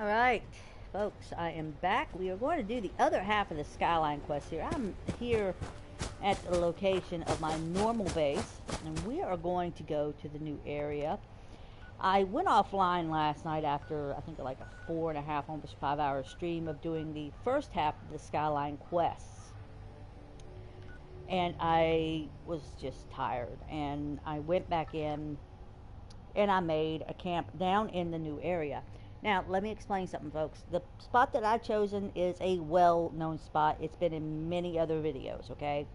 Alright, folks, I am back. We are going to do the other half of the Skyline quest here. I'm here at the location of my normal base, and we are going to go to the new area. I went offline last night after, I think, like a 4.5, almost 5-hour stream of doing the first half of the Skyline quests. And I was just tired, and I went back in, and I made a camp down in the new area. Now, let me explain something, folks. The spot that I've chosen is a well-known spot. It's been in many other videos, okay?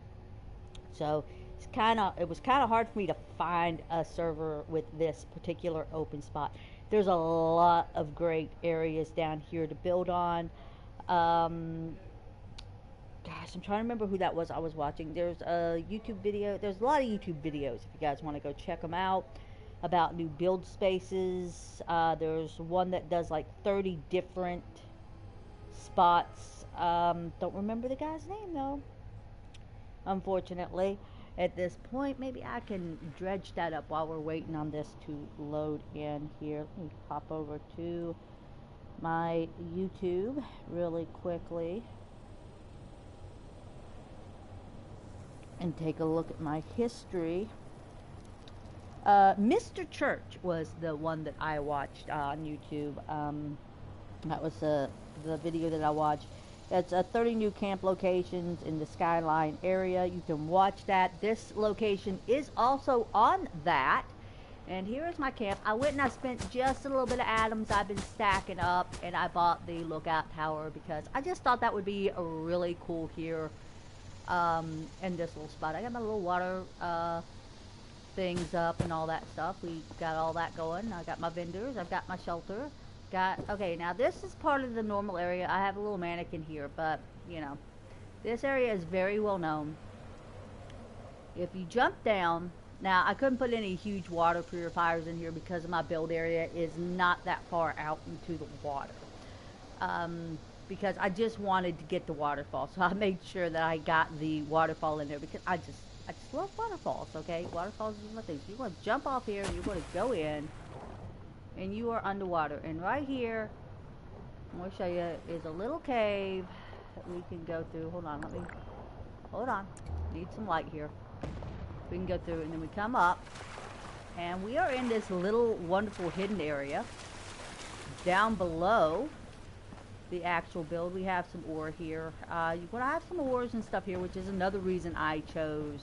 So, it was kind of hard for me to find a server with this particular open spot. There's a lot of great areas down here to build on. Gosh, I'm trying to remember who that was I was watching. There's a YouTube video. There's a lot of YouTube videos if you guys want to go check them out, about new build spaces. There's one that does like 30 different spots. Don't remember the guy's name though, unfortunately, at this point. Maybe I can dredge that up while we're waiting on this to load in here. Let me pop over to my YouTube really quickly and take a look at my history. Mr. Church was the one that I watched on YouTube. That was the video that I watched. That's 30 new camp locations in the Skyline area. You can watch that. This location is also on that. And here is my camp. I went and I spent just a little bit of atoms I've been stacking up, and I bought the lookout tower because I just thought that would be really cool here in this little spot. I got my little water things up and all that stuff. We got all that going. I got my vendors. I've got my shelter. Okay, now this is part of the normal area. I have a little mannequin here, but you know, this area is very well known. If you jump down, now I couldn't put any huge water purifiers in here because of my build area is not that far out into the water. Because I just wanted to get the waterfall, so I made sure that I got the waterfall in there because I just love waterfalls, okay? Waterfalls is my thing. So you want to jump off here, you want to go in, and you are underwater. And right here, I'm going to show you, is a little cave that we can go through. Hold on. Need some light here. We can go through, and then we come up, and we are in this little wonderful hidden area. Down below the actual build, we have some ore here. You're going to have some ores and stuff here, which is another reason I chose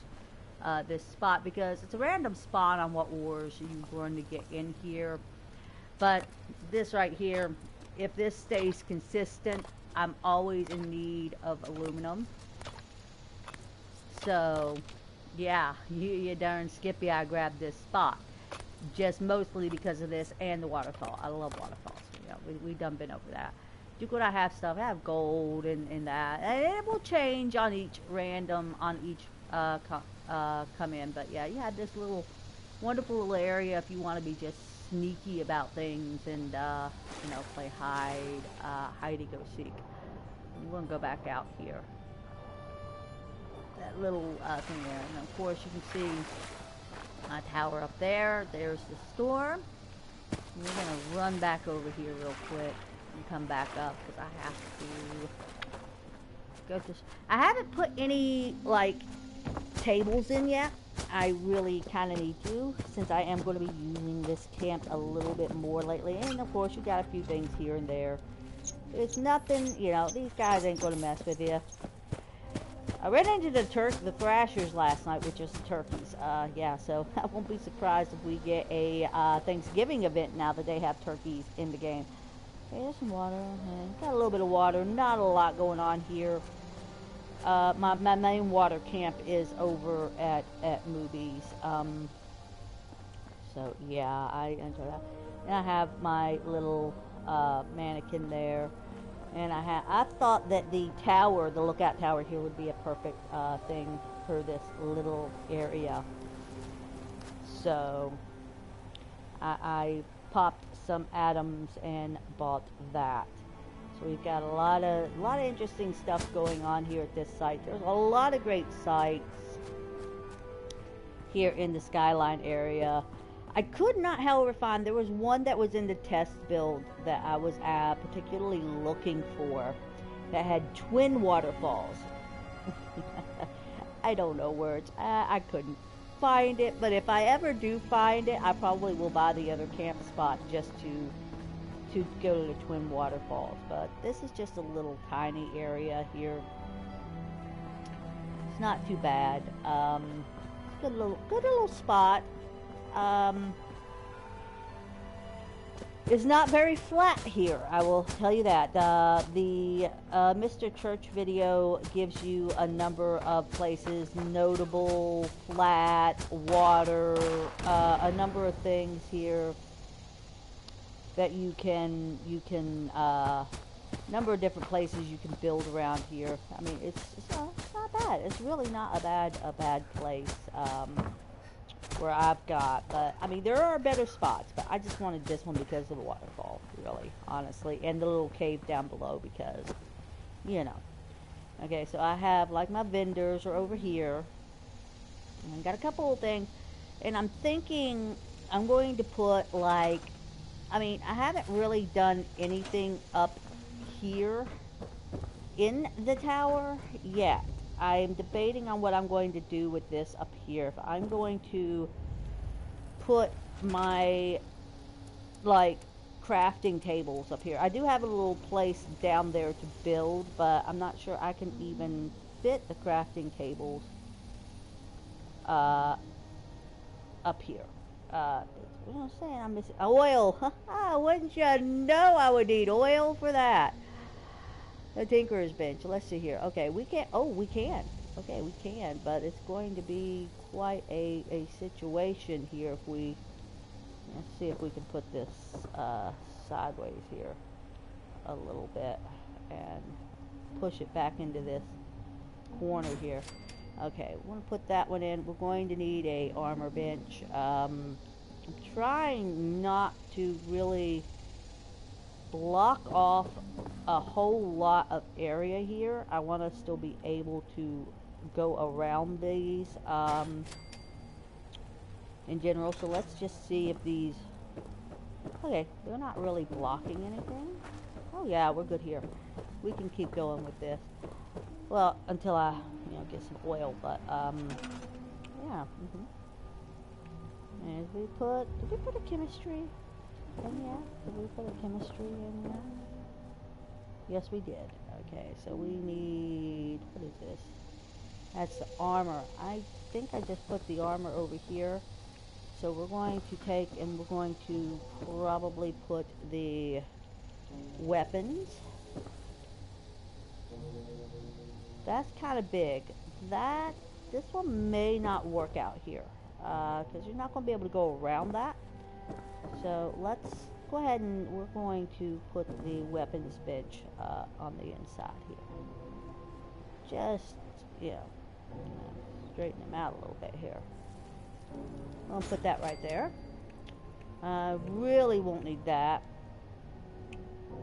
this spot, because it's a random spot on what ores you're going to get in here. But this right here, if this stays consistent, I'm always in need of aluminum. So yeah, you darn Skippy, I grabbed this spot just mostly because of this and the waterfall. I love waterfalls. Yeah, we done been over that. Look what I have stuff. I have gold and that, and it will change on each random, on each come in. But yeah, you have this little wonderful little area if you want to be just sneaky about things and you know, play hide and go seek. I'm going to go back out here. That little thing there, and of course you can see my tower up there. There's the storm. We're going to run back over here real quick and come back up because I have to go to. I haven't put any like tables in yet. I really kind of need to, since I am going to be using this camp a little bit more lately. And of course you got a few things here and there. It's nothing, you know, these guys ain't going to mess with you. I ran into the thrashers last night, which is turkeys. Yeah, so I won't be surprised if we get a Thanksgiving event now that they have turkeys in the game. Okay, there's some water. Got a little bit of water. Not a lot going on here. My main water camp is over at Movies. So yeah, I enjoy that. And I have my little mannequin there. And I thought that the tower, the lookout tower here, would be a perfect thing for this little area. So I popped some atoms and bought that. So we've got a lot of interesting stuff going on here at this site. There's a lot of great sites here in the Skyline area. I could not, however, find, there was one that was in the test build that I was particularly looking for that had twin waterfalls. I don't know words. I couldn't find it, but if I ever do find it, I probably will buy the other camp spot just to go to the twin waterfalls. But this is just a little tiny area here. It's not too bad. Good little spot. It's not very flat here, I will tell you that. The Mr. Church video gives you a number of places, notable, flat, water, a number of things here that you can number of different places you can build around here. I mean, it's not bad. It's really not a bad place. Where I've got, but I mean there are better spots, but I just wanted this one because of the waterfall, really, honestly, and the little cave down below because, you know. Okay, so I have, like, my vendors are over here, and I got a couple of things, and I'm thinking I'm going to put, like, I mean, I haven't really done anything up here in the tower yet. I'm debating on what I'm going to do with this up here. If I'm going to put my, like, crafting tables up here. I do have a little place down there to build, but I'm not sure I can even fit the crafting tables up here. What am I saying? I'm missing oil. Wouldn't you know I would need oil for that? The Tinkerer's Bench. Let's see here. Okay, we can't. Oh, we can. Okay, we can, but it's going to be quite a situation here if we. Let's see if we can put this sideways here a little bit and push it back into this corner here. Okay, we're going to put that one in. We're going to need a armor bench. I'm trying not to really block off a whole lot of area here. I want to still be able to go around these in general. So let's just see if these, okay, they're not really blocking anything. Oh yeah, we're good here. We can keep going with this. Well, until I, get some oil, but yeah. And did we put a chemistry in here? Did we put a chemistry in here? Yes, we did. Okay, so we need, what is this? That's the armor. I think I just put the armor over here. So we're going to take and we're going to probably put the weapons. That's kind of big. This one may not work out here. Because you're not going to be able to go around that. So let's go ahead and we're going to put the weapons bench on the inside here. Just, straighten them out a little bit here. I'll put that right there. Really won't need that.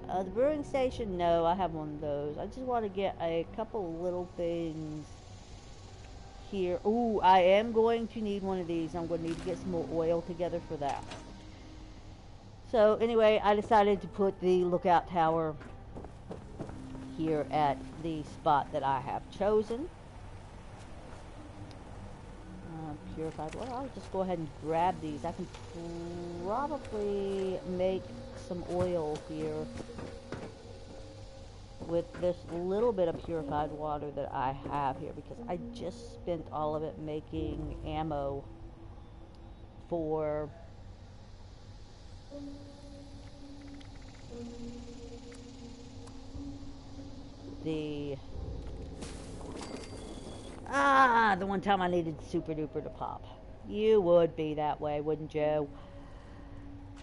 The brewing station, no, I have one of those. I just want to get a couple little things here. Ooh, I am going to need one of these. I'm going to need to get some more oil together for that. So anyway, I decided to put the lookout tower here at the spot that I have chosen. Purified water. I'll just go ahead and grab these. I can probably make some oil here with this little bit of purified water that I have here, because I just spent all of it making ammo for the one time I needed super duper to pop. You would be that way, wouldn't you?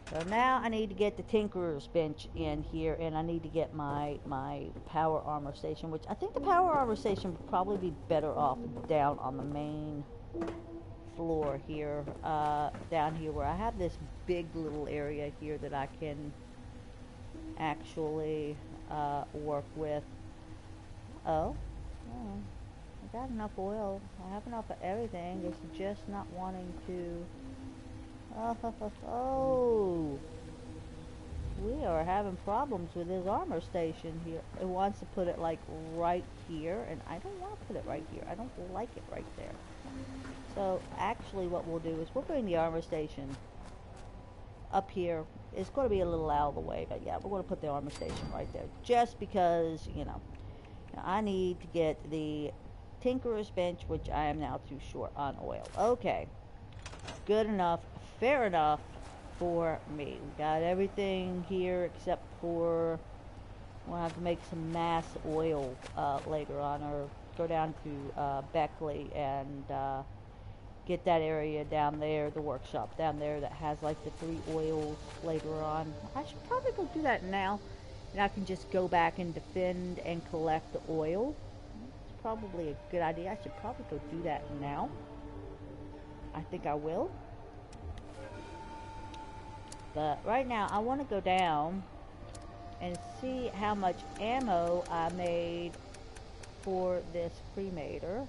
So now I need to get the Tinkerer's Bench in here, and I need to get my power armor station, which I think the power armor station would probably be better off down on the main floor here, down here where I have this big little area here that I can actually work with. Oh, I got enough oil. I have enough of everything. It's just not wanting to Oh, we are having problems with this armor station here. It wants to put it like right here, and I don't want to put it right here. I don't like it right there. So actually what we'll do is we'll bring the armor station up here. It's going to be a little out of the way, but yeah, we're going to put the armor station right there. Just because, you know, I need to get the Tinkerer's Bench, which I am now too short on oil. Okay. Good enough. Fair enough for me. We got everything here except for we'll have to make some mass oil later on, or go down to Beckley and get that area down there, the workshop down there that has like the 3 oils later on. I should probably go do that now, and I can just go back and defend and collect the oil. It's probably a good idea. I should probably go do that now. I think I will. But right now I want to go down and see how much ammo I made for this cremator.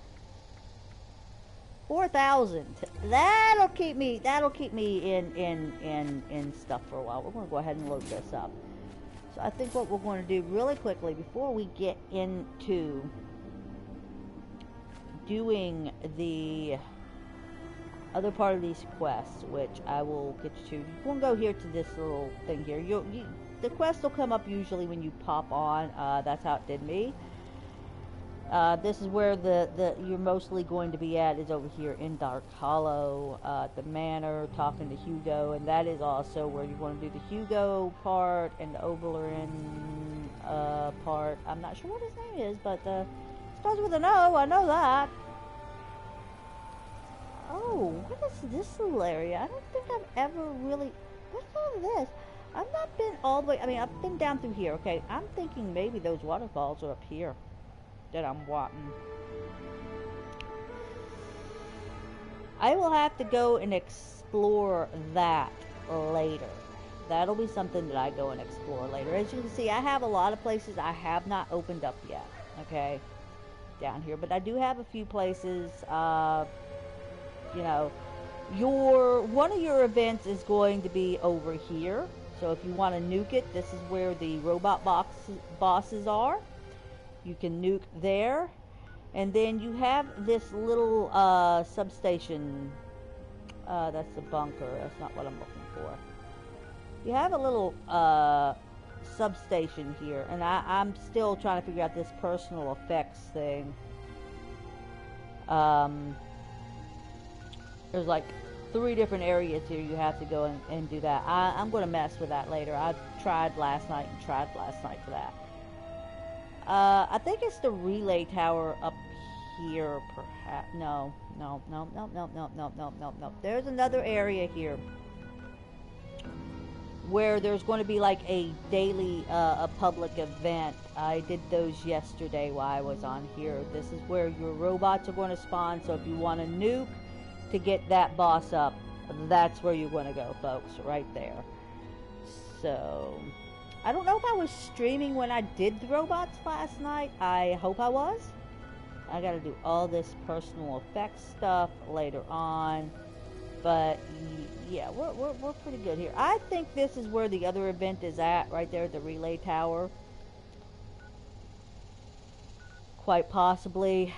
4,000. That'll keep me in stuff for a while. We're going to go ahead and load this up. So I think what we're going to do really quickly before we get into doing the other part of these quests, which I will get you to. You won't go here to this little thing here. The quest will come up usually when you pop on. That's how it did me. This is where you're mostly going to be at, is over here in Dark Hollow, the manor, talking to Hugo, and that is also where you're going to do the Hugo part and the Oberlin part. I'm not sure what his name is, but it starts with an O. I know that. Oh, what is this little area? I don't think I've ever really... What's all of this? I've not been all the way... I mean, I've been down through here, okay? I'm thinking maybe those waterfalls are up here that I'm wanting. I will have to go and explore that later. That'll be something that I go and explore later. As you can see, I have a lot of places I have not opened up yet, okay? Down here. But I do have a few places... you know, one of your events is going to be over here. So if you want to nuke it, this is where the robot bosses are. You can nuke there. And then you have this little substation. That's the bunker. That's not what I'm looking for. You have a little substation here. And I'm still trying to figure out this personal effects thing. There's like 3 different areas here you have to go and do that. I'm going to mess with that later. I tried last night for that. I think it's the relay tower up here, perhaps. No. There's another area here where there's going to be like a daily a public event. I did those yesterday while I was on here. This is where your robots are going to spawn, so if you want to nuke to get that boss up, that's where you're going to go, folks, right there. So I don't know if I was streaming when I did the robots last night. I hope I was. I got to do all this personal effects stuff later on, but yeah, we're pretty good here. I think this is where the other event is at, right there at the relay tower. Quite possibly.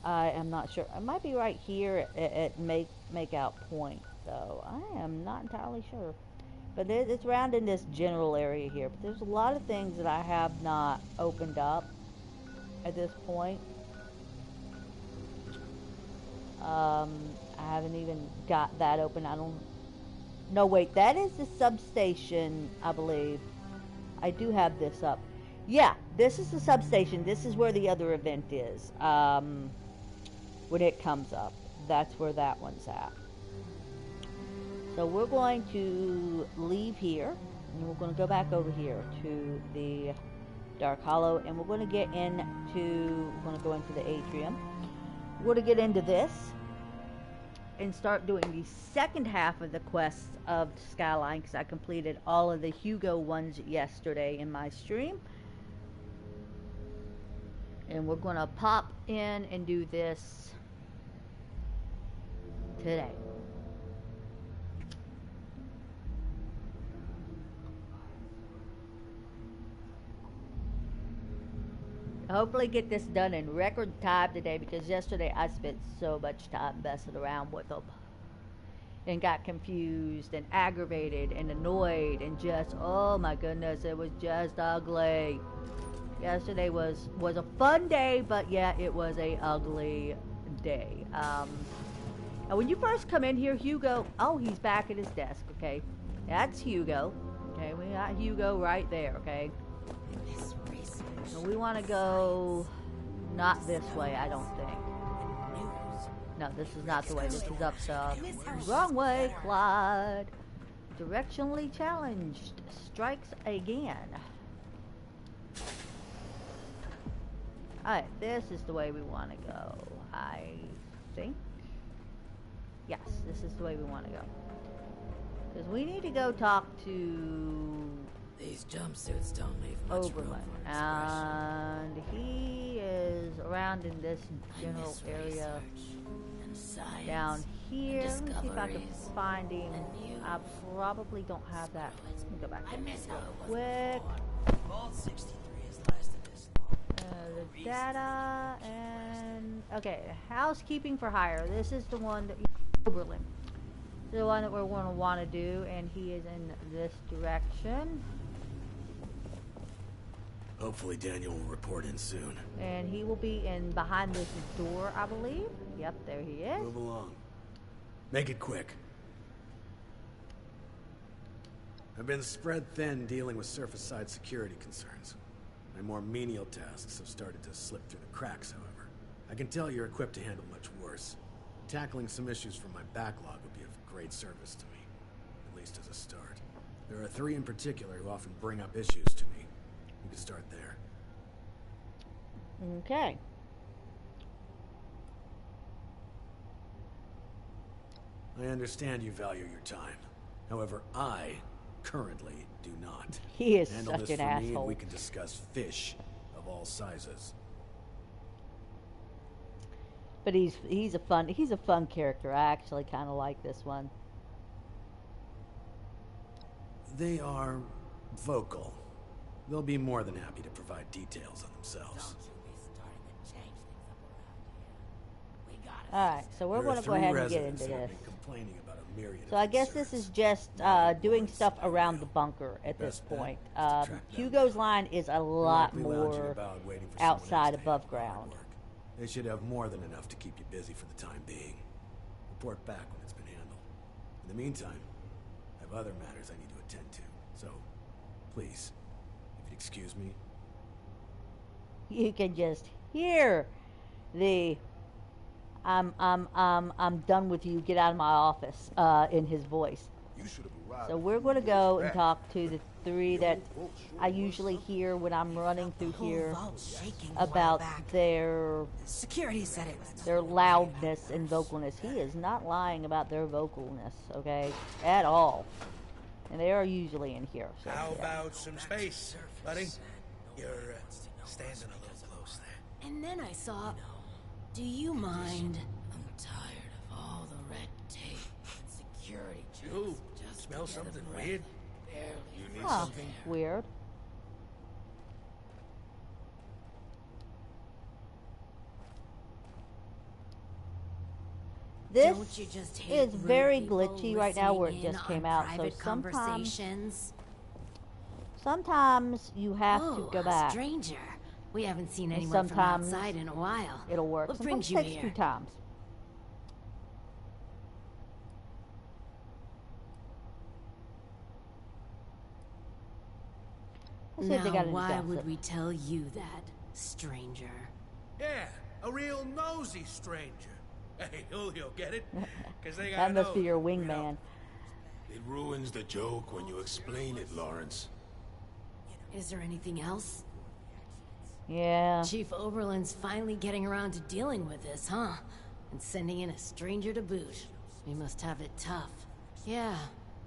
I am not sure. It might be right here at Makeout Point, though. I am not entirely sure. But it's around in this general area here. But there's a lot of things that I have not opened up at this point. I haven't even got that open. I don't... No, wait. That is the substation, I believe. I do have this up. Yeah, this is the substation. This is where the other event is. When it comes up, that's where that one's at. So we're going to leave here, and we're going to go back over here to the Dark Hollow, and we're going to get into, we're going to go into the atrium. We're going to get into this and start doing the second half of the quests of Skyline, because I completed all of the Hugo ones yesterday in my stream. And we're going to pop in and do this today. Hopefully get this done in record time today, because yesterday I spent so much time messing around with them and got confused and aggravated and annoyed and just, oh my goodness, it was just ugly. Yesterday was a fun day, but yeah, it was a ugly day. And when you first come in here, Hugo, oh, he's back at his desk, okay? That's Hugo. Okay, we got Hugo right there, okay? And we want to go not this way, I don't think. No, this is not the way. This is up the wrong way, Clyde. Directionally challenged. Strikes again. Alright, this is the way we want to go, I think. Yes, this is the way we want to go. Because we need to go talk to these jumpsuits don't leave much Oberlin. room for expression. And he is around in this general area down here. Let me see if I can find him. I probably don't have that. Let me go back there real quick. The data and okay, housekeeping for hire. This is the one that Oberlin. The one that we're going to want to do, and he is in this direction. Hopefully Daniel will report in soon. And he will be in behind this door, I believe. Yep, there he is. Move along. Make it quick. I've been spread thin dealing with surface-side security concerns. My more menial tasks have started to slip through the cracks, however. I can tell you're equipped to handle much worse. Tackling some issues from my backlog would be of great service to me, at least as a start. There are 3 in particular who often bring up issues to me. We can start there. Okay. I understand you value your time. However, I currently do not. He is Handle such this an for me asshole. and we can discuss fish of all sizes. But he's a fun character. I actually kind of like this one. They are vocal. They'll be more than happy to provide details on themselves. Alright, so we're going to go ahead and get into this. So I guess this is just doing stuff around the bunker at this point. Hugo's line is a lot more outside above ground. They should have more than enough to keep you busy for the time being. Report back when it's been handled. In the meantime, I have other matters I need to attend to. So, please, if you'd excuse me. You can just hear the I'm done with you, get out of my office in his voice. So we're going to go and talk to the 3 that I usually hear when I'm running through here about their security said it was their loudness and vocalness. He is not lying about their vocalness, okay, at all. And they are usually in here. So, how about some space, buddy? You're standing a little close there. And then I saw, do you mind? I'm tired of all the red tape and security checks. You smell something weird? Barely. You need something? Weird. This Don't you just hate is very rude people glitchy right now where it listening just in came on out, so private sometimes you have to go back. Stranger. We haven't seen And anyone from sometimes outside in a while. It'll work. What Sometimes brings it you takes here? 2 times. Let's see if they Now, got any why gossip. would we tell you that, stranger? Yeah, a real nosy stranger. Hey, Julio, get it? 'Cause they That got must be nose, your you know. wingman. It ruins the joke when you explain it, Lawrence. Is there anything else? Yeah. Chief Oberlin's finally getting around to dealing with this, huh? And sending in a stranger to boot. We must have it tough. Yeah,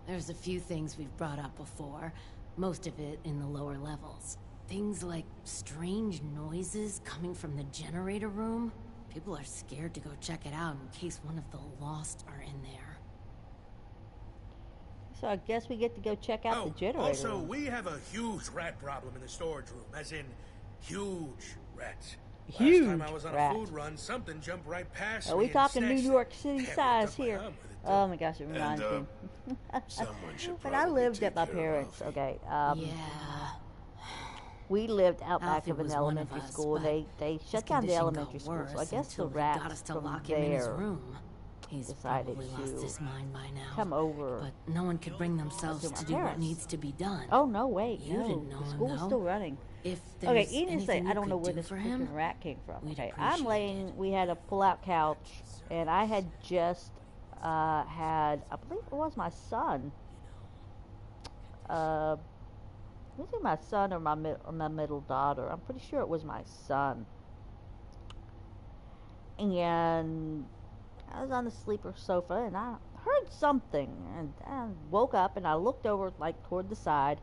there's a few things we've brought up before. Most of it in the lower levels. Things like strange noises coming from the generator room. People are scared to go check it out in case one of the Lost are in there. So I guess we get to go check out the generator also, room. we have a huge rat problem in the storage room, as in huge. Rats. Huge Last time I was on rats. a food run, something jumped right past Are me we and talking New snatched York it. City Yeah, ripped size up my here? arm with it, too. Oh my gosh, it reminds me. Someone should But I probably lived at take my care of parents'. Alfie. Okay. Yeah. We lived out back Alfie of an was one of elementary us, school. but They his shut down the condition elementary got school, so I worse guess the until they got us rats to from lock him in his there room. He's decided probably lost to his mind by now. come over. But no one could bring themselves to my to do what parents. needs to be done. Oh no, wait, You no, didn't know the him, school was though. still running. If Okay, there's Ian is saying, anything I don't know where do this for him, freaking rat came from. we'd Okay, I'm appreciate laying, it. we had a pull-out couch, and I had just had, I believe it was my son. Was it my son or my middle daughter? I'm pretty sure it was my son. And I was on the sleeper sofa, and I heard something, and I woke up, and I looked over, like, toward the side,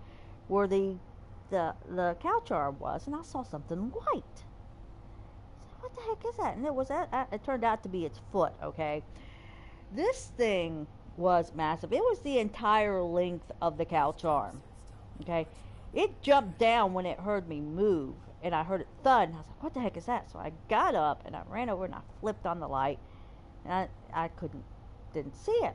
where the couch arm was, and I saw something white. I said, what the heck is that? And it turned out to be its foot, okay? This thing was massive. It was the entire length of the couch arm, okay? It jumped down when it heard me move, and I heard it thud, and I was like, what the heck is that? So I got up, and I ran over, and I flipped on the light, and I didn't see it.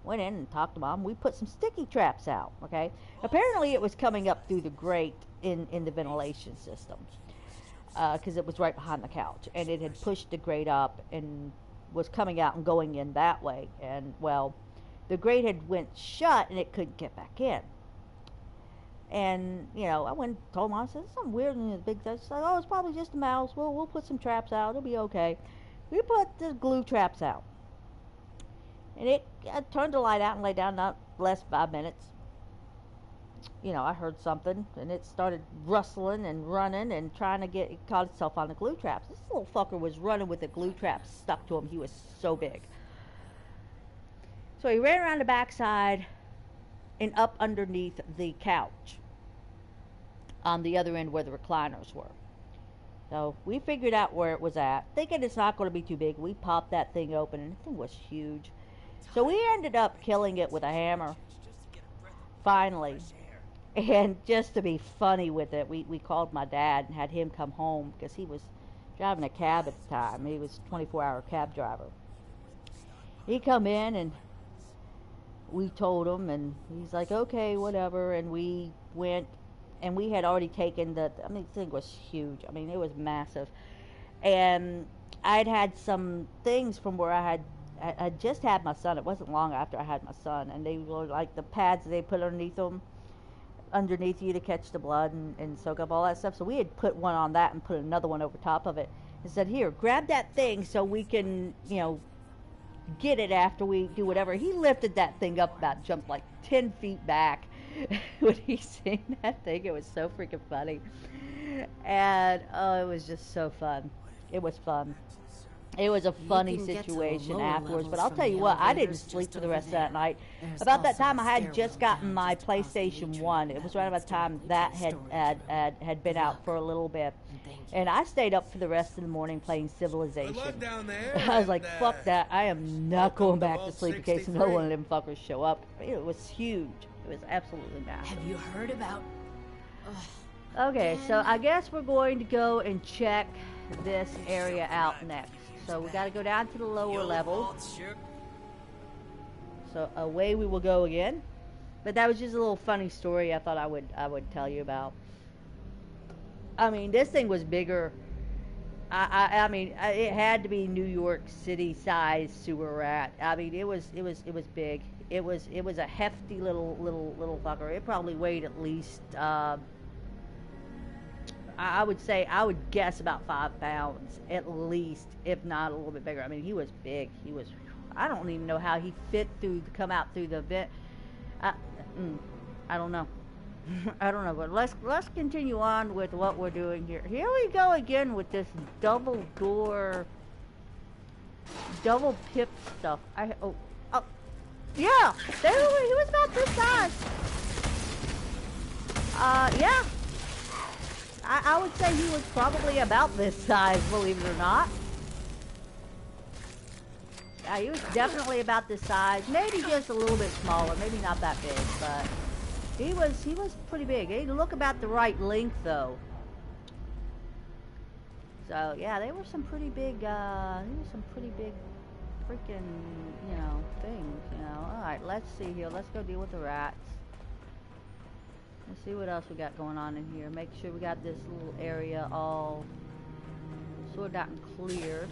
Went in and talked to Mom. We put some sticky traps out, okay? Apparently it was coming up through the grate in the ventilation system, because it was right behind the couch, and it had pushed the grate up and was coming out and going in that way, and, well, the grate had went shut, and it couldn't get back in. And, you know, I went and told Mom, I said, there's something weird in the big thing. She's like, oh, it's probably just a mouse. We'll put some traps out. It'll be okay. We put the glue traps out. And I turned the light out and lay down, not less than 5 minutes. You know, I heard something, and it started rustling and running and trying to it caught itself on the glue traps. This little fucker was running with the glue traps stuck to him. He was so big. So he ran around the backside and up underneath the couch on the other end where the recliners were. So we figured out where it was at, thinking it's not going to be too big. We popped that thing open, and the thing was huge. So we ended up killing it with a hammer, finally. And just to be funny with it, we called my dad and had him come home, because he was driving a cab at the time. He was a 24-hour cab driver. He come in, and we told him, and he's like, okay, whatever. And we went, and we had already taken the thing was huge. I mean, it was massive. And I'd had some things from where I just had my son. It wasn't long after I had my son, and they were like the pads they put underneath you to catch the blood and soak up all that stuff. So we had put one on that and put another one over top of it and said, here, grab that thing so we can, you know, get it after we do whatever. He lifted that thing up, jumped like 10 feet back when he seen that thing. It was so freaking funny. And oh, it was just so fun. It was fun. It was a funny situation afterwards, but I'll tell you what, I didn't sleep for the rest of that night. About that time, I had just gotten my PlayStation 1. It was right about the time that had been out for a little bit. And I stayed up for the rest of the morning playing Civilization. I was like, fuck that. I am not going back to sleep in case another one of them fuckers show up. It was huge. It was absolutely massive. Have you heard about... Okay, so I guess we're going to go and check this area out next. So we got to go down to the lower level. So away we will go again. But that was just a little funny story I thought I would tell you about. I mean, this thing was bigger. I mean, it had to be New York City size sewer rat. I mean, it was big. It was a hefty little fucker. It probably weighed at least I would guess about 5 pounds at least, if not a little bit bigger. I mean, he was big. I don't even know how he fit come out through the vent. I don't know. I don't know, but let's continue on with what we're doing here. Here we go again with this double pip stuff. Yeah, he was about this size. Yeah. I would say he was probably about this size, believe it or not. Yeah, he was definitely about this size. Maybe just a little bit smaller. Maybe not that big, but he was pretty big. He looked about the right length, though. So yeah, they were some pretty big. They were some pretty big, freaking, things. All right, let's see here. Let's go deal with the rats. Let's see what else we got going on in here. Make sure we got this little area all sorted out and cleared.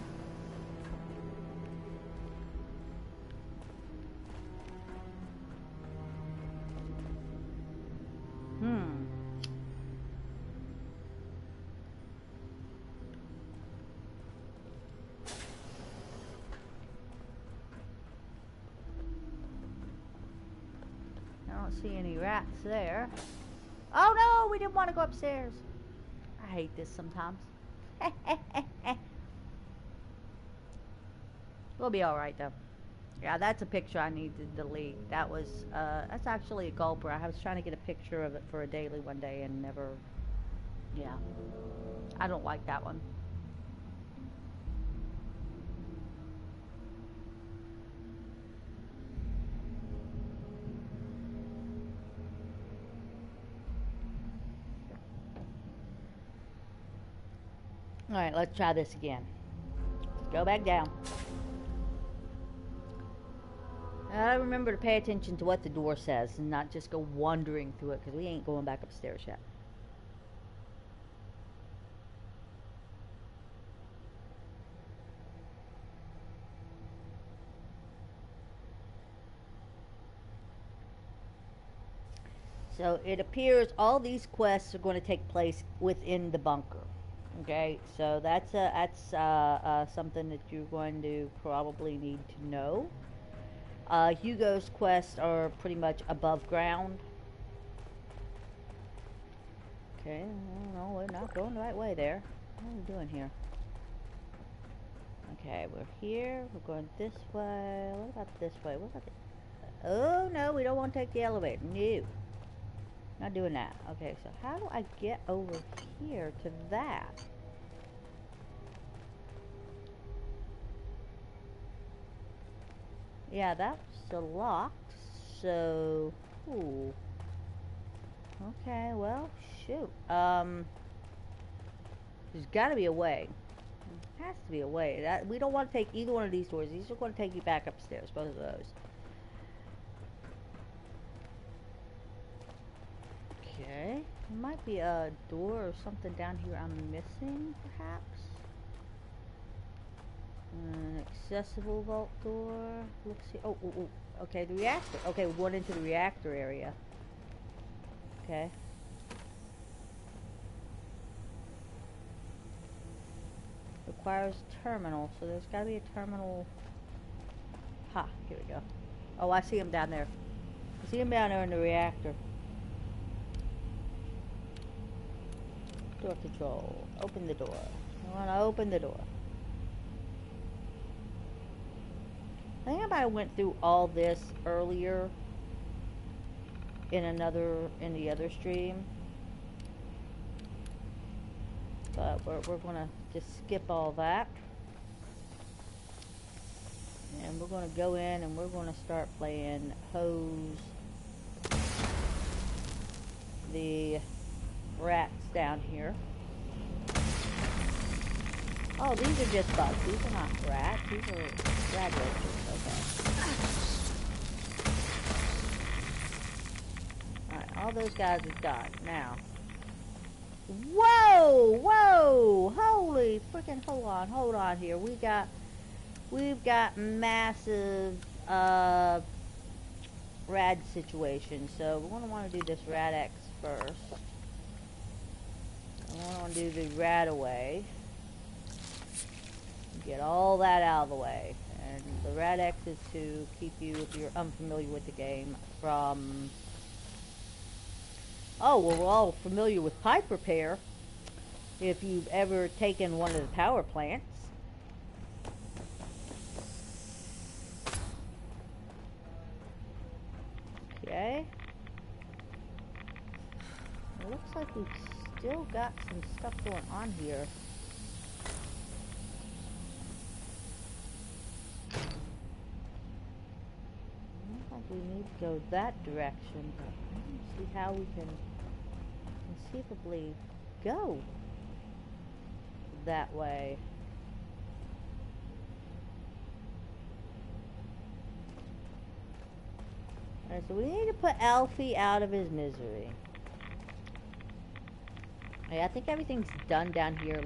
I don't see any rats there. Oh no, we didn't want to go upstairs. I hate this sometimes. We'll be alright though. Yeah, that's a picture I need to delete. That's actually a gulper. I was trying to get a picture of it for a daily one day and never, yeah. I don't like that one. Alright, let's try this again. Go back down. I remember to pay attention to what the door says and not just go wandering through it, because we ain't going back upstairs yet. So it appears all these quests are going to take place within the bunker. Okay, so that's something that you're going to probably need to know. Hugo's quests are pretty much above ground. Okay, no, we're not going the right way there. What are we doing here? Okay, we're here. We're going this way. What about this way? What about this? Oh, no, we don't want to take the elevator. No. Not doing that. Okay, so how do I get over here to that? Yeah, that's a lock. So, ooh. Okay, well, shoot. There's got to be a way. There has to be a way. We don't want to take either one of these doors. These are going to take you back upstairs, both of those. Okay. There might be a door or something down here I'm missing, perhaps. An accessible vault door. Let's see. Oh. Okay, the reactor. Okay, we're going into the reactor area. Okay. Requires terminal, so there's got to be a terminal. Ha, here we go. Oh, I see him down there. I see him down there in the reactor. Door control. Open the door. I want to open the door. I think I went through all this earlier in the other stream. But we're gonna just skip all that. And we're gonna go in and we're gonna start playing hose the rats down here. Oh, these are just bugs. These are not rats. These are rad roaches. Okay. Alright, all those guys are done. Now. Whoa! Holy freaking, hold on here. We've got massive rad situation. So we're gonna want to do this rad X first. I want to do the rad away. Get all that out of the way. And the rad X is to keep you, if you're unfamiliar with the game, from... Oh, well, we're all familiar with pipe repair. If you've ever taken one of the power plants. Okay. It looks like we've still got some stuff going on here. We need to go that direction, but I don't see how we can conceivably go that way. Alright, so we need to put Alfie out of his misery. Okay, I think everything's done down here.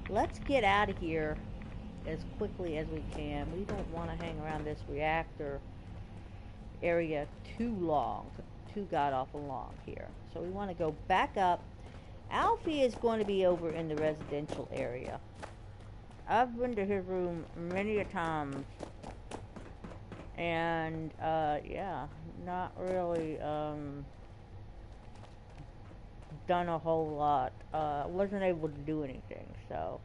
Let's get out of here as quickly as we can. We don't want to hang around this reactor area too long, too god-awful long here. So we want to go back up. Alfie is going to be over in the residential area. I've been to his room many a times. And, yeah, not really, done a whole lot. Wasn't able to do anything, so.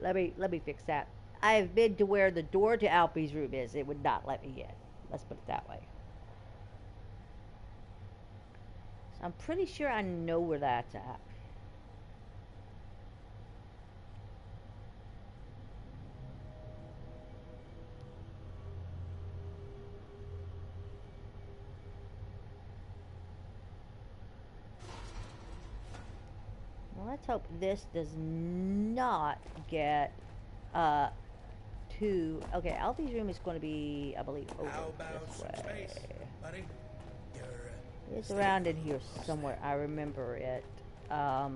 Let me fix that. I've been to where the door to Alfie's room is. It would not let me in. Let's put it that way. So I'm pretty sure I know where that's at. Well, let's hope this does not get too. Okay, Alfie's room is going to be, I believe, over this way. Buddy? It's around in here somewhere. I remember it. Yeah,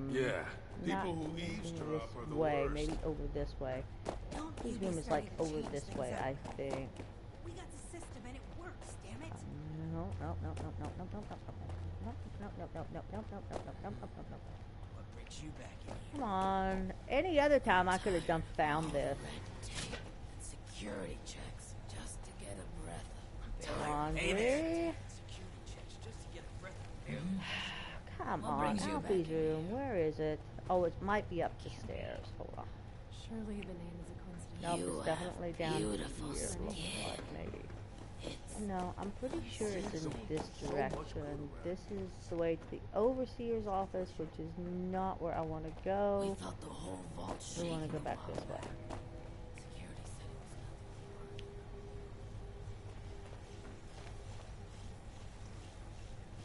Not people who eavesdrop are this the way. worst. Maybe over this way. His room is like over this way, I think. We got the system and it works, damn it. No, no, no, no, no, no, no, no, no, no, no, no, no, no, no, no, no, no, no, no. What brings you back in here? Come on. Any other time I could have done found this. Security checks just to get a breath of Laundry. Security checks just to get a breath of air. Come What on, brings you Alfie's back in room. Where is it? Oh, it might be up the stairs. Hold on. Surely the name is a coincidence. Nope, You it's definitely down here. beautiful Looks skin. like maybe. It's No, I'm pretty sure it's in this direction. This is the way to the overseer's office, which is not where I want to we go. thought the whole vault We want to go shaking back a this while way. back. Security said it was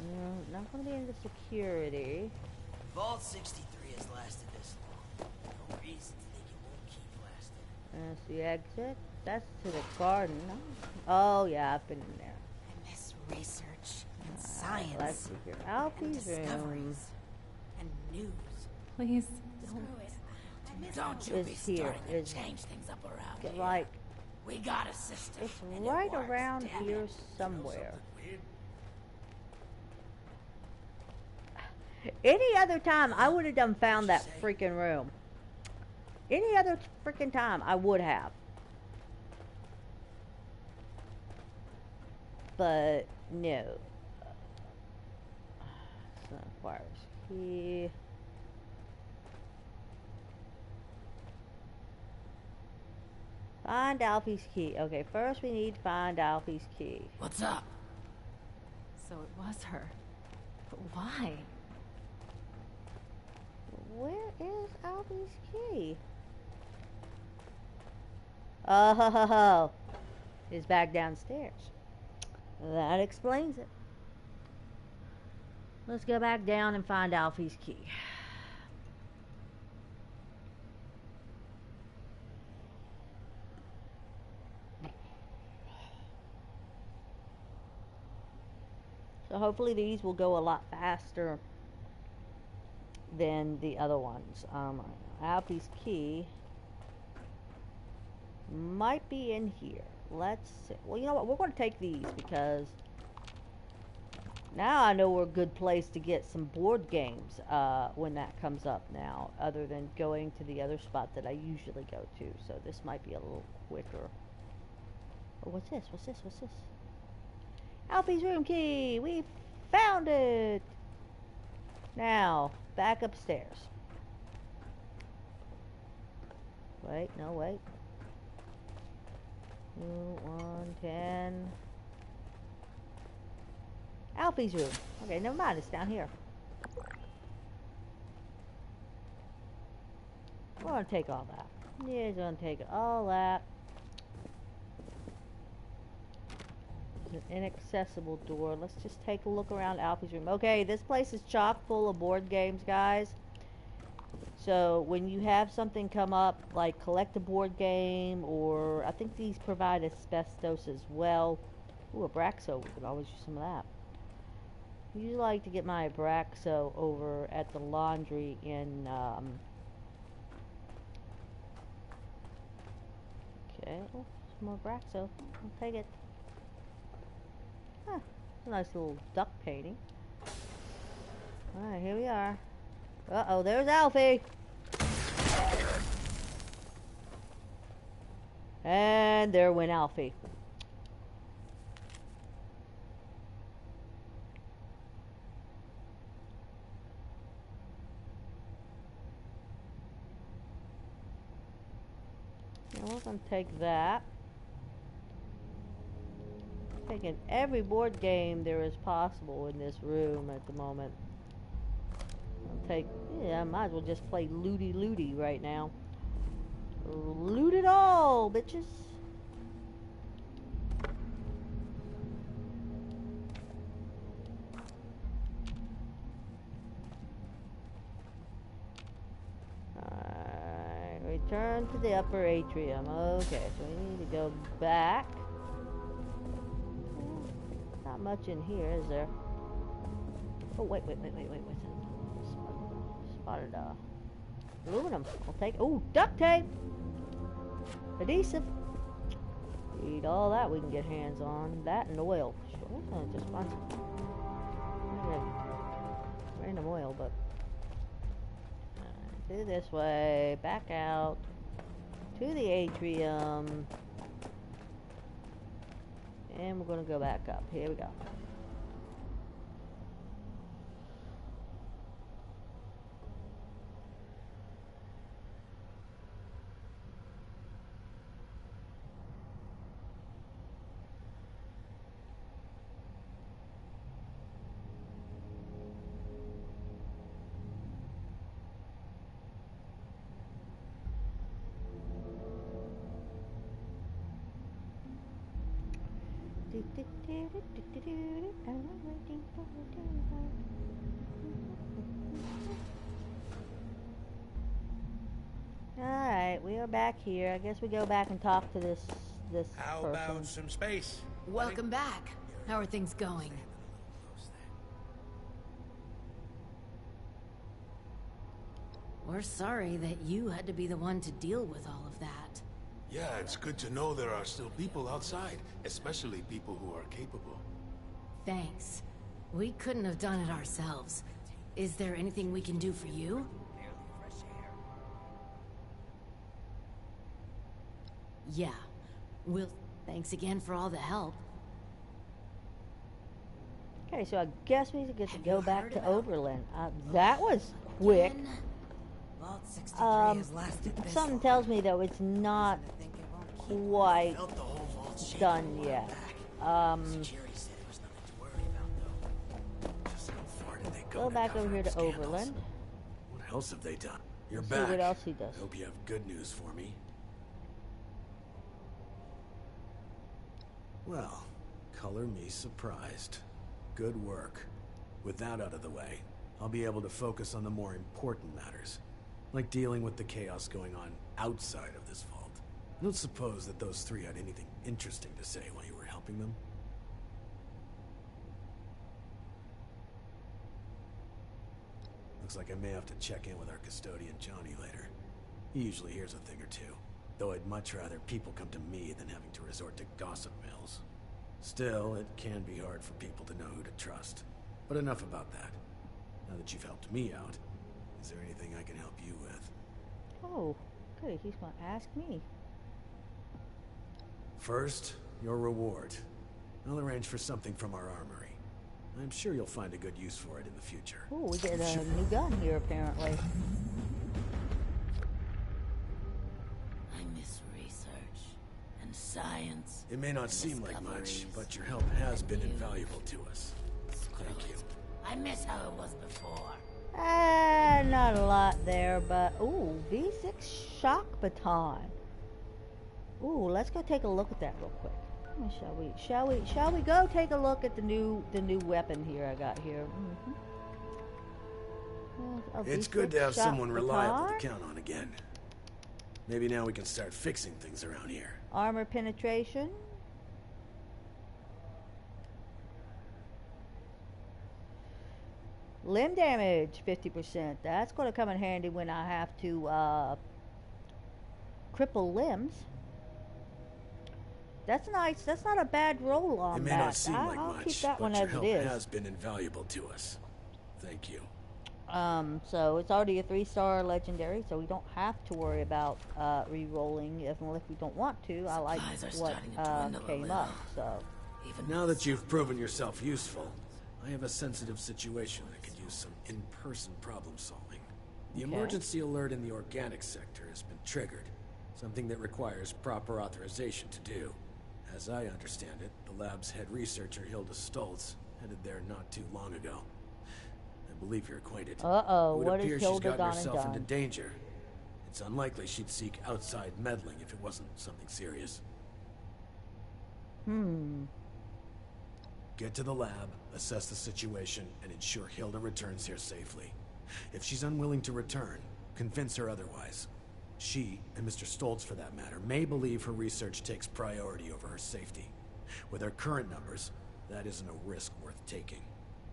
No, not going to be into security. Vault 63 has lasted this long. No reason to think it won't keep lasting. That's the exit. That's to the garden. Oh, yeah, I've been in there. I miss research and Let's science see here. and Alfie's room discoveries and news. Please Screw don't. it. I miss Don't you Is be here, starting to is change things up around Get here. like, We got a system. it's and it right works, around damn here it. somewhere. Weird. Any other time, I would have done found that freaking room. Any other freaking time, I would have. But, no. So, requires key. Find Alfie's key. Okay, first we need to find Alfie's key. What's up? So it was her. But why? Where is Alfie's key? Oh, it's back downstairs. That explains it. Let's go back down and find Alfie's key. So hopefully these will go a lot faster than the other ones. Alfie's key might be in here. Let's see. Well, you know what? We're going to take these because now I know we're a good place to get some board games when that comes up now, other than going to the other spot that I usually go to. So this might be a little quicker. Oh, what's this? What's this? What's this? Alfie's room key! We found it! Now, back upstairs. Wait, no, wait. 2, 1, 10. Alfie's room. Okay, never mind, it's down here. We're gonna take all that. Yeah, we're gonna take all that. An inaccessible door. Let's just take a look around Alfie's room. Okay, this place is chock full of board games, guys. So when you have something come up, like collect a board game, or I think these provide asbestos as well. Ooh, Abraxo. We could always use some of that. I usually like to get my Abraxo over at the laundry in, okay, oh, some more Abraxo. I'll take it. Huh, a nice little duck painting. Alright, here we are. Uh-oh, there's Alfie! And there went Alfie. Now we're going to take that. Taking every board game there is possible in this room at the moment. I'll take, yeah, I might as well just play Looty Looty right now. Loot it all, bitches. Alright, return to the upper atrium. Okay, so we need to go back. Not much in here, is there? Oh, wait. Spotted, aluminum. I'll take, oh, duct tape! Adhesive. Need all that we can get hands on. That and oil. Sure, just find some random oil, but do this way, back out to the atrium, and we're gonna go back up. Here we go. Alright, we are back here. I guess we go back and talk to this How person. about some space? Welcome back. How are things going? We're sorry that you had to be the one to deal with all of that. Yeah, it's good to know there are still people outside, especially people who are capable. Thanks. We couldn't have done it ourselves. Is there anything we can do for you? Yeah. Thanks again for all the help. Okay, so I guess we get to go back to Oberlin. That was quick. Vault 63 has lasted this Something long. tells me though it's not I think it won't keep quite Felt the whole vault shake done a while yet. back. Security said it was nothing to worry about, though. Just how far did they Go to back cover over here up to scandals? Oberlin. What else have they done? You're See back. what else he does. Hope you have good news for me. Well, color me surprised. Good work. With that out of the way, I'll be able to focus on the more important matters, like dealing with the chaos going on outside of this vault. I don't suppose that those three had anything interesting to say while you were helping them? Looks like I may have to check in with our custodian Johnny later. He usually hears a thing or two, though I'd much rather people come to me than having to resort to gossip mills. Still, it can be hard for people to know who to trust. But enough about that. Now that you've helped me out, is there anything I can help you with? Oh, good. He's going to ask me. First, your reward. I'll arrange for something from our armory. I'm sure you'll find a good use for it in the future. Oh, we get a new gun here apparently. I miss research and science. It may not seem like much, but your help has been invaluable to us. Thank you. I miss how it was before. Not a lot there, but ooh, V6 shock baton. Ooh, let's go take a look at that real quick. Shall we go take a look at the new weapon here I got here? It's good to have someone reliable to count on again. Maybe now we can start fixing things around here. Armor penetration. Limb damage, 50%. That's going to come in handy when I have to cripple limbs. That's nice. That's not a bad roll on that. It may not seem like I'll much, keep that one but your as help it is. has been invaluable to us. Thank you. So it's already a 3-star legendary, so we don't have to worry about re-rolling if we don't want to. I like what came up. So now that you've proven yourself useful, I have a sensitive situation that could use some in-person problem solving. The emergency alert in the organic sector has been triggered, something that requires proper authorization to do. As I understand it, the lab's head researcher Hilda Stoltz headed there not too long ago. I believe you're acquainted. What has has Hilda she's gotten done herself and into done? danger. It's unlikely she'd seek outside meddling if it wasn't something serious. Get to the lab, assess the situation, and ensure Hilda returns here safely. If she's unwilling to return, convince her otherwise. She, and Mr. Stoltz for that matter, may believe her research takes priority over her safety. With our current numbers, that isn't a risk worth taking.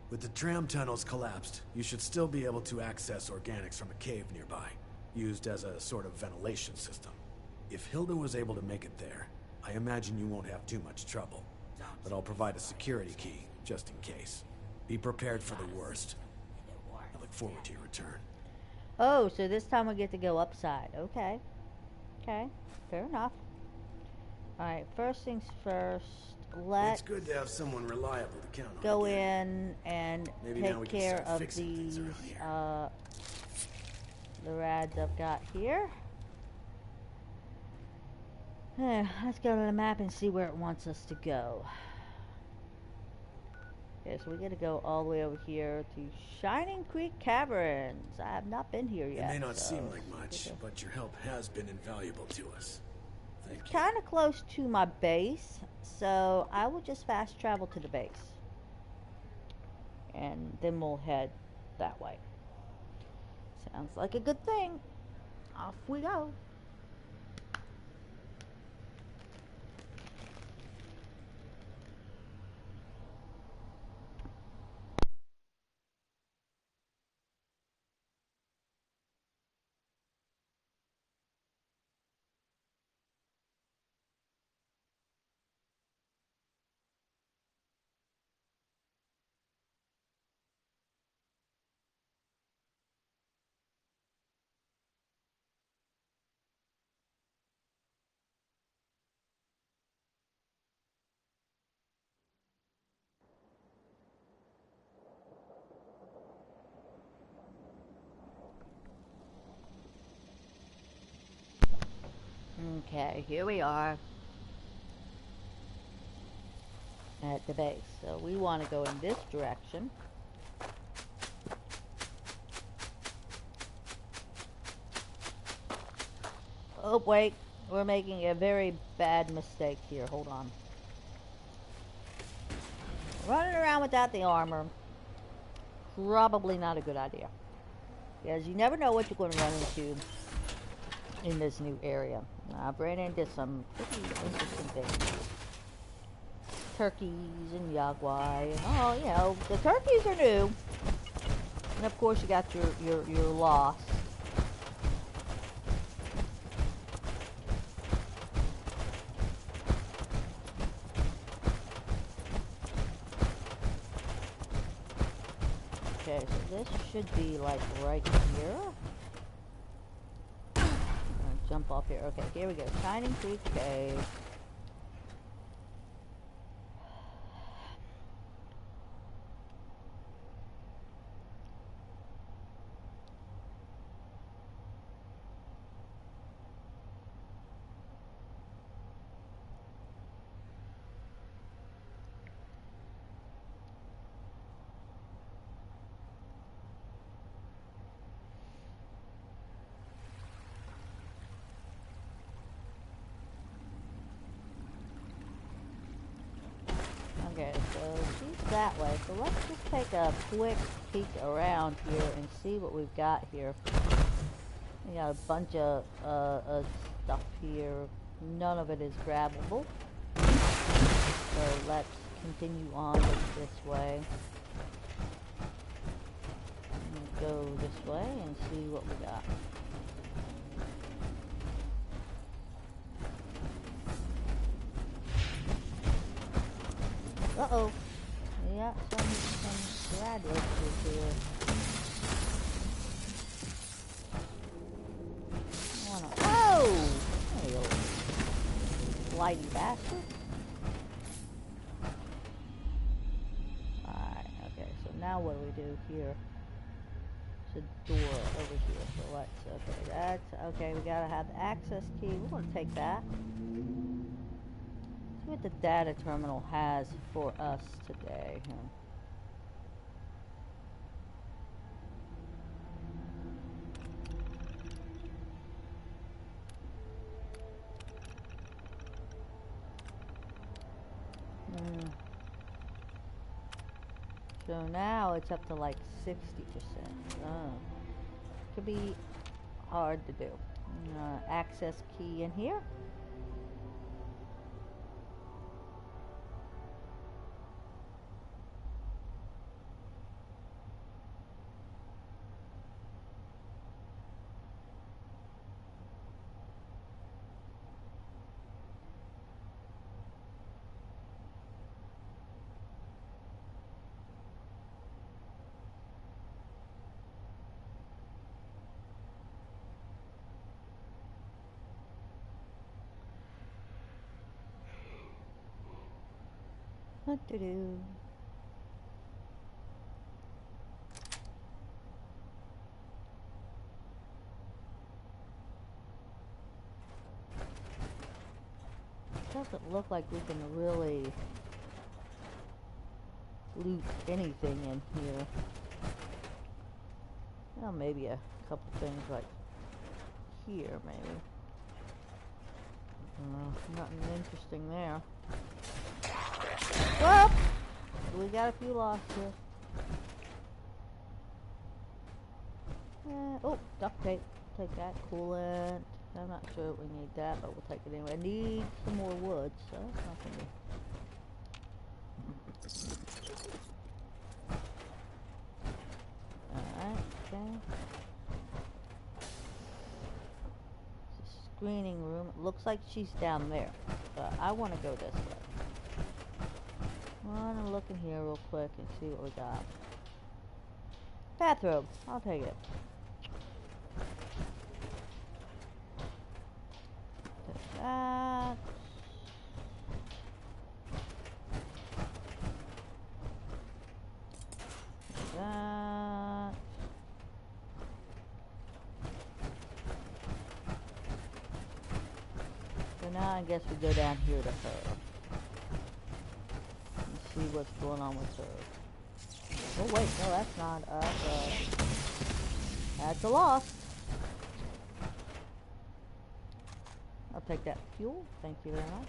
With the tram tunnels collapsed, you should still be able to access organics from a cave nearby, used as a sort of ventilation system. If Hilda was able to make it there, I imagine you won't have too much trouble. But I'll provide a security key, just in case. Be prepared for the worst. I look forward to your return. Oh, so this time we get to go upside. Okay. Okay. Fair enough. Alright, first things first. Let's It's good to have someone reliable to count on. go again. in and Maybe now we take can care start of fixing things these, around the rads I've got here. Let's go to the map and see where it wants us to go. Okay, so we gotta go all the way over here to Shining Creek Caverns. I have not been here yet. It may not so seem like much, but your help has been invaluable to us. Thank you. kind of close to my base, so I will just fast travel to the base. And then we'll head that way. Sounds like a good thing. Off we go. Okay, here we are at the base. So we want to go in this direction. Oh, wait. We're making a very bad mistake here. Hold on. Running around without the armor. Probably not a good idea. Because you never know what you're going to run into in this new area. I've ran into some pretty interesting things. Turkeys and Yagwai and oh, you know, the turkeys are new. And of course you got your loss. Okay, so this should be like right here. Jump off here. Okay, here we go. Shining Creek Cave. Okay, so she's that way. So let's just take a quick peek around here and see what we've got here. We got a bunch of stuff here. None of it is grabbable. So let's continue on this way. Go this way and see what we got. Uh-oh. We got some graduates here. Oh! Hey, you flighty bastard. Alright, okay, so now what do we do here? There's a door over here, so let's, okay, that's, okay, we gotta have the access key. We're gonna take that. See what the data terminal has for us today. So now it's up to like 60%. Could be hard to do. Access key in here. What to do? Doesn't look like we can really loot anything in here. Well, maybe a couple things like here, maybe. Nothing interesting there. Well, we got a few lost here. Oh, duct tape. Take that. Coolant. I'm not sure we need that, but we'll take it anyway. I need some more wood, so that's not gonna be. Alright, okay. It's a screening room. It looks like she's down there, but I want to go this way. I want to look in here real quick and see what we got. Bathrobe. I'll take it. Take that. Take that. So now I guess we go down here to her. See what's going on with her. Oh wait, no, that's not us. That's a loss. I'll take that fuel. Thank you very much.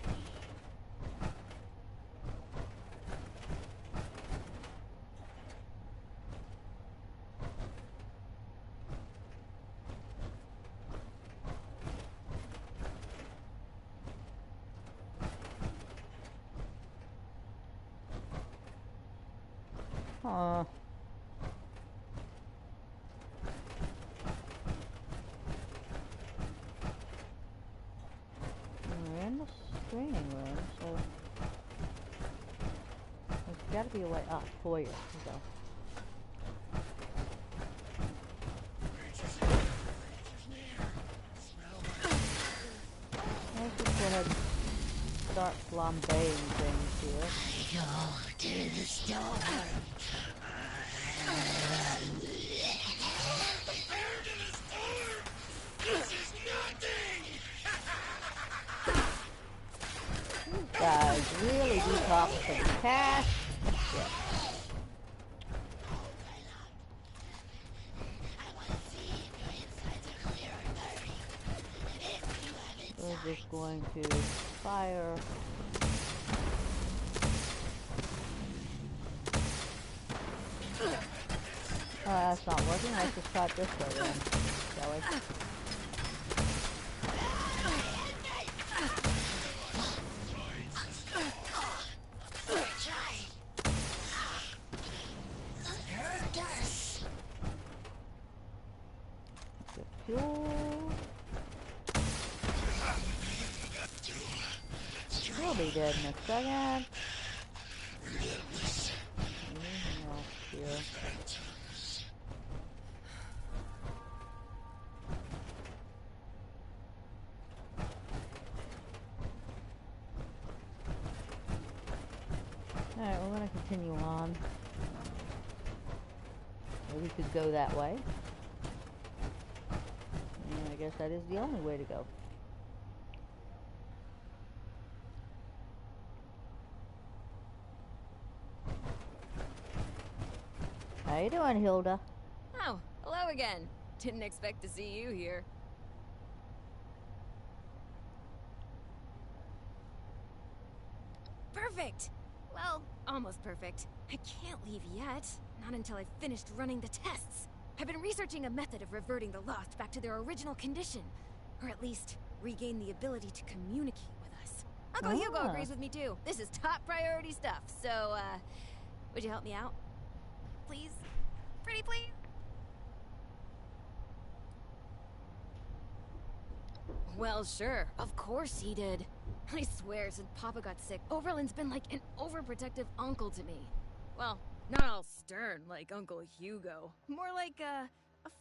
We're in the screening room, so there's got to be a way up. Foyer. Here we go. Let's just go ahead and start flambeing things here. Go to the store. These guys really do talk some cash. Yeah. We're just going to fire It's not working. Let's just try it this way then, shall we? Get fuel. He'll be dead in a second. Anything else here? Alright, we're going to continue on. Maybe we could go that way. And I guess that is the only way to go. How you doing, Hilda? Oh, hello again. Didn't expect to see you here. Perfect! Well, almost perfect. I can't leave yet. Not until I've finished running the tests. I've been researching a method of reverting the Lost back to their original condition. Or at least, regain the ability to communicate with us. Uncle Hugo agrees with me too. This is top priority stuff, so, would you help me out? Please? Pretty please? Well, sure. Of course he did. I swear, since Papa got sick, Oberlin's been like an overprotective uncle to me. Well, not all stern like Uncle Hugo. More like a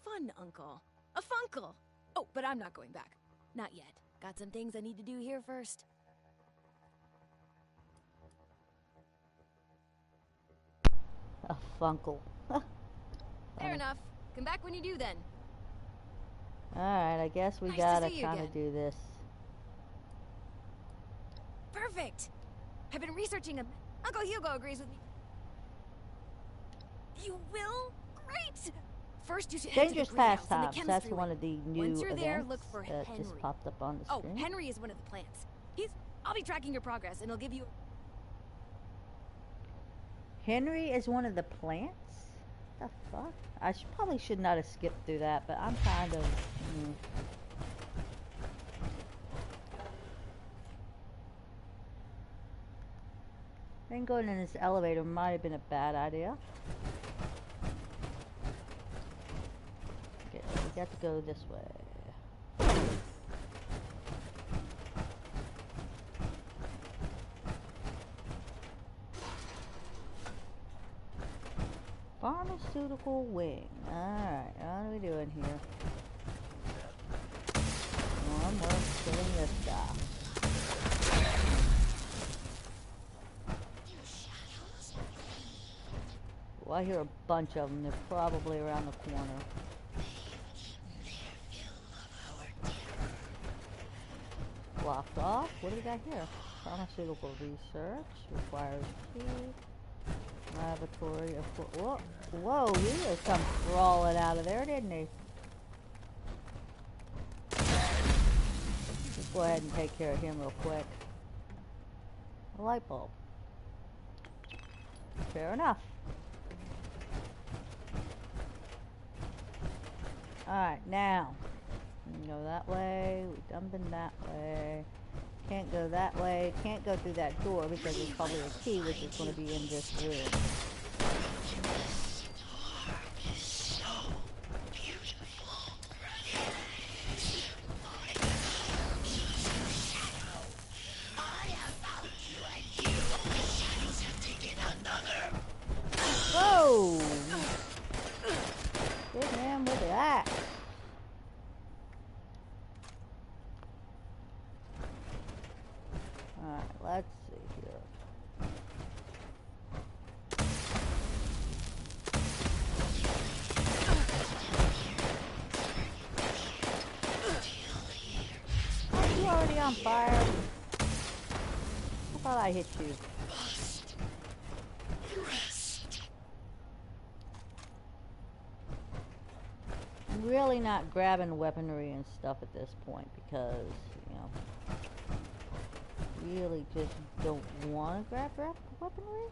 fun uncle. A funkle. Oh, but I'm not going back. Not yet. Got some things I need to do here first. A funkle. Fair enough. Come back when you do then. Alright, I guess we Nice to gotta see you kind of again. do this. Perfect. I've been researching a... Uncle Hugo agrees with me. You will? Great! First you should head to the Dangerous greenhouse in the Pastimes. chemistry That's wing. one of the new Once you're there, events look for that Henry. just popped up on the Oh, screen. Henry is one of the plants. I'll be tracking your progress, and he'll give you... Henry is one of the plants? The fuck? I probably should not have skipped through that, but I'm kind of... I think going in this elevator might have been a bad idea. Okay, we got to go this way. Pharmaceutical wing. Alright, what are we doing here? One more killing this guy. Well, I hear a bunch of them. They're probably around the corner. Blocked off. What do we got here? Pharmaceutical research requires key. Laboratory of... Whoa, whoa, he just come crawling out of there, didn't he? Let's go ahead and take care of him real quick. A light bulb. Fair enough. Alright, now. We can go that way. We've done been that way. Can't go that way. Can't go through that door because there's probably a key which is going to be in this room. Whoa! Get him with that. Alright, let's see here. Aren't you already on fire? I thought I hit you. I'm really not grabbing weaponry and stuff at this point because, you know, really just don't want to grab weaponry.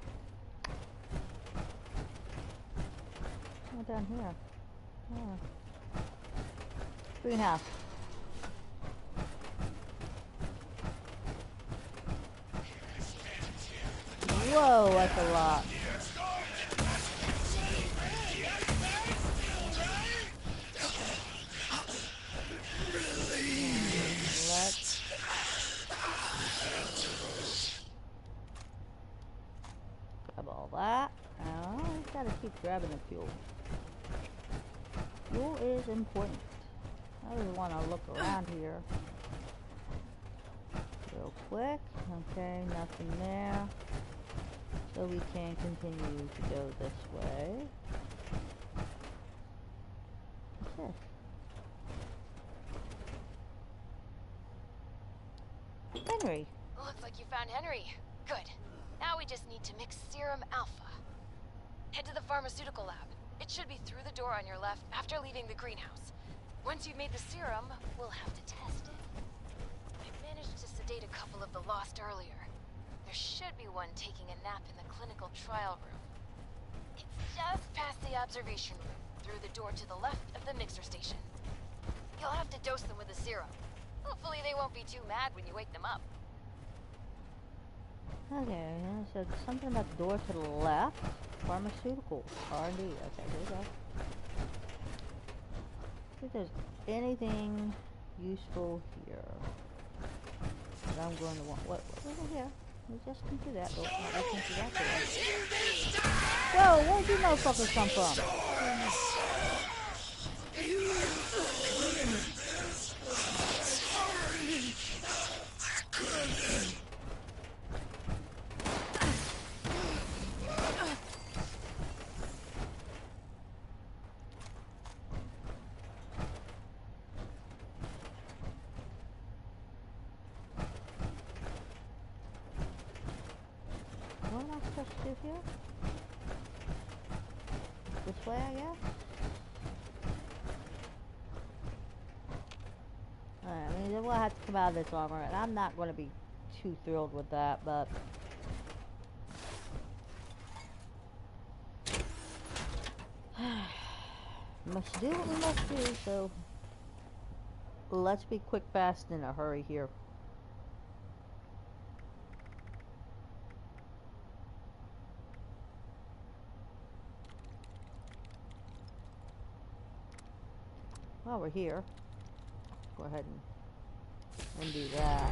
Oh, down here. Oh. Greenhouse. Whoa, that's a lot. Let's grab all that. Oh, you gotta keep grabbing the fuel. Fuel is important. I just want to look around here real quick. Okay, nothing there. So we can continue to go this way. What's this? Henry. Looks like you found Henry. Good. Now we just need to mix serum alpha. Head to the pharmaceutical lab. It should be through the door on your left after leaving the greenhouse. Once you've made the serum, we'll have to test it. I managed to sedate a couple of the lost earlier. There should be one taking a nap in the clinical trial room. It's just past the observation room, through the door to the left of the mixer station. You'll have to dose them with the serum. Hopefully they won't be too mad when you wake them up. Okay, so something about the door to the left. Pharmaceuticals. R&D. Okay, here we go. See if there's anything useful here that I'm going to want. What is it here? We just can do that. We'll listen to that today. Whoa, where'd you motherfuckers come from? What am I supposed to do here? This way, I guess? Alright, I mean, we'll have to come out of this armor, and I'm not going to be too thrilled with that, but... must do what we must do, so... let's be quick, fast, in a hurry here. While we're here, go ahead and do that.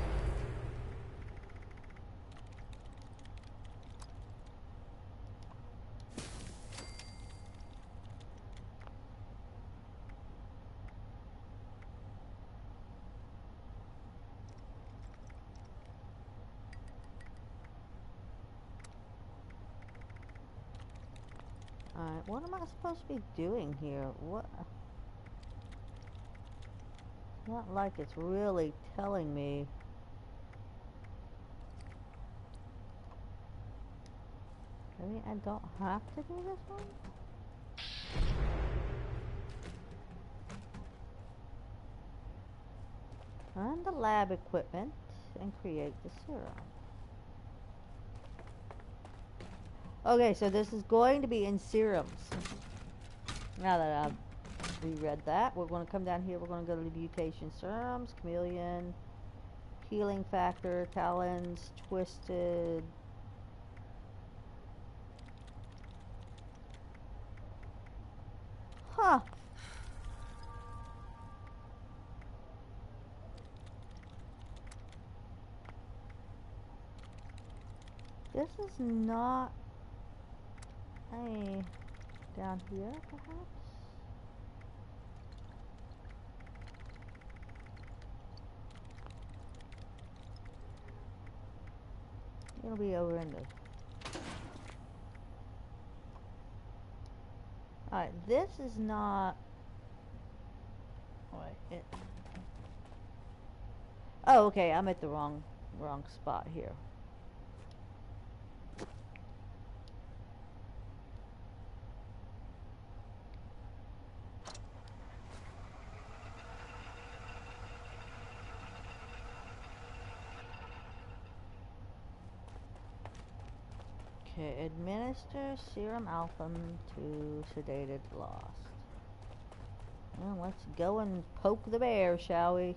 Alright, what am I supposed to be doing here? What? Not like it's really telling me. Maybe I don't have to do this one? Find the lab equipment and create the serum. Okay, so this is going to be in serums. Now that I've reread that, we're going to come down here, we're going to go to the mutation serums, chameleon, healing factor, talons, twisted. Huh. This is not a down here, perhaps? It'll be over in the... Alright, this is not... Wait, oh, okay, I'm at the wrong spot here. Okay, administer serum alpha to sedated lost. Well, let's go and poke the bear, shall we?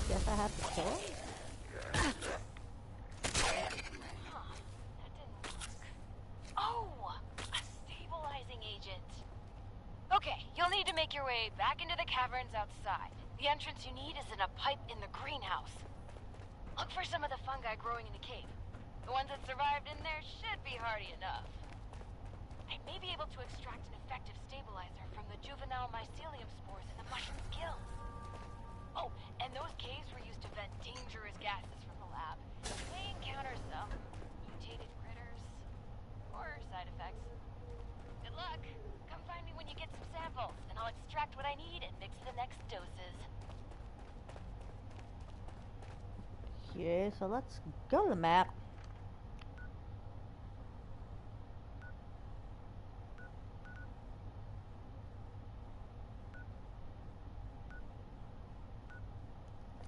Guess I have to kill him? Oh, a stabilizing agent. Okay, you'll need to make your way back into the caverns outside. The entrance you need is in a pipe in the greenhouse. Look for some of the fungi growing in the cave. The ones that survived in there should be hardy enough. I may be able to extract an effective stabilizer from the juvenile mycelium spores in the mushroom's gills. Oh, and those caves were used to vent dangerous gases from the lab. You may encounter some mutated critters or side effects. Good luck. Come find me when you get some samples, and I'll extract what I need and mix the next doses. Okay, so let's go to the map.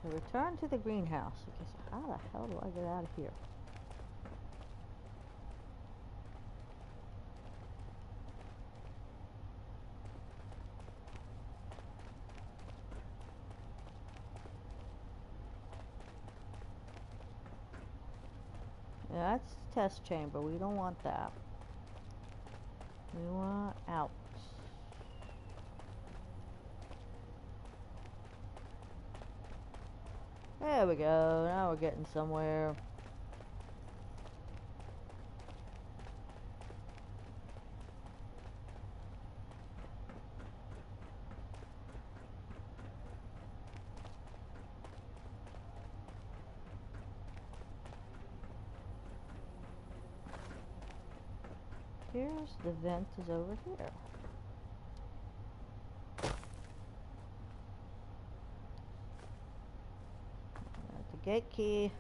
So return to the greenhouse. Okay, so how the hell do I get out of here? Yeah, that's the test chamber. We don't want that. We want out. There we go. Now we're getting somewhere. Here's the vent is over here. That's the gate key.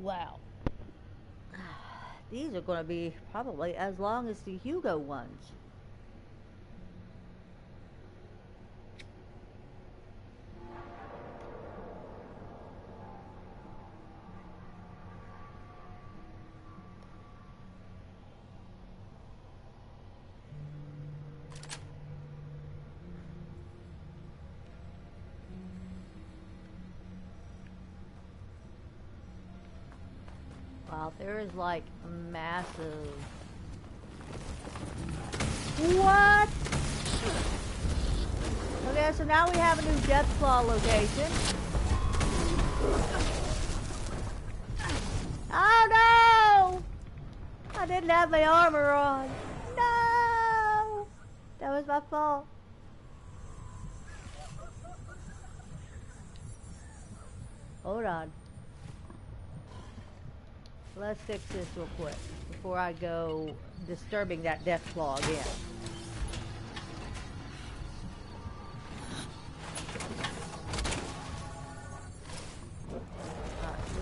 Wow. These are going to be probably as long as the Hugo ones. Wow, there is like massive. What? Okay, so now we have a new Death Claw location. Oh no! I didn't have my armor on. No! That was my fault. Hold on. Let's fix this real quick before I go disturbing that Death Claw again.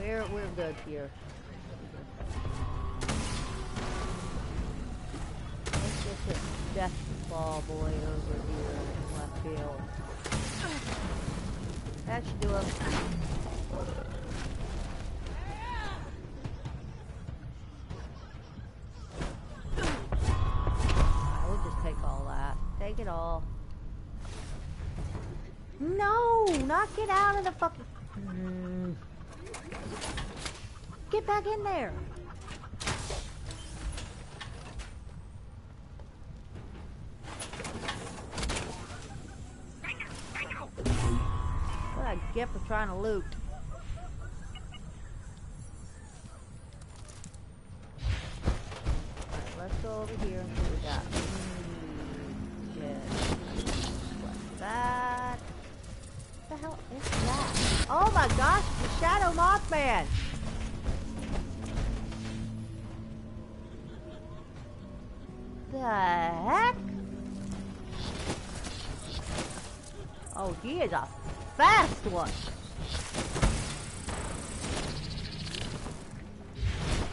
Alright, we're good here. Let's get this Death Claw boy over here in left field. That should do him. Take it all. No! Not get out of the fucking... Get back in there! get for trying to loot. Alright, let's go over here and see what we got. What's that? What the hell is that? Oh my gosh, the Shadow Mothman! The heck? Oh, he is a fast one.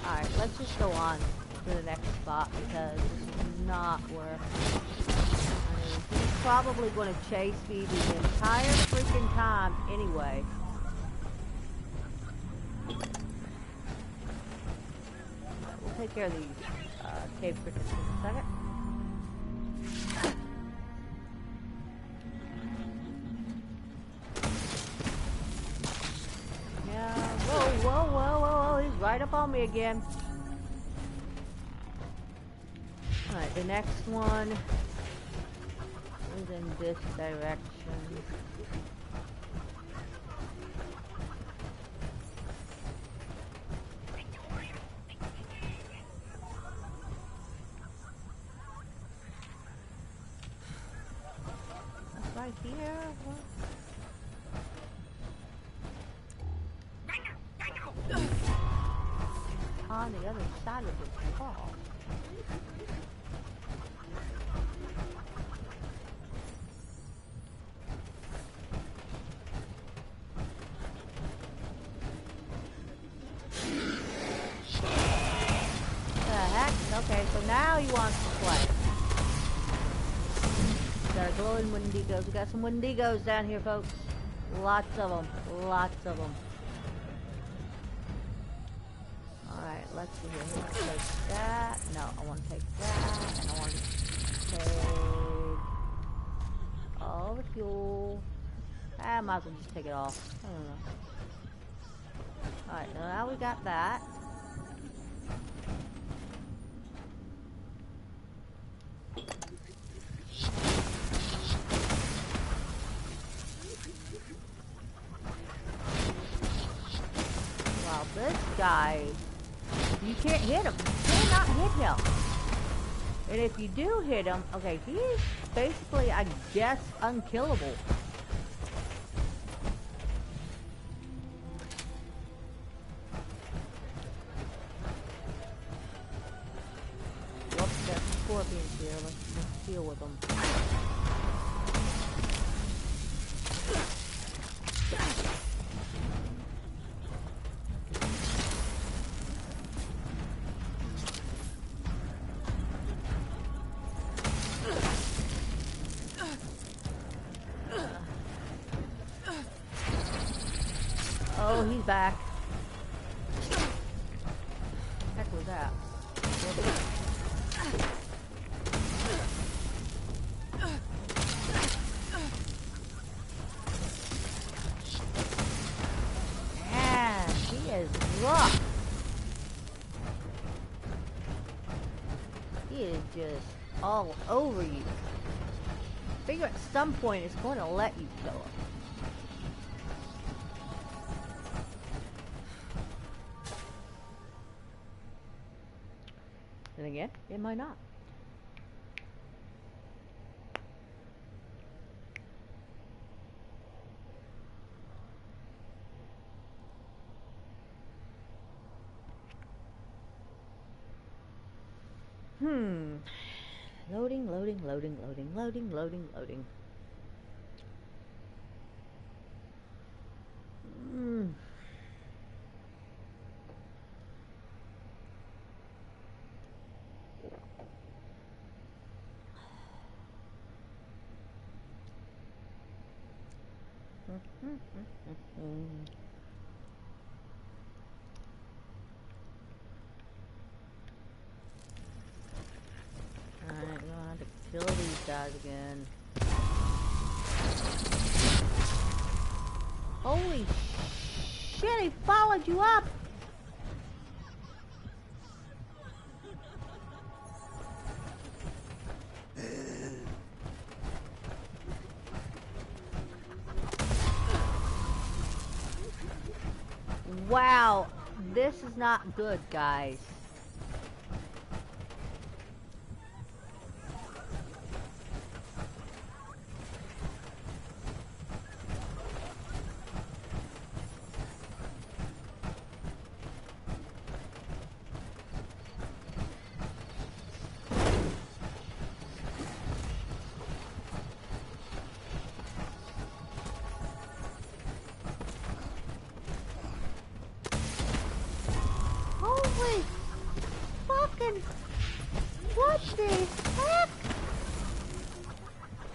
Alright, let's just go on to the next spot because it's not worth. I mean, he's probably going to chase me the entire freaking time anyway. We'll take care of these cave crickets in a second. Whoa, he's right up on me again. Alright, the next one is in this direction. That's right here. What? On the other side of this wall. The heck? Okay, so now he wants to play. Got glowing Wendigos. We got some Wendigos down here, folks. Lots of them. Lots of them. Alright, let's see here. I want to take that. No, I want to take that. And I want to take all the fuel. I might as well just take it all. I don't know. Alright, now we got that. Wow, this guy... You can't hit him. You cannot hit him. And if you do hit him, okay, he's basically, I guess, unkillable. Whoops, got some scorpions here. Let's deal with them. Oh, he's back. Heck was that? Man, he is rough. He is just all over you. Figure at some point it's going to let you kill him. And again, it might not. Loading, loading, loading, loading, loading, loading, loading. Alright, we're gonna have to kill these guys again. Holy shit, he followed you up! Wow, this is not good, guys. Holy fucking, what the heck?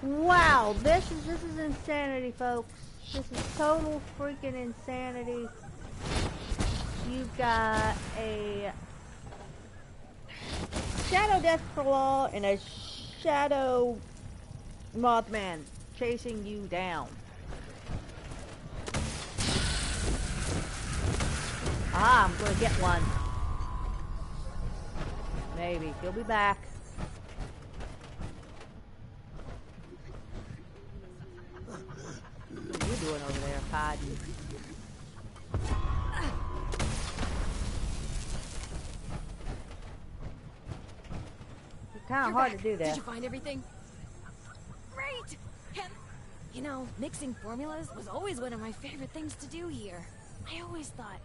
Wow, this is insanity, folks. This is total freaking insanity. You've got a Shadow Death Claw and a Shadow Mothman chasing you down. Ah, I'm gonna get one. Maybe. He'll be back. What are you doing over there, hiding? It's kind of hard to do that. Did you find everything? Great! And, you know, mixing formulas was always one of my favorite things to do here. I always thought,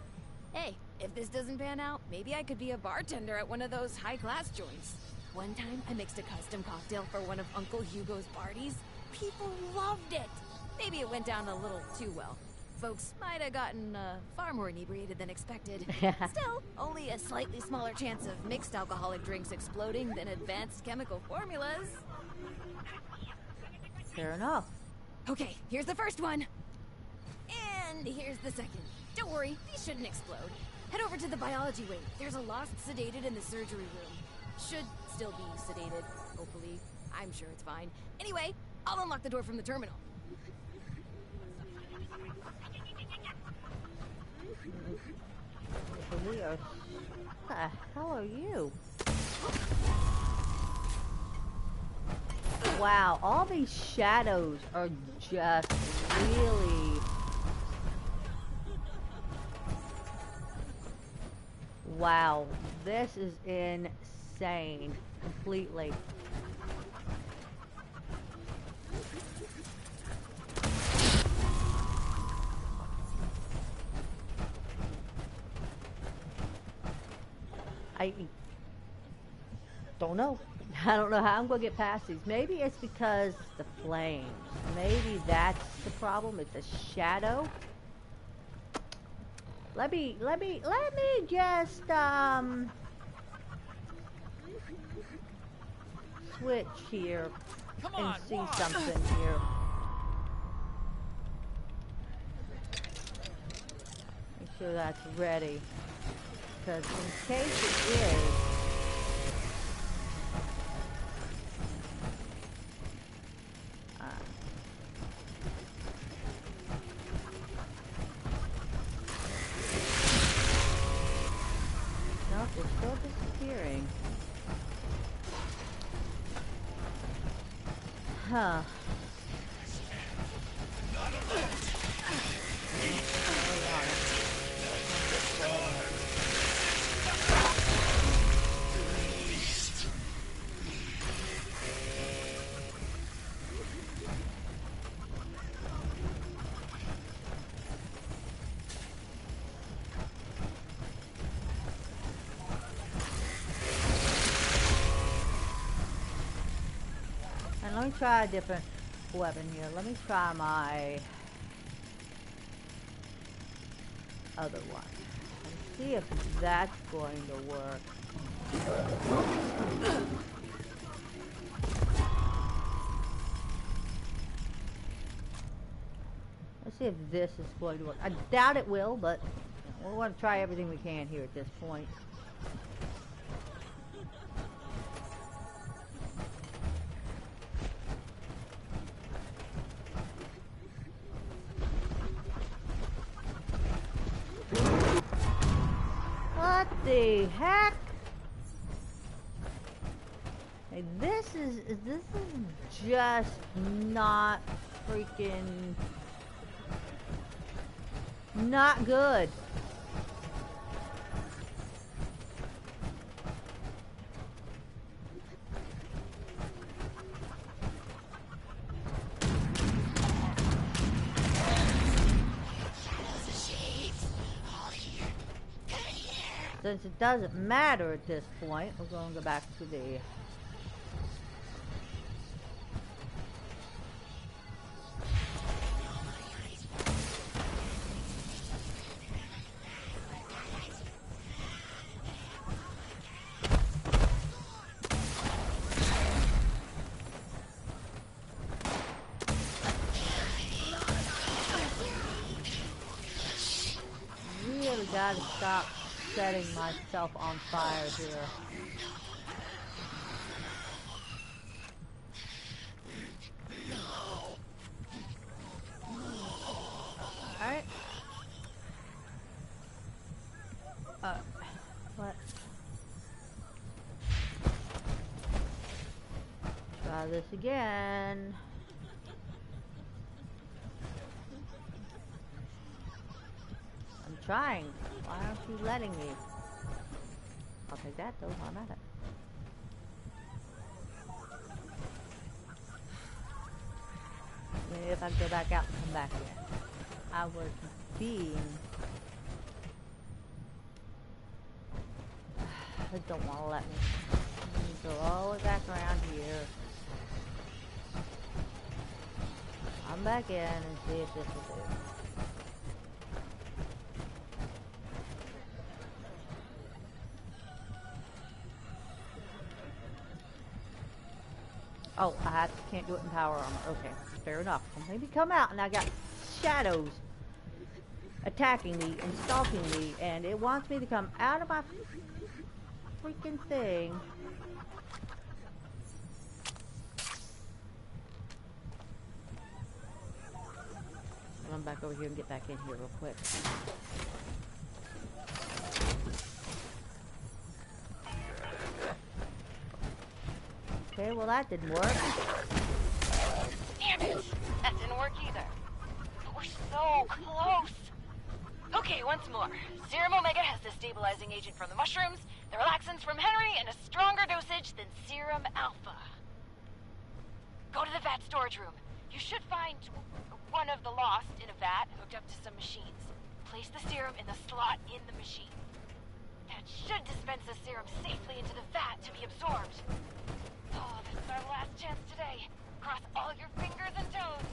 hey, if this doesn't pan out, maybe I could be a bartender at one of those high-class joints. One time, I mixed a custom cocktail for one of Uncle Hugo's parties. People loved it. Maybe it went down a little too well. Folks might have gotten far more inebriated than expected. Still, only a slightly smaller chance of mixed alcoholic drinks exploding than advanced chemical formulas. Fair enough. Okay, here's the first one. And here's the second. Don't worry, these shouldn't explode. Head over to the biology wing. There's a lost sedated in the surgery room. Should still be sedated, hopefully. I'm sure it's fine. Anyway, I'll unlock the door from the terminal. What the hell are you? Wow, all these shadows are just really... Wow, this is insane. Completely. I don't know. I don't know how I'm going to get past these. Maybe it's because the flames. Maybe that's the problem. It's a shadow. Let me just switch here and see something here. Make sure that's ready. Because in case it is, nope, it's still disappearing. Huh. Let me try a different weapon here. Let me try my other one. Let's see if that's going to work. Let's see if this is going to work. I doubt it will, but we want to try everything we can here at this point. What the heck? Hey, this is just not freaking not good. since it doesn't matter at this point, we're going to go back to the... Really gotta stop setting myself on fire here. Alright. What? Try this again. I'm trying. Why aren't you letting me? I'll take that though, I'm at it. Maybe if I go back out and come back in. I was being... They don't want to let me. Let me go all the way back around here. I'm back in and see if this will do. Oh, can't do it in power armor. Okay, fair enough. Well, maybe come out and I got shadows attacking me and stalking me, and it wants me to come out of my freaking thing. Run back over here and get back in here real quick. Okay, well that didn't work. Damn it! That didn't work either. But we're so close. Okay, once more. Serum Omega has the stabilizing agent from the mushrooms, the relaxants from Henry, and a stronger dosage than Serum Alpha. Go to the vat storage room. You should find one of the lost in a vat hooked up to some machines. Place the serum in the slot in the machine. That should dispense the serum safely into the vat to be absorbed. Oh, this is our last chance today. Cross all your fingers and toes.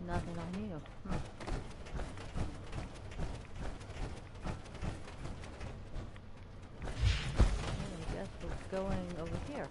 Nothing on you. I guess we're going over here.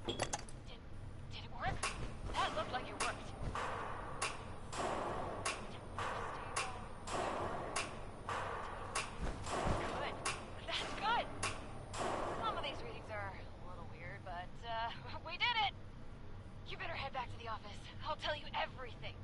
Did it work? That looked like it worked. Good. That's good. Some of these readings are a little weird, but we did it. You better head back to the office. I'll tell you everything.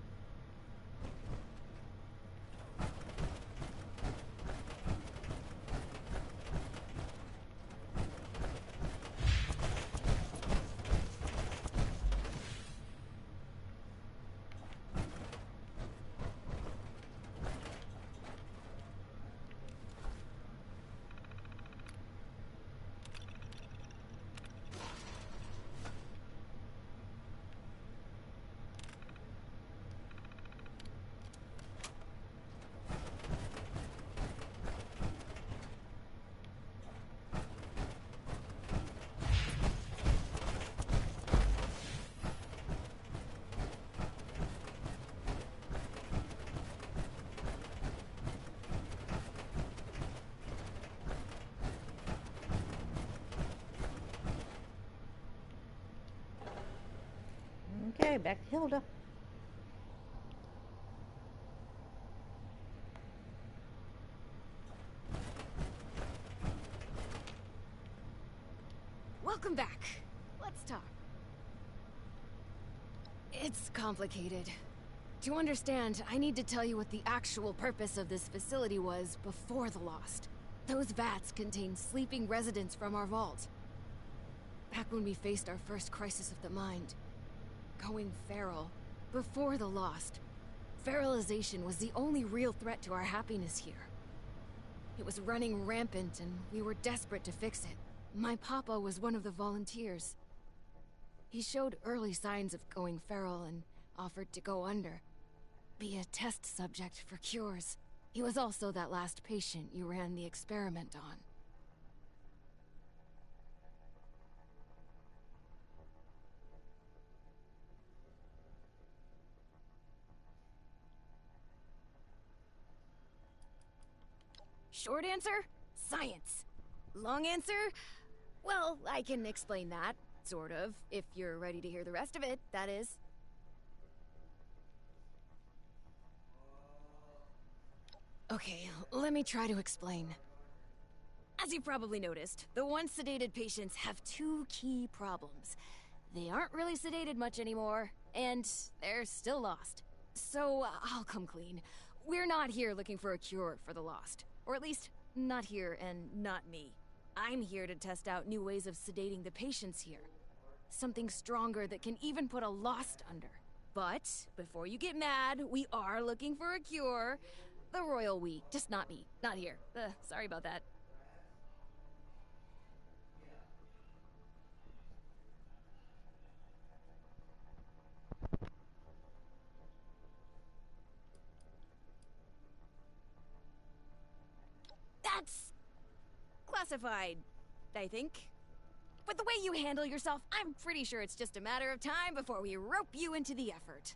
Okay, back to Hilda. Welcome back. Let's talk. It's complicated. To understand, I need to tell you what the actual purpose of this facility was before the Lost. Those vats contained sleeping residents from our vault. Back when we faced our first crisis of the mind. Going feral. Before the Lost. Feralization was the only real threat to our happiness here. It was running rampant and we were desperate to fix it. My papa was one of the volunteers. He showed early signs of going feral and offered to go under. Be a test subject for cures. He was also that last patient you ran the experiment on. Short answer? Science. Long answer? Well, I can explain that, sort of, if you're ready to hear the rest of it, that is. Okay, let me try to explain. As you've probably noticed, the once sedated patients have two key problems. They aren't really sedated much anymore, and they're still lost. So, I'll come clean. We're not here looking for a cure for the Lost. Or at least, not here and not me. I'm here to test out new ways of sedating the patients here. Something stronger that can even put a Lost under. But, before you get mad, we are looking for a cure. The royal we, just not me, not here. Sorry about that. That's classified, I think. But the way you handle yourself, I'm pretty sure it's just a matter of time before we rope you into the effort.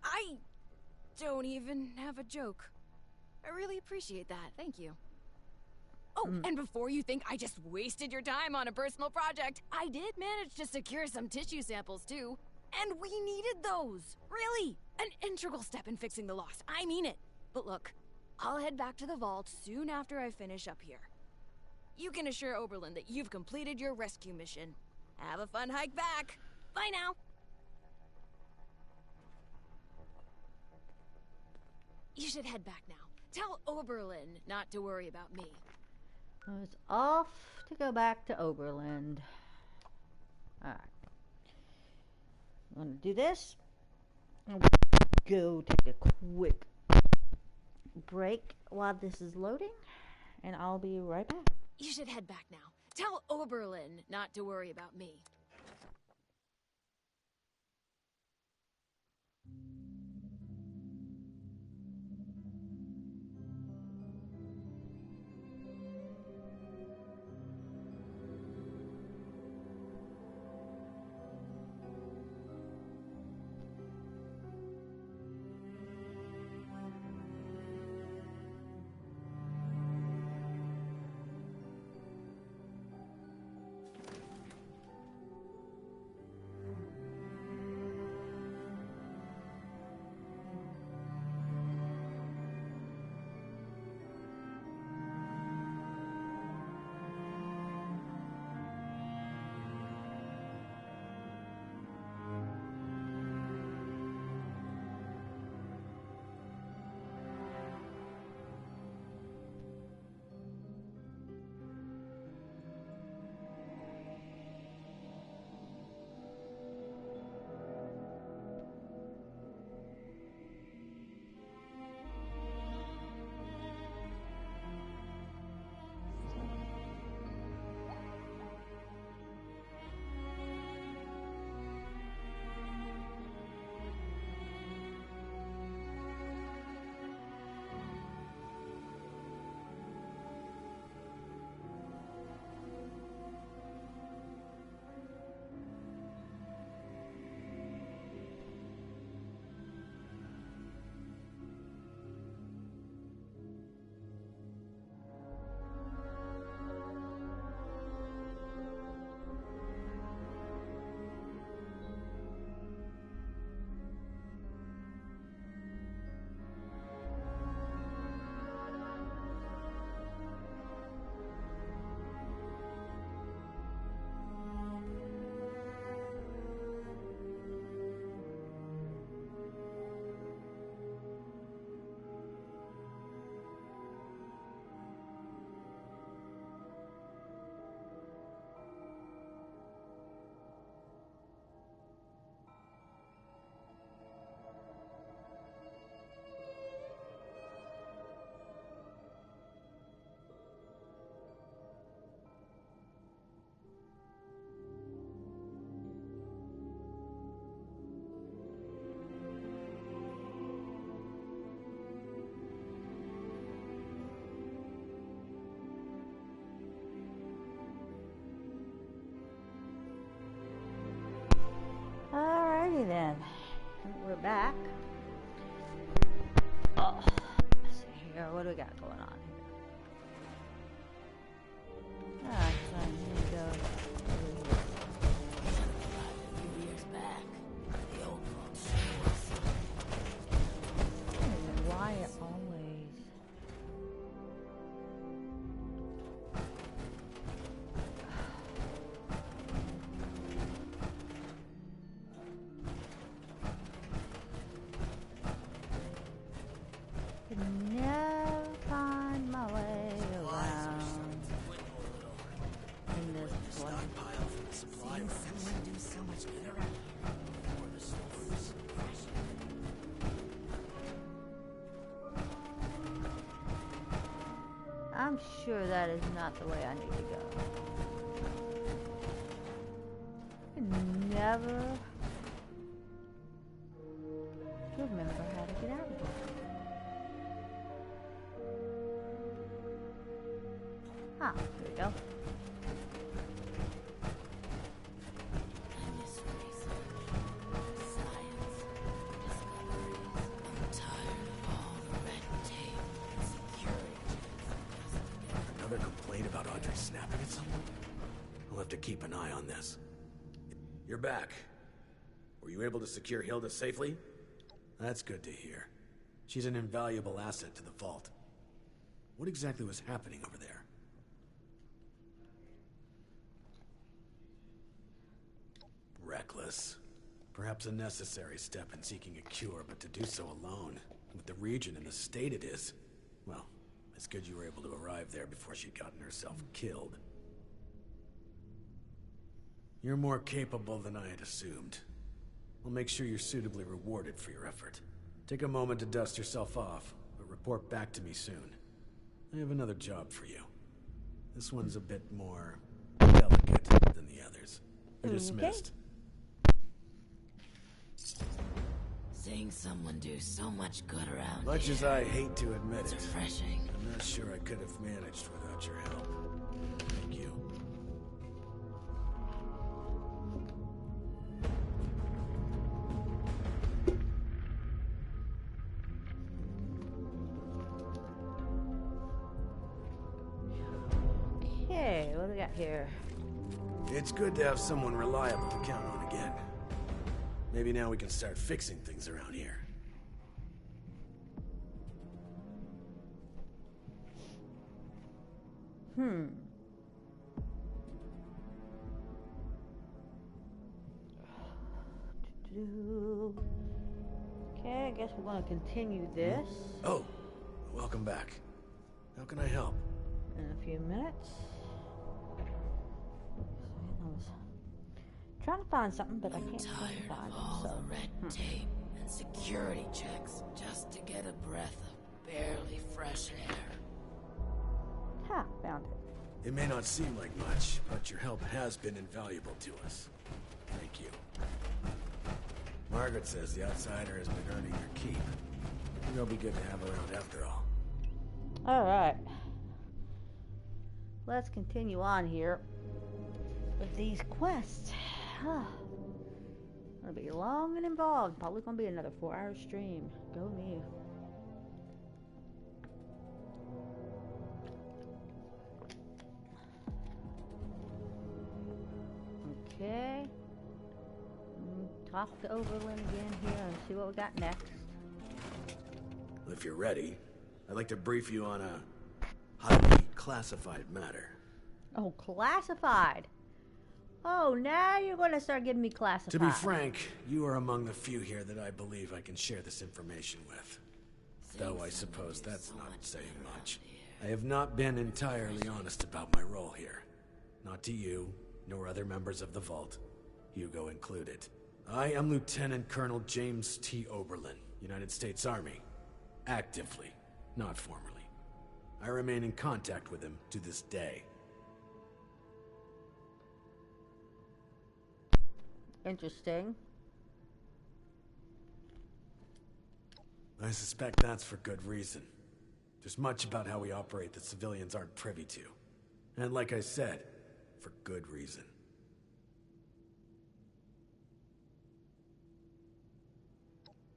I don't even have a joke. I really appreciate that, thank you. Oh, and before you think I just wasted your time on a personal project, I did manage to secure some tissue samples too. And we needed those! Really! An integral step in fixing the Lost, I mean it. But look, I'll head back to the vault soon after I finish up here. You can assure Oberlin that you've completed your rescue mission. Have a fun hike back! Bye now! You should head back now. Tell Oberlin not to worry about me. I was off to go back to Oberlin. Alright. I'm gonna do this. I'm gonna go take a quick break while this is loading, and I'll be right back. You should head back now. Tell Oberlin not to worry about me. Alrighty then. We're back. Oh, let's see here. What do we got going on here? Ah, so I need to go over here. A few years back, the old folks showed us. I don't know why it always... Can never find my way around in this place. Stockpile from the supply runs. Someone do so much good around here before the storms. I'm sure that is not the way I need to go. I never remember how to get out of here. Ah, here we go. Another complaint about Audrey snapping at someone? I'll have to keep an eye on this. You're back. Were you able to secure Hilda safely? That's good to hear. She's an invaluable asset to the vault. What exactly was happening over there? Reckless. Perhaps a necessary step in seeking a cure, but to do so alone, with the region in the state it is, well, it's good you were able to arrive there before she'd gotten herself killed. You're more capable than I had assumed. I'll make sure you're suitably rewarded for your effort. Take a moment to dust yourself off, but report back to me soon. I have another job for you. This one's a bit more delicate than the others. You're dismissed. Seeing someone do so much good around Much as I hate to admit it's it, refreshing. I'm not sure I could have managed without your help. Thank you. Okay, what do we got here? It's good to have someone reliable to count on again. Maybe now we can start fixing things around here. Okay, I guess we're going to continue this Oh, welcome back. How can I help? in a few minutes. I was trying to find something, but I can't seem to Tired find of it. all So, the red tape and security checks just to get a breath of barely fresh air. ha, found it. It may not seem like much, but your help has been invaluable to us. Thank you. Margaret says the outsider has been earning your keep. You'll be good to have around after all. All right. Let's continue on here with these quests. It'll be long and involved. Probably gonna be another 4-hour stream. Go me. Okay. Talk to Oberlin again here and see what we got next. If you're ready, I'd like to brief you on a highly classified matter. Oh, classified. Oh, now you're going to start giving me classified. To be frank, you are among the few here that I believe I can share this information with. Though I suppose that's not saying much. I have not been entirely honest about my role here. Not to you, nor other members of the Vault, Hugo included. I am Lieutenant Colonel James T. Oberlin, United States Army. Actively, not formally. I remain in contact with him to this day. Interesting. I suspect that's for good reason. There's much about how we operate that civilians aren't privy to. And like I said, for good reason.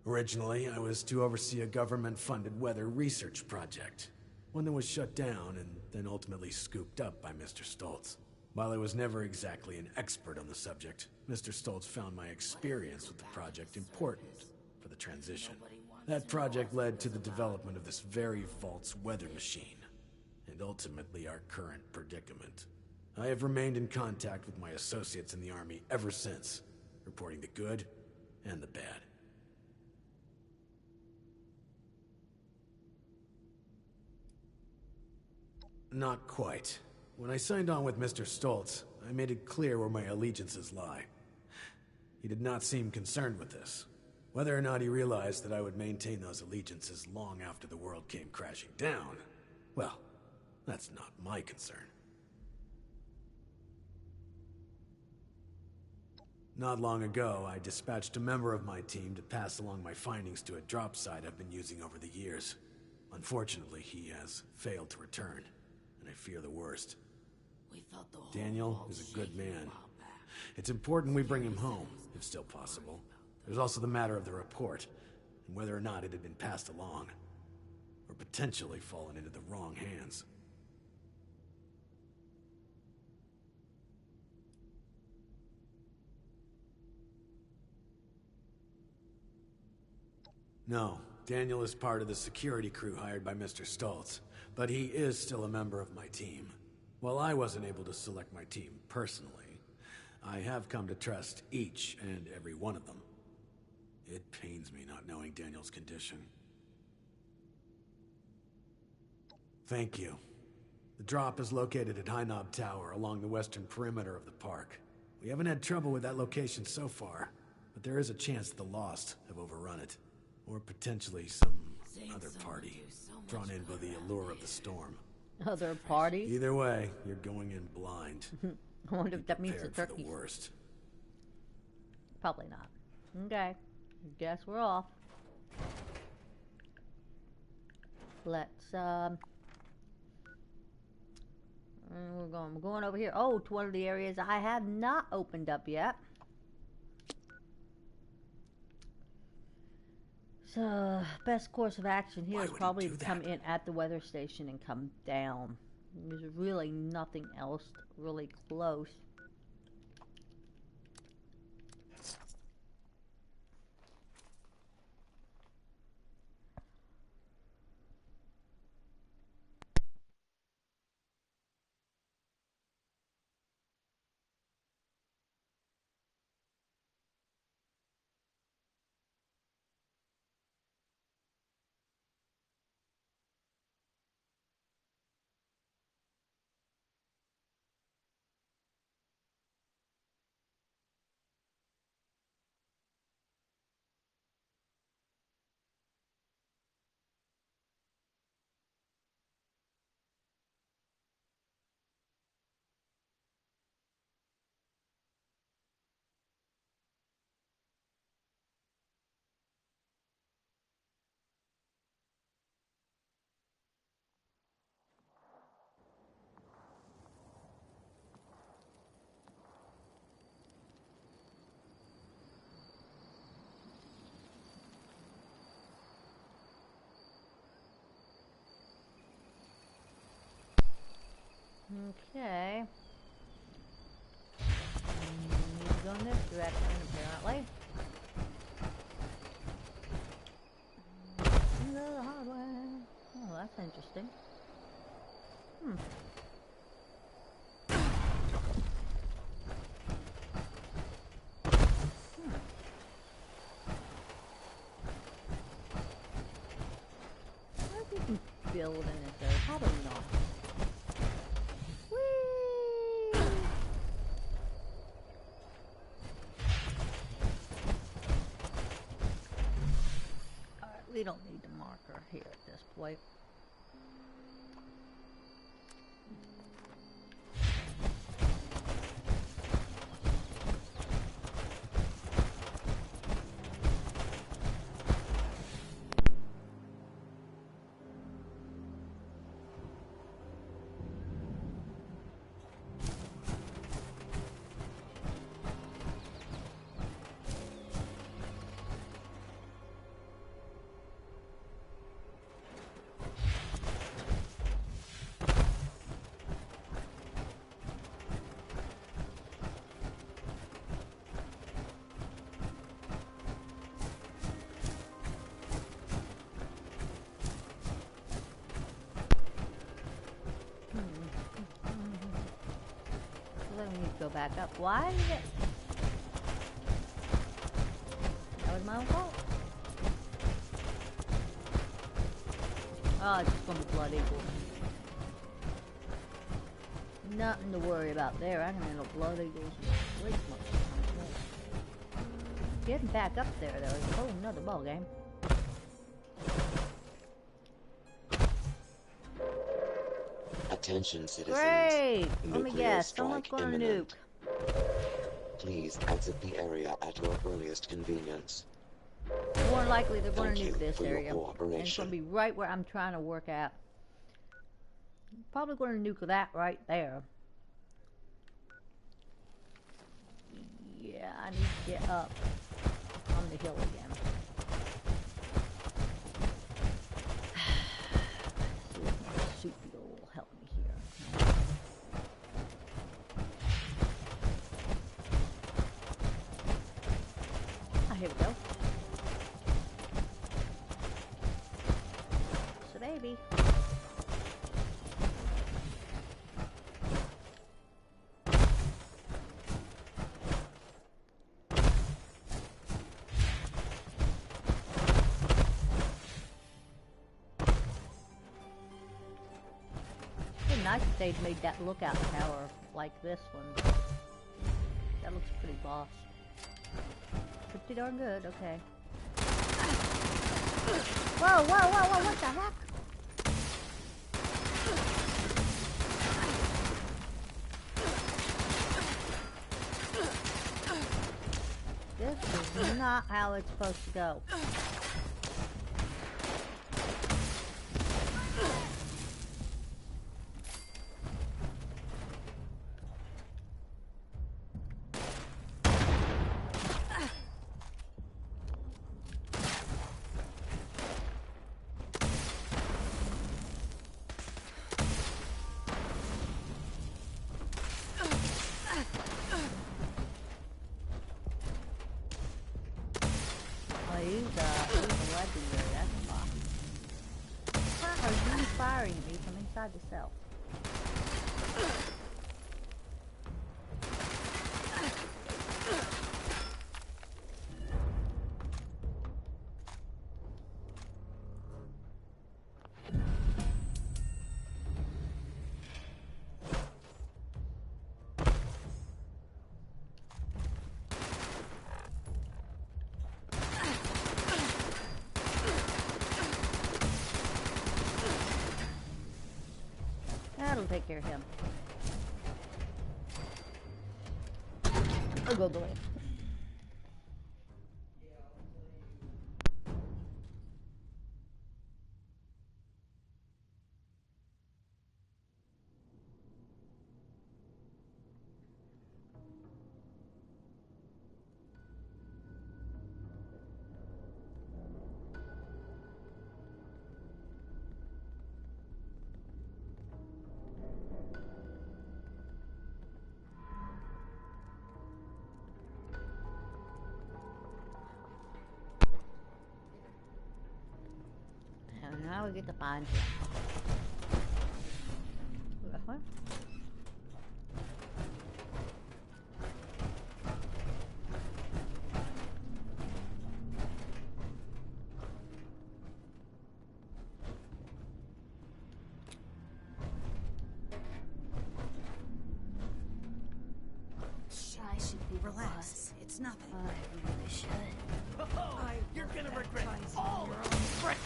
Originally, I was to oversee a government-funded weather research project. One that was shut down and then ultimately scooped up by Mr. Stoltz. While I was never exactly an expert on the subject, Mr. Stoltz found my experience with the project important for the transition. That project led to the development of this very false weather machine, and ultimately our current predicament. I have remained in contact with my associates in the Army ever since, reporting the good and the bad. Not quite. When I signed on with Mr. Stoltz, I made it clear where my allegiances lie. He did not seem concerned with this. Whether or not he realized that I would maintain those allegiances long after the world came crashing down, well, that's not my concern. Not long ago, I dispatched a member of my team to pass along my findings to a drop site I've been using over the years. Unfortunately, he has failed to return, and I fear the worst. Daniel is a good man. It's important we bring him home, if still possible. There's also the matter of the report, and whether or not it had been passed along, or potentially fallen into the wrong hands. No, Daniel is part of the security crew hired by Mr. Stoltz, but he is still a member of my team. While I wasn't able to select my team personally, I have come to trust each and every one of them. It pains me not knowing Daniel's condition. Thank you. The drop is located at High Knob Tower along the western perimeter of the park. We haven't had trouble with that location so far, but there is a chance the Lost have overrun it. Or potentially some other party, drawn in by the allure of the storm. Other party? Either way, you're going in blind. I wonder if that means the Prepared for turkey. the worst. Probably not. Okay. Guess we're off. Let's we're going over here. Oh, to one of the areas I have not opened up yet. So, best course of action here is probably to come in at the weather station and come down. There's really nothing else really close. Okay. Need to go in this direction, apparently. The hardware. Oh, that's interesting. I wonder if you can build in this area. Probably not. We don't need the marker here at this point. go back up. Why did it? That was my own fault. Oh, it's just gonna be blood equal. Nothing to worry about there. I can handle blood eagles. Way much. Getting back up there though is a whole nother ball game. Attention, citizens. Great! Let me Nuclear guess. Someone's strike gonna imminent. nuke. Please exit the area at your earliest convenience. More likely they're gonna Thank you nuke this for your area. And it's cooperation. gonna be right where I'm trying to work at. Probably gonna nuke that right there. Yeah, I need to get up on the hill again. See if my soup fuel will help me here. Ah, here we go. So baby. Nice if they'd made that lookout tower like this one. That looks pretty boss. Pretty darn good, okay. Whoa, whoa, whoa, whoa, what the heck? This is not how it's supposed to go. He's a legendary, that's a boss. How are you firing at me from inside the cell? That'll take care of him. I'll go the way. And now we get to find him. What? I should be Relax. It's nothing. I really should. You're gonna regret all of it. Frick.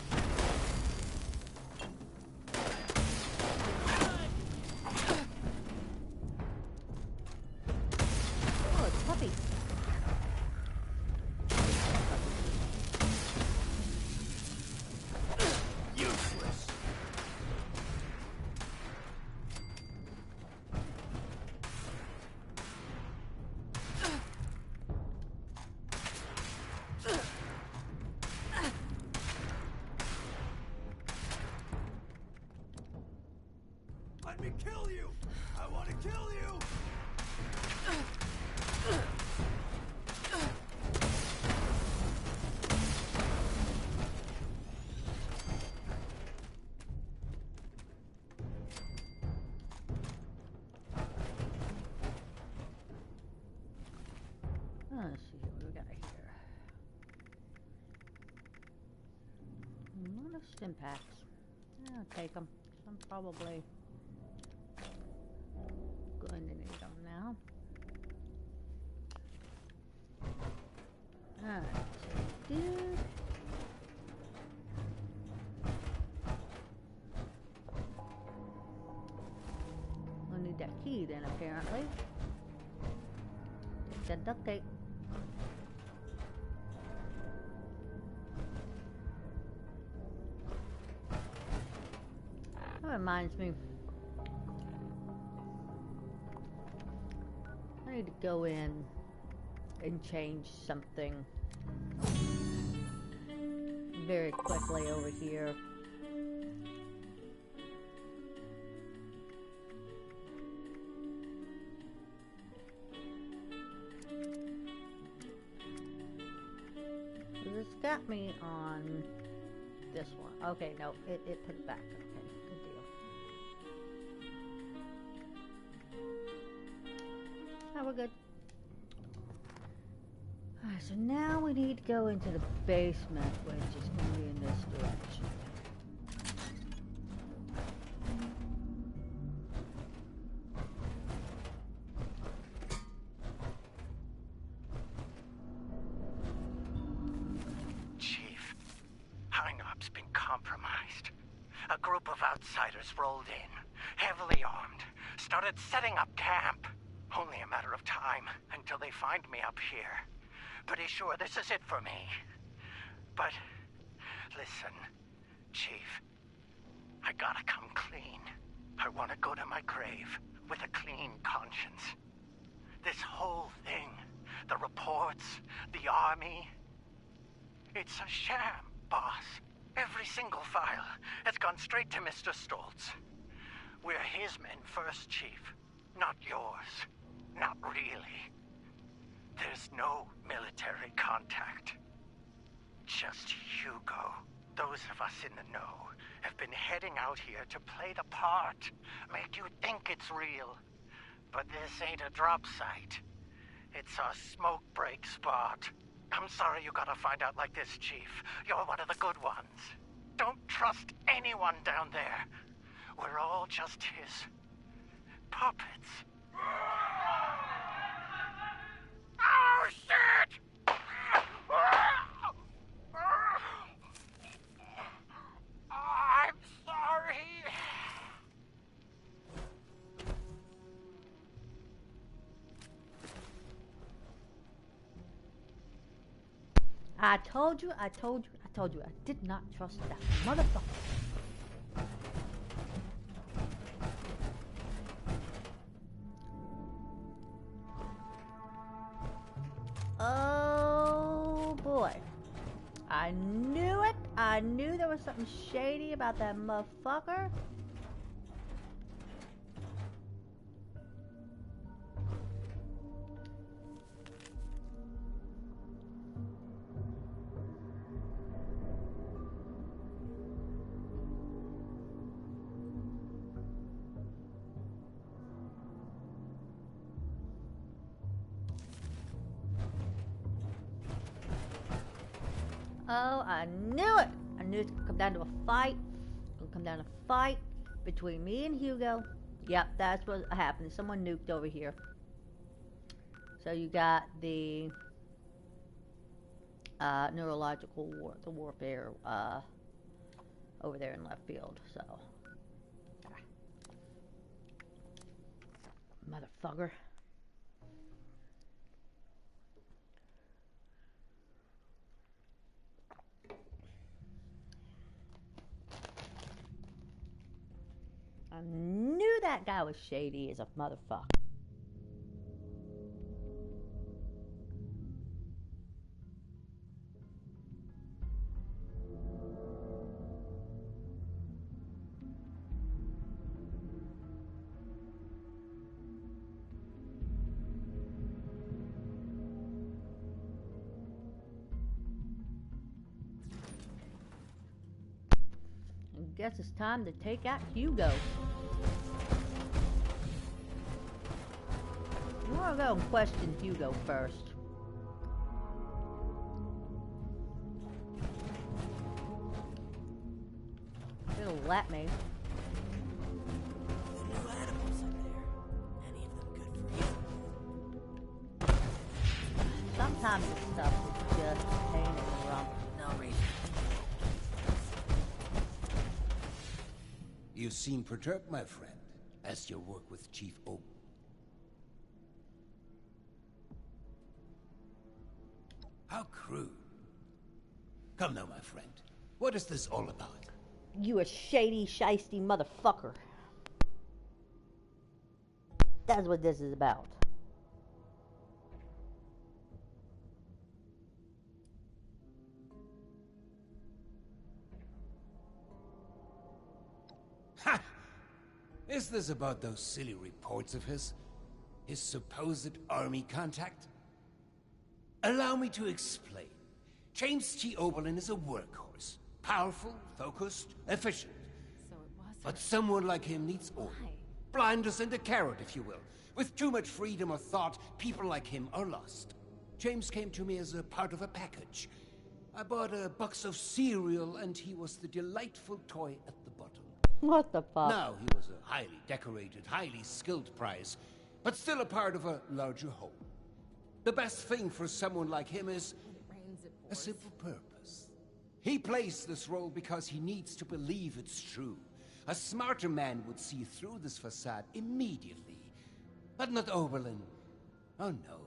Oh, it's Puppy. Useless. Let's see what we got here. A lot of stim packs. I'll take them. I'm probably going to need them now. Alright, so dude. We'll need that key then, apparently. Take that duct tape. That reminds me. I need to go in and change something very quickly over here. This got me on this one. Okay, no, it put it back. Okay, good deal. Now we're good. Alright, so now we need to go into the basement, which is going to be in this direction. Chief, Heinop's been compromised. A group of outsiders rolled in, heavily armed, started setting up camp. Only a matter of time until they find me up here. Pretty sure this is it for me. But, listen, Chief, I gotta come clean. I want to go to my grave with a clean conscience. This whole thing, the reports, the army, it's a sham, boss. Every single file has gone straight to Mr. Stoltz. We're his men first, Chief, not yours. Not really. There's no military contact. Just Hugo. Those of us in the know have been heading out here to play the part. Make you think it's real. But this ain't a drop site. It's a smoke break spot. I'm sorry you gotta find out like this, Chief. You're one of the good ones. Don't trust anyone down there. We're all just his puppets. Oh, shit! I'm sorry. I told you, I did not trust that motherfucker. Oh boy. I knew it. I knew there was something shady about that motherfucker. Oh, I knew it! I knew it was gonna come down to a fight. It's gonna come down to a fight between me and Hugo. Yep, that's what happened. Someone nuked over here. So you got the neurological warfare over there in left field. So, motherfucker. I knew that guy was shady as a motherfucker. I guess it's time to take out Hugo. I'm gonna go and question Hugo first. let me. The new animals up there. Any of them good for you? Sometimes this stuff is just a pain in the rump. No reason. You seem perturbed, my friend, as your work with Chief Oak. How crude. Come now, my friend. What is this all about? You a shady, shisty motherfucker. That's what this is about. Ha! Is this about those silly reports of his? His supposed army contact? Allow me to explain. James T. Oberlin is a workhorse. Powerful, focused, efficient. So it was her. But someone like him needs order. Blinders and a carrot, if you will. With too much freedom of thought, people like him are lost. James came to me as a part of a package. I bought a box of cereal, and he was the delightful toy at the bottom. What the fuck? Now he was a highly decorated, highly skilled prize, but still a part of a larger whole. The best thing for someone like him is a simple purpose. He plays this role because he needs to believe it's true. A smarter man would see through this facade immediately. But not Oberlin. Oh no.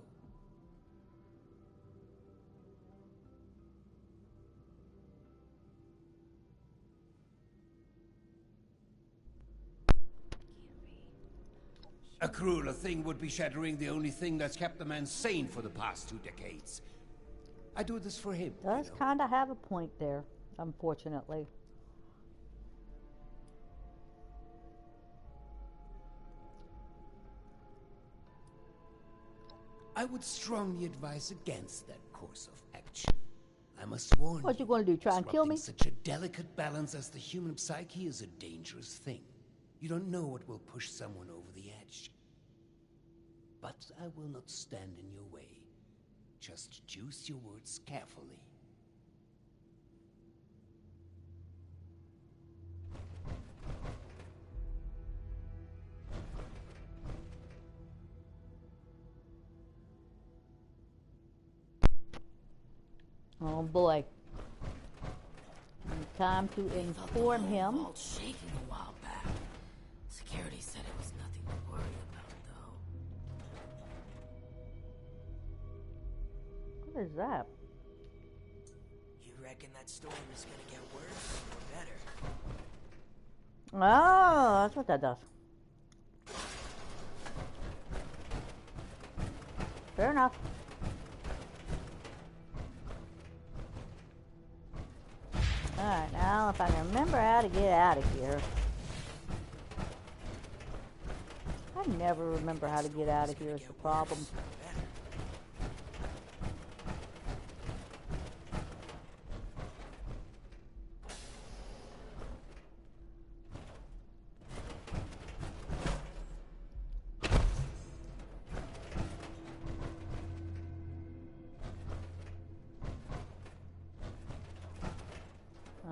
A crueler thing would be shattering the only thing that's kept the man sane for the past 2 decades. I do this for him. Does kind of have a point there, unfortunately. I would strongly advise against that course of action. I must warn you. What you gonna do, try and kill me? Such a delicate balance as the human psyche is a dangerous thing. You don't know what will push someone over the edge. But I will not stand in your way. Just choose your words carefully. Oh boy. Time to inform him. Vault shaking a while back. Security said it was nothing to worry about, though. What is that? You reckon that storm is gonna get worse or better? Oh, that's what that does. Fair enough. Alright, now if I can remember how to get out of here. I never remember how to get out of here is the problem.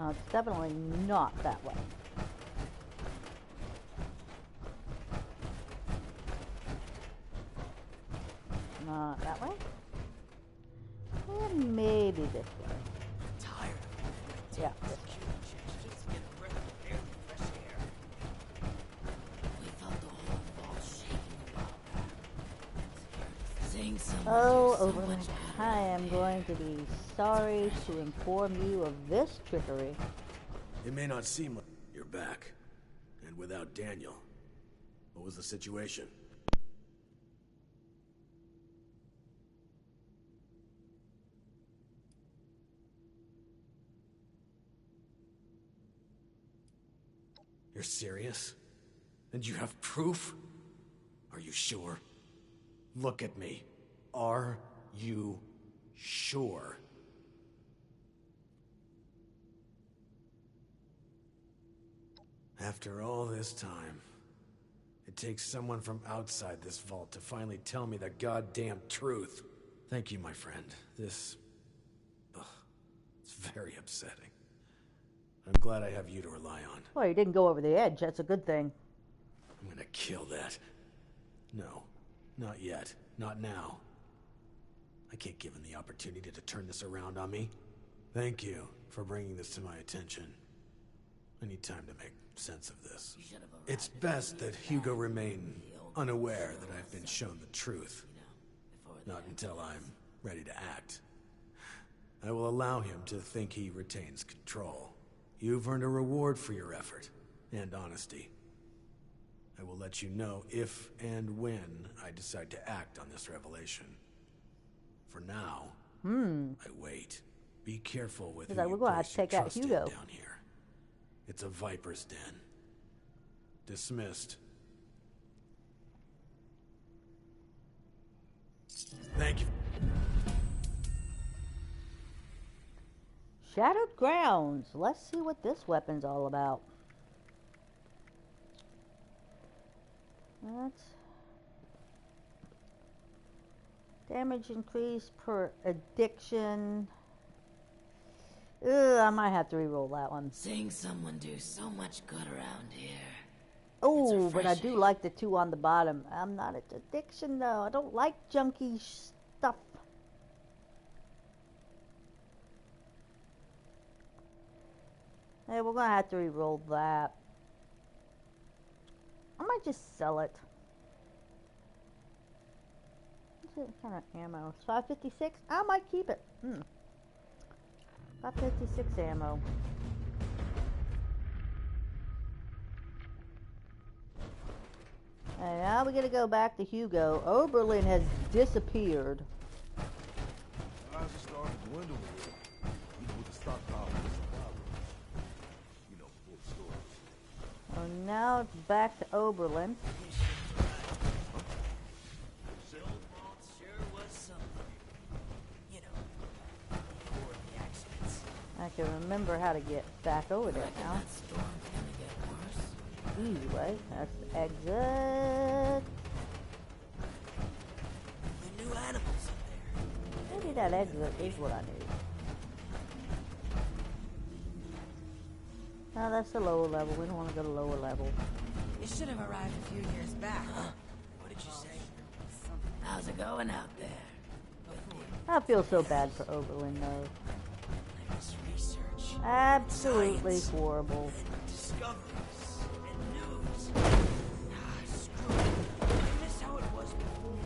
It's definitely not that way. Not that way. And maybe this way. I'm tired of it. Yeah, this way. Just get a breath of air and fresh air. We felt the whole vault shaking a while back. Saying so much, Oh, there's so Oberlin, much I am going to be sorry to inform you of this trickery. It may not seem like you're back. And without Daniel. What was the situation? You're serious? And you have proof? Are you sure? Look at me. Are you sure? After all this time, it takes someone from outside this vault to finally tell me the goddamn truth. Thank you, my friend. This... it's very upsetting. I'm glad I have you to rely on. Well, you didn't go over the edge. That's a good thing. I'm gonna kill that. No, not yet. Not now. I can't give him the opportunity to turn this around on me. Thank you for bringing this to my attention. I need time to make sense of this. It's best that Hugo remain unaware that I've been shown the truth. Not until I'm ready to act. I will allow him to think he retains control. You've earned a reward for your effort and honesty. I will let you know if and when I decide to act on this revelation. For now, I wait. Be careful with who you place your trust in down here. It's a viper's den. Dismissed. Thank you. Shadowed Grounds. Let's see what this weapon's all about. That's damage increase per addiction. I might have to re-roll that one. Seeing someone do so much good around here. Oh, but I do like the 2 on the bottom. I'm not at addiction though. I don't like junky stuff. Hey, we're gonna have to re-roll that. I might just sell it. What kind of ammo? It's 556? I might keep it. 556 ammo. And now we gotta go back to Hugo. Oberlin has disappeared. Eyes are starting to dwindle a little. Even with the stockpile, full storage. So now it's back to Oberlin. I can remember how to get back over there now. Easy way. That's the exit. The new animals up there. Maybe that exit is what I need. No, that's the lower level. We don't want to go to lower level. It should have arrived a few years back. Huh? What did you say? How's it going out there? I feel so bad for Oberlin though. Research. Absolutely Science. horrible. Discoveries and news. Screw it. I miss how it was before.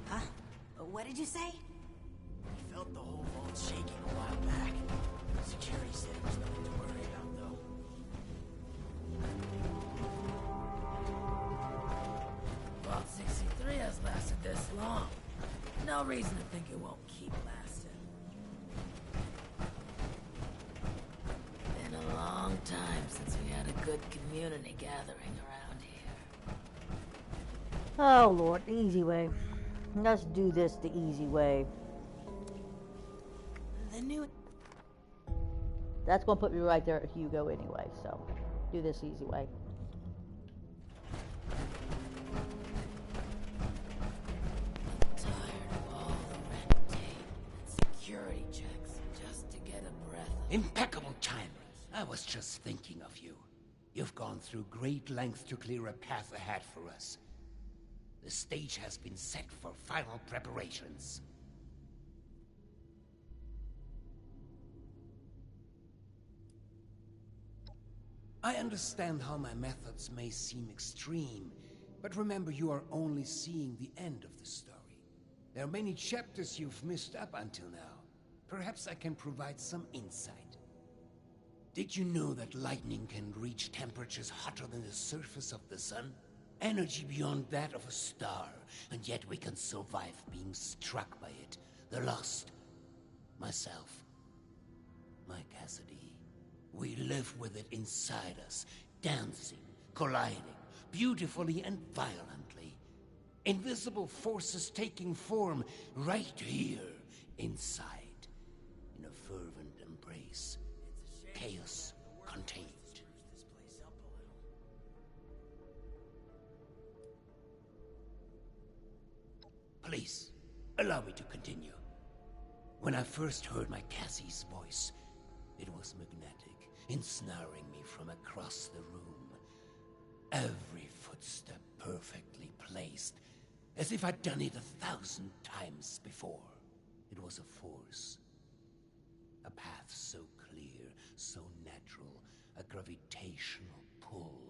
Huh? What did you say? We felt the whole vault shaking a while back. Security said it was nothing to worry about, though. Vault 63 has lasted this long. No reason to think it won't keep lasting. Been a long time since we had a good community gathering around here. Oh Lord, the easy way. Let's do this the easy way. The new... That's gonna put me right there at Hugo anyway, so do this easy way. Security checks just to get a breath. Impeccable timing. I was just thinking of you. You've gone through great lengths to clear a path ahead for us. The stage has been set for final preparations. I understand how my methods may seem extreme, but remember you are only seeing the end of the story. There are many chapters you've missed up until now. Perhaps I can provide some insight. Did you know that lightning can reach temperatures hotter than the surface of the sun? Energy beyond that of a star, and yet we can survive being struck by it. The Lost, myself, my Cassidy. We live with it inside us, dancing, colliding, beautifully and violently. Invisible forces taking form right here, inside, in a fervent embrace. Chaos contained. Please, allow me to continue. When I first heard my Cassie's voice, it was magnetic, ensnaring me from across the room. Every footstep perfectly placed, as if I'd done it 1,000 times before. It was a force. A path so clear, so natural, a gravitational pull.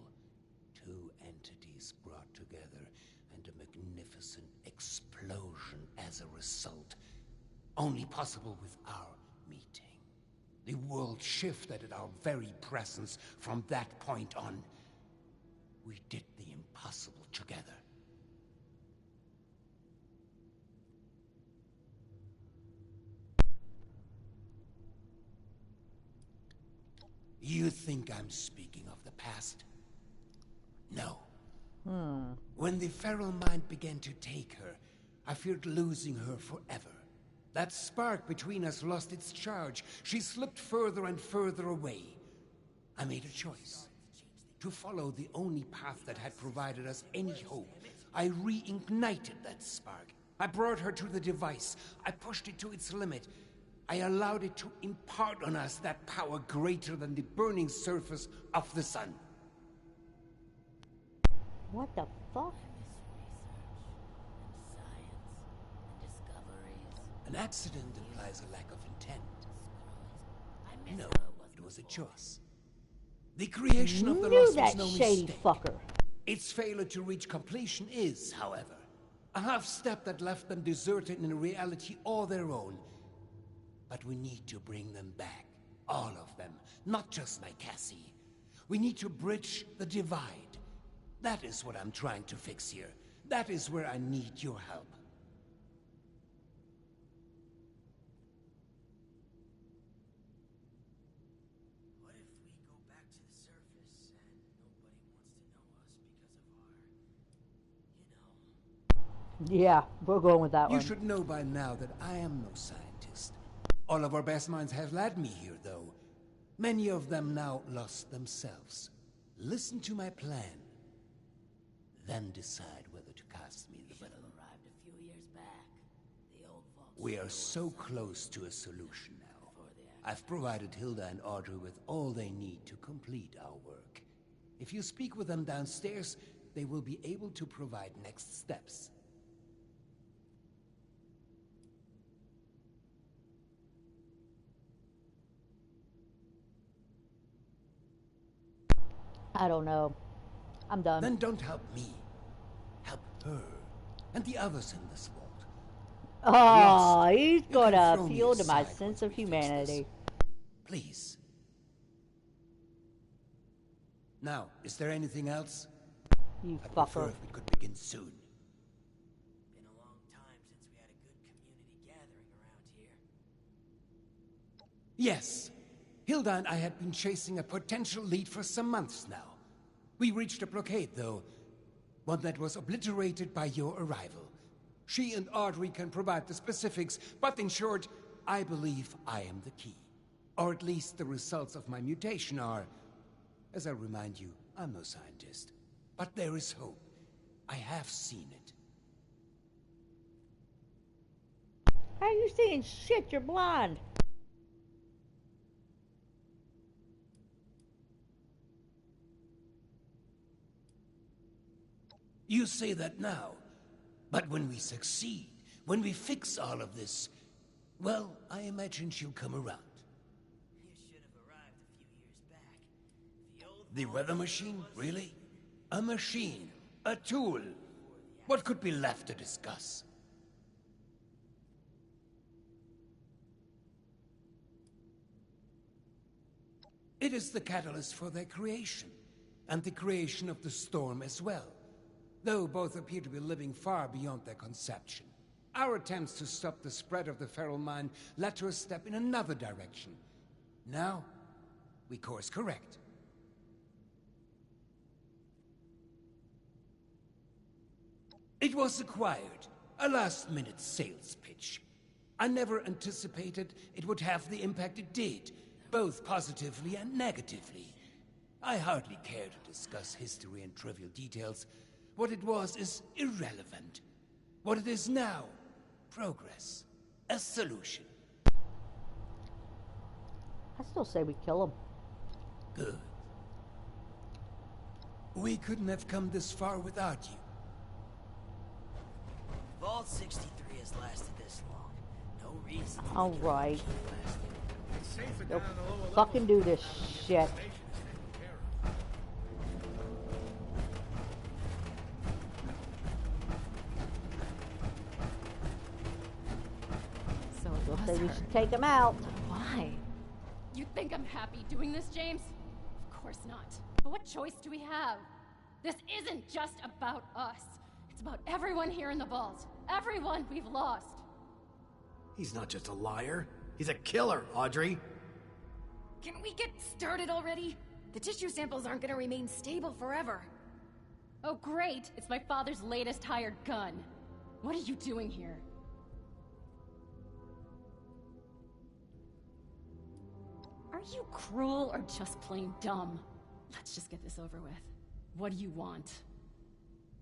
Two entities brought together, and a magnificent explosion as a result. Only possible with our meeting. The world shifted at our very presence from that point on. We did the impossible together. You think I'm speaking of the past? No. When the feral mind began to take her, I feared losing her forever. That spark between us lost its charge. She slipped further and further away. I made a choice. To follow the only path that had provided us any hope. I reignited that spark. I brought her to the device. I pushed it to its limit. I allowed it to impart on us that power greater than the burning surface of the sun. What the fuck? An accident implies a lack of intent. No, it was a choice. The creation of the Knew Lost was that no shady mistake. fucker. Its failure to reach completion is, however, a half-step that left them deserted in a reality all their own. But we need to bring them back. All of them. Not just my Cassie. We need to bridge the divide. That is what I'm trying to fix here. That is where I need your help. What if we go back to the surface and nobody wants to know us because of our, Yeah, we're going with that You one. should know by now that I am no scientist. All of our best minds have led me here, though. Many of them now lost themselves. Listen to my plan. Then decide whether to cast me the venom. arrived a few years back. The old vault. We are so close to a solution now. I've provided Hilda and Audrey with all they need to complete our work. If you speak with them downstairs, they will be able to provide next steps. I don't know. I'm done. Then don't help me. Help her. And the others in this vault. Oh, he's You can gonna throw me appeal to my aside sense once of we fix this. humanity. Please. Now, is there anything else? You I'd prefer fucker. if we could begin soon. Been a long time since we had a good community gathering around here. Yes. Hilda and I had been chasing a potential lead for some months now. We reached a blockade, though. One that was obliterated by your arrival. She and Audrey can provide the specifics, but in short, I believe I am the key. Or at least the results of my mutation are... As I remind you, I'm no scientist. But there is hope. I have seen it. How are you seeing shit? You're blind. You say that now. But when we succeed, when we fix all of this, well, I imagine she'll come around. You should have arrived a few years back. The old The weather machine? Really? A machine. A tool. What could be left to discuss? It is the catalyst for their creation, and the creation of the storm as well. Though both appear to be living far beyond their conception. Our attempts to stop the spread of the feral mind led to a step in another direction. Now, we course correct. It was acquired, a last-minute sales pitch. I never anticipated it would have the impact it did, both positively and negatively. I hardly care to discuss history and trivial details. What it was is irrelevant. What it is now, progress, a solution. I still say we kill him. Good. We couldn't have come this far without you. Vault 63 has lasted this long. No reason to All think it right. won't keep lasting. It's safer They'll down in the lower levels. fucking do this shit. So it was So we her. should take him out. Why? You think I'm happy doing this, James? Of course not. But what choice do we have? This isn't just about us. It's about everyone here in the vault. Everyone we've lost. He's not just a liar. He's a killer, Audrey. Can we get started already? The tissue samples aren't gonna remain stable forever. Oh great, it's my father's latest hired gun. What are you doing here? Are you cruel or just plain dumb? Let's just get this over with. What do you want?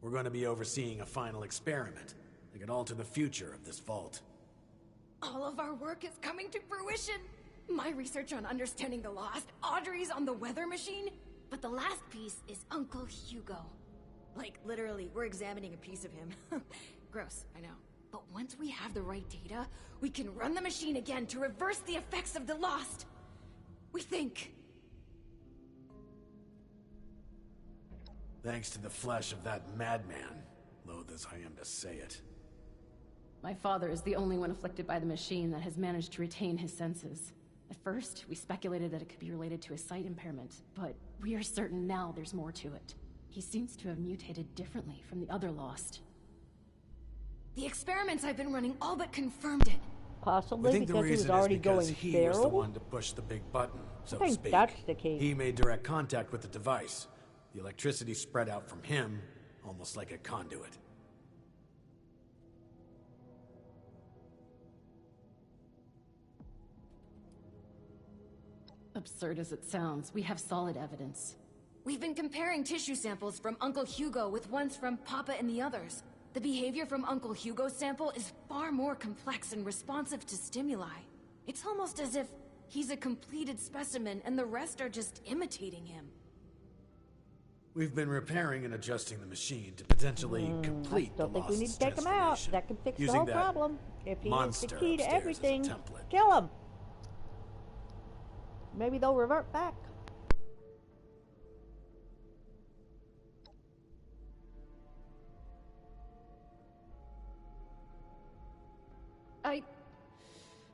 We're going to be overseeing a final experiment that could alter the future of this vault. All of our work is coming to fruition. My research on understanding the lost, Audrey's on the weather machine, but the last piece is Uncle Hugo. Like, literally, we're examining a piece of him. Gross, I know. But once we have the right data, we can run the machine again to reverse the effects of the lost. We think. Thanks to the flesh of that madman, loath as I am to say it. My father is the only one afflicted by the machine that has managed to retain his senses. At first, we speculated that it could be related to his sight impairment, but we are certain now there's more to it. He seems to have mutated differently from the other lost. The experiments I've been running all but confirmed it. Possibly We think the because he was reason already is because going he was the feral? one to push the big button, so I to think speak. that's the case. He made direct contact with the device. The electricity spread out from him, almost like a conduit. Absurd as it sounds, we have solid evidence. We've been comparing tissue samples from Uncle Hugo with ones from Papa and the others. The behavior from Uncle Hugo's sample is far more complex and responsive to stimuli. It's almost as if he's a completed specimen and the rest are just imitating him. We've been repairing and adjusting the machine to potentially complete I still the think we need to lost's take him out. transformation, That can fix the using whole that problem. If he is the monster key to upstairs as a everything, template. kill him. Maybe they'll revert back.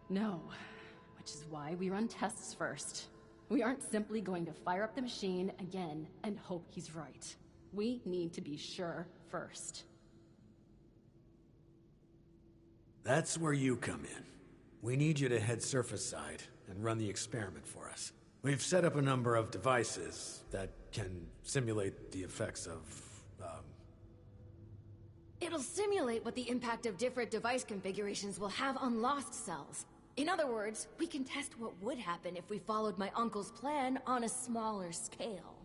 No. Which is why we run tests first. We aren't simply going to fire up the machine again and hope he's right. We need to be sure first. That's where you come in. We need you to head surface side and run the experiment for us. We've set up a number of devices that can simulate the effects of, It'll simulate what the impact of different device configurations will have on lost cells. In other words, we can test what would happen if we followed my uncle's plan on a smaller scale.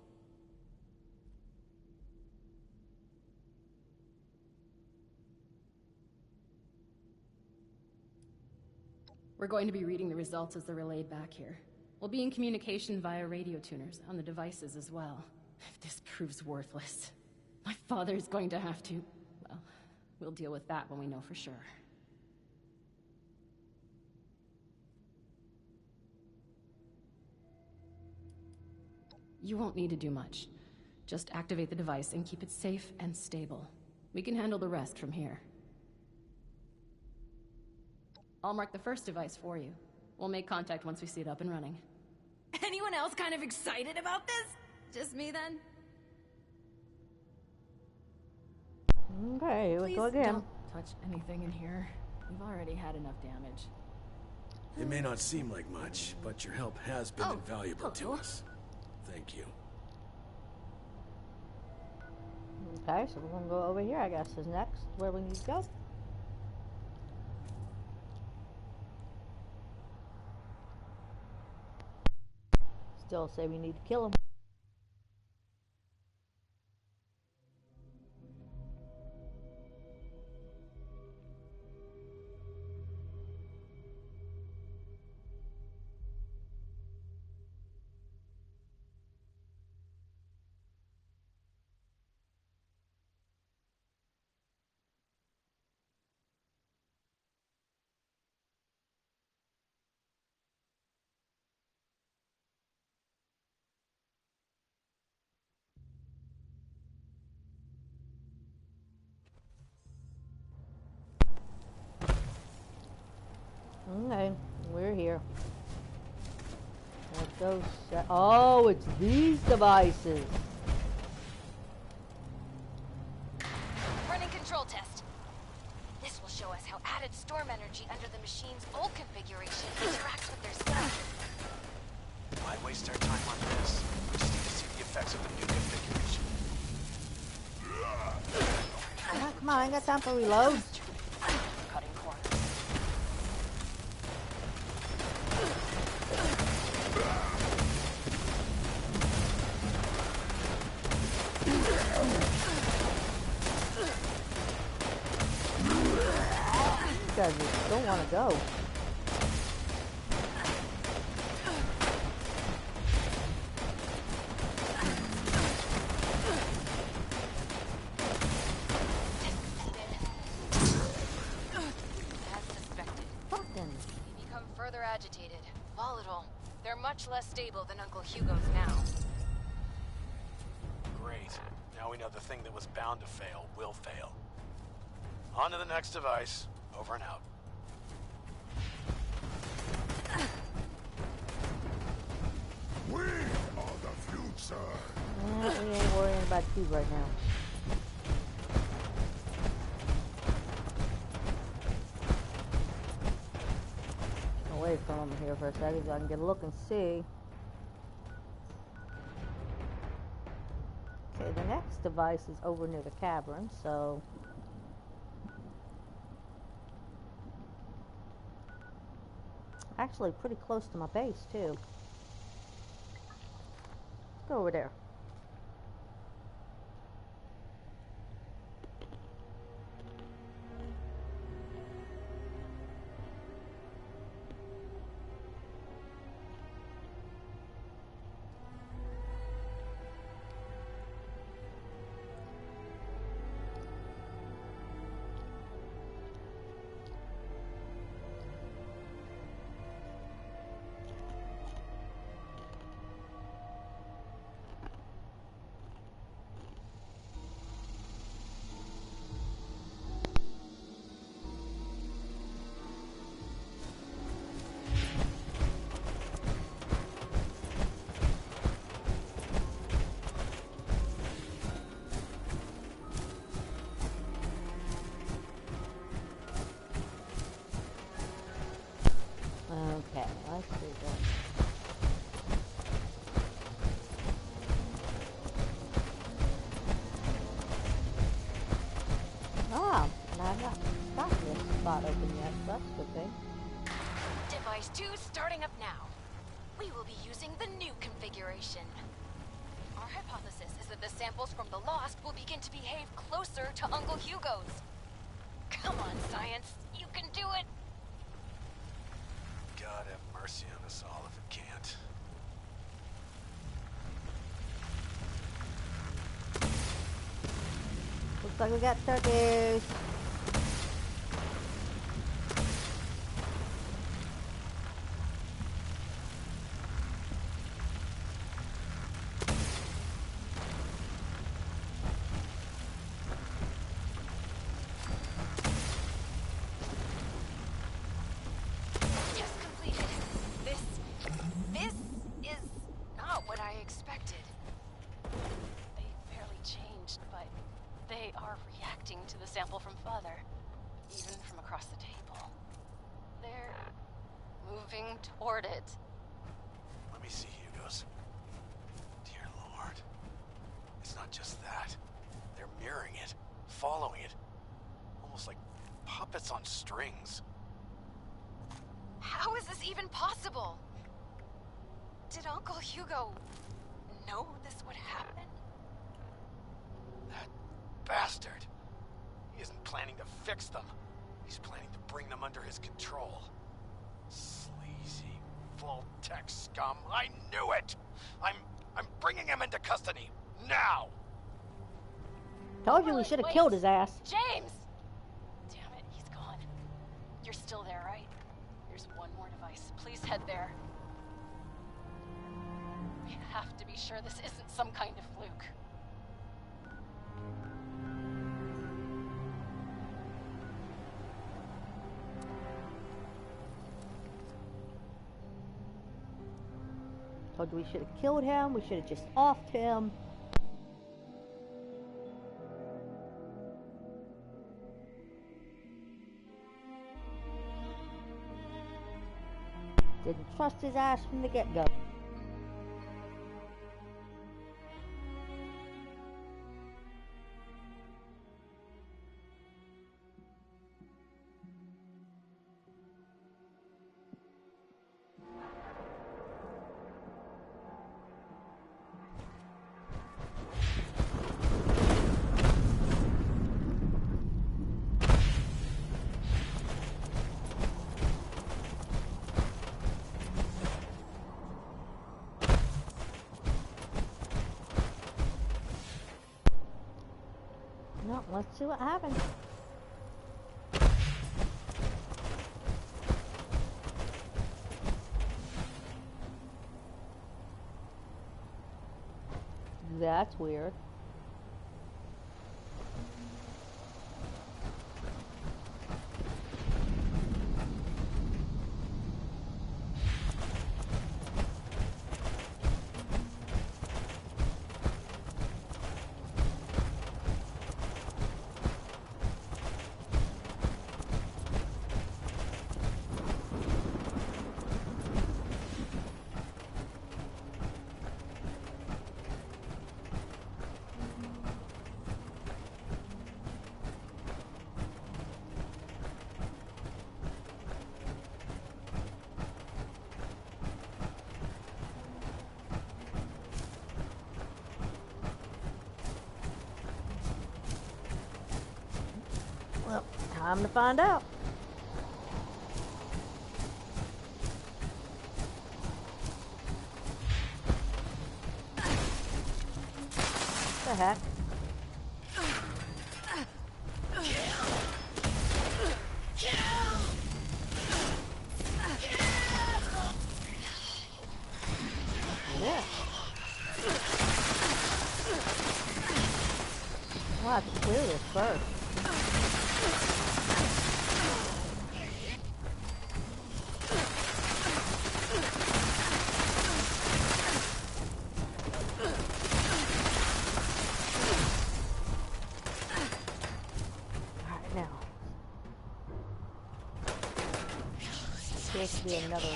We're going to be reading the results as they're relayed back here. We'll be in communication via radio tuners on the devices as well. If this proves worthless, my father's going to have to... Well, we'll deal with that when we know for sure. You won't need to do much. Just activate the device and keep it safe and stable. We can handle the rest from here. I'll mark the first device for you. We'll make contact once we see it up and running. Anyone else kind of excited about this? Just me then? Okay, here we Please go again. don't touch anything in here. We've already had enough damage. It may not seem like much, but your help has been invaluable to us. Thank you. Okay, so we're gonna go over here, I guess, is next where we need to go. Still say we need to kill him. Okay, we're here. Let's go. Oh, it's these devices. Running control test. This will show us how added storm energy under the machine's old configuration interacts with their stuff. Why waste our time on this? We just need to see the effects of the new configuration. Come on, I ain't got time for reload. Cutting corners. These guys just don't want to go. Agitated, volatile. They're much less stable than Uncle Hugo's now. Great. Now we know the thing that was bound to fail will fail. On to the next device. Over and out. We are the future. We ain't worrying about you right now. Away from him here for a second so I can get a look and see. Okay, the next device is over near the cavern, so actually pretty close to my base too. Let's go over there. Okay, let's see this. Ah, I've not got this spot open yet, so that's a good thing. Device 2 starting up now. We will be using the new configuration. Our hypothesis is that the samples from the Lost will begin to behave closer to Uncle Hugo's. Come on, science. You can do it! God have mercy on us all if it can't. Looks like we got turkeys. To the sample from Father, even from across the table. They're moving toward it. Let me see Hugo's. Dear Lord. It's not just that. They're mirroring it, following it. Almost like puppets on strings. How is this even possible? Did Uncle Hugo know this would happen? That bastard. He isn't planning to fix them. He's planning to bring them under his control. Sleazy, full-tech scum. I knew it! I'm bringing him into custody. Now! Told you we should have killed his ass. James! Damn it, he's gone. You're still there, right? There's one more device. Please head there. We have to be sure this isn't some kind of fluke. Told you we should have killed him. We should have just offed him. Didn't trust his ass from the get-go. No, let's see what happens. That's weird. Well, time to find out. What the heck? Yeah. We'll have to clear this first. Alright, now. There should be another.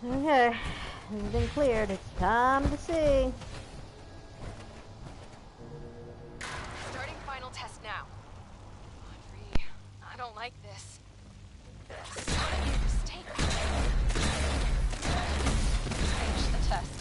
Okay, it's been cleared. It's time to see. Starting final test now. Audrey, I don't like this. This is not a mistake. Finish the test.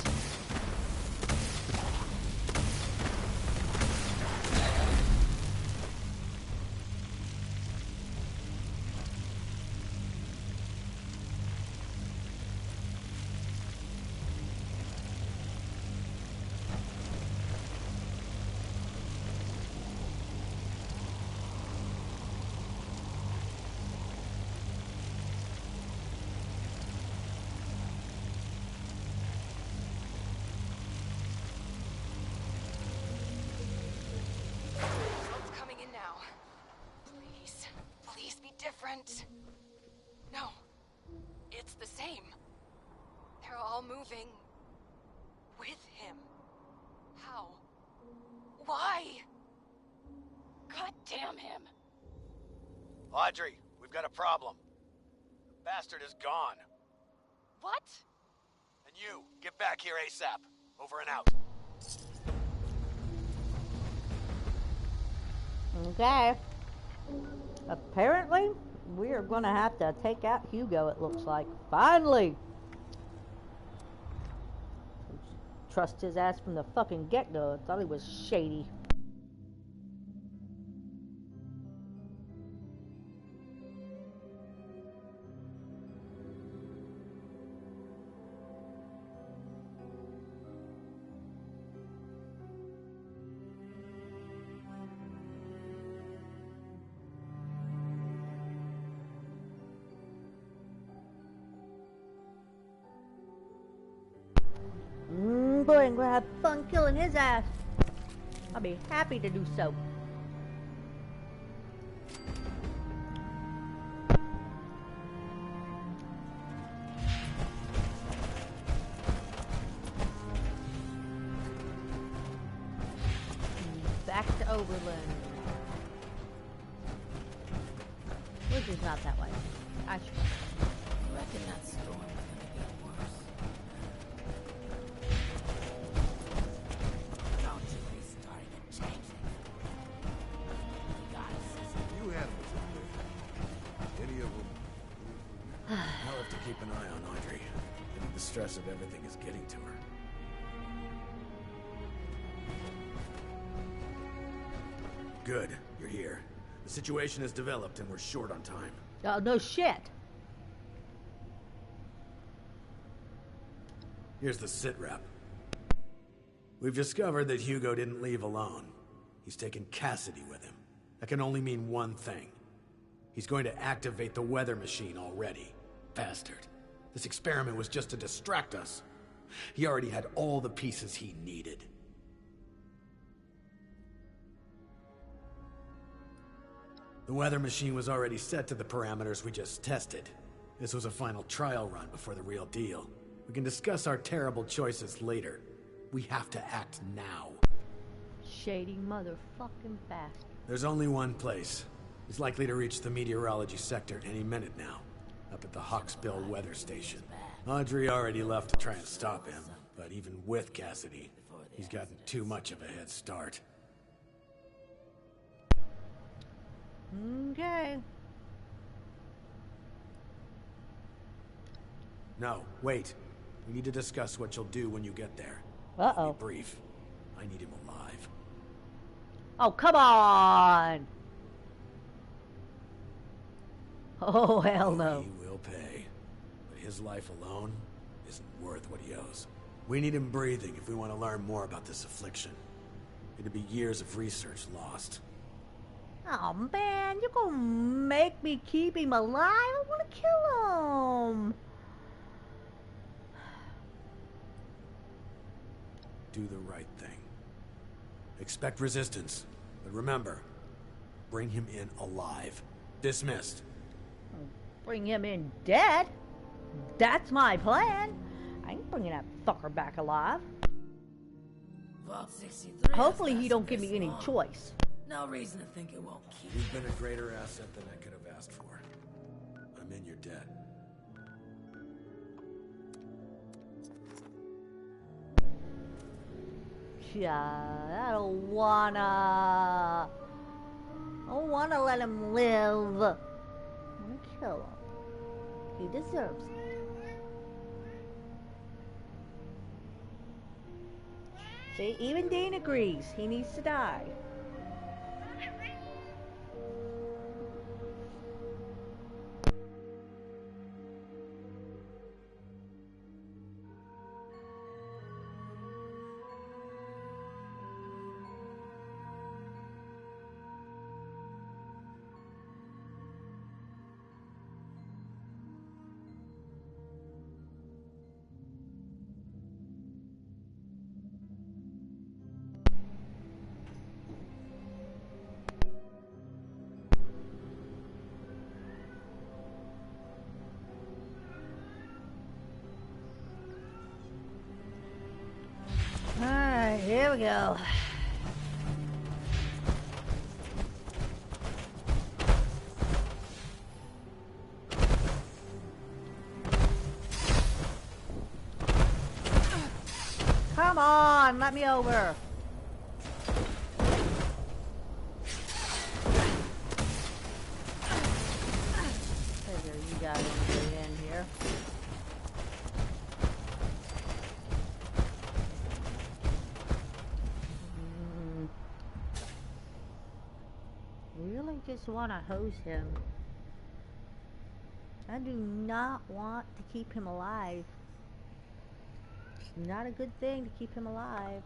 Results coming in now. Please, please be different. No, it's the same. They're all moving with him. How? Why? God damn him. Audrey, we've got a problem. The bastard is gone. What? And you, get back here ASAP. Over and out. Okay. Apparently, we are going to have to take out Hugo, it looks like. Finally! Trust his ass from the fucking get-go. I thought he was shady. Oberlin. Gonna have fun killing his ass. I'll be happy to do so. Back to Oberlin. Which is not that way. I should. I reckon that storm is gonna get worse. Don't you be starting to change things. You got a system. You animals up there. Any of them? I'll have to keep an eye on Audrey. I think the stress of everything is getting to her. Good, you're here. The situation has developed and we're short on time. Oh, no shit. Here's the sitrep. We've discovered that Hugo didn't leave alone. He's taken Cassidy with him. That can only mean one thing. He's going to activate the weather machine already. Bastard. This experiment was just to distract us. He already had all the pieces he needed. The weather machine was already set to the parameters we just tested. This was a final trial run before the real deal. We can discuss our terrible choices later. We have to act now. Shady motherfucking bastard. There's only one place. He's likely to reach the meteorology sector any minute now. Up at the Hawksbill weather station. Audrey already left to try and stop him. But even with Cassidy, he's gotten too much of a head start. Okay. No, wait. We need to discuss what you'll do when you get there. Uh-oh. Be brief. I need him alive. Oh, come on! Oh, hell no. He will pay. But his life alone isn't worth what he owes. We need him breathing if we want to learn more about this affliction. It'd be years of research lost. Oh man, you're gonna make me keep him alive? I wanna kill him. Do the right thing. Expect resistance. But remember, bring him in alive. Dismissed. Bring him in dead? That's my plan. I ain't bringing that fucker back alive. Vault 63. Hopefully he don't give me any choice. No reason to think it won't keep. You've been a greater asset than I could have asked for. I'm in your debt. Yeah, I don't wanna let him live. I wanna kill him. He deserves it. See, even Dean agrees. He needs to die. Alright, here we go. Come on, let me over. Figure you guys will get in here. Really just want to hose him. I do not want to keep him alive. It's not a good thing to keep him alive.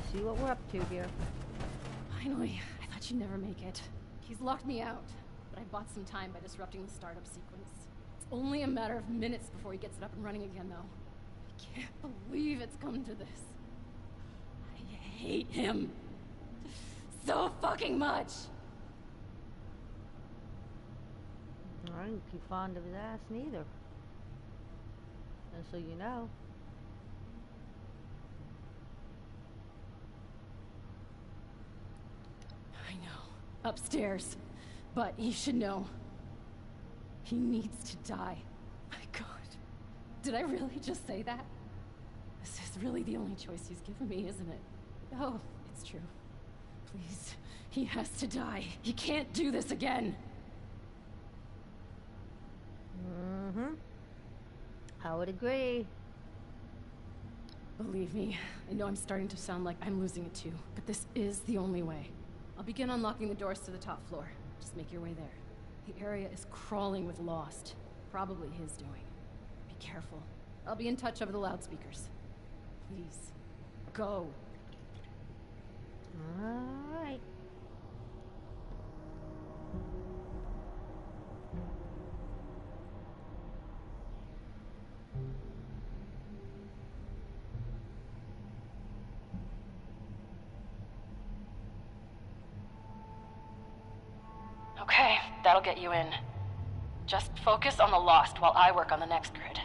Let's see what we're up to here. Finally, I thought you'd never make it. He's locked me out, but I bought some time by disrupting the startup sequence. It's only a matter of minutes before he gets it up and running again, though. I can't believe it's come to this. I hate him so fucking much. I ain't too fond of his ass neither. Just so you know. I know. Upstairs. But you should know. He needs to die. My God. Did I really just say that? This is really the only choice he's given me, isn't it? Oh, it's true. Please. He has to die. He can't do this again. Mm-hmm. I would agree. Believe me, I know I'm starting to sound like I'm losing it too, but this is the only way. I'll begin unlocking the doors to the top floor. Just make your way there. The area is crawling with Lost. Probably his doing. Be careful. I'll be in touch over the loudspeakers. Please, go. All right. Okay, that'll get you in. Just focus on the Lost while I work on the next grid.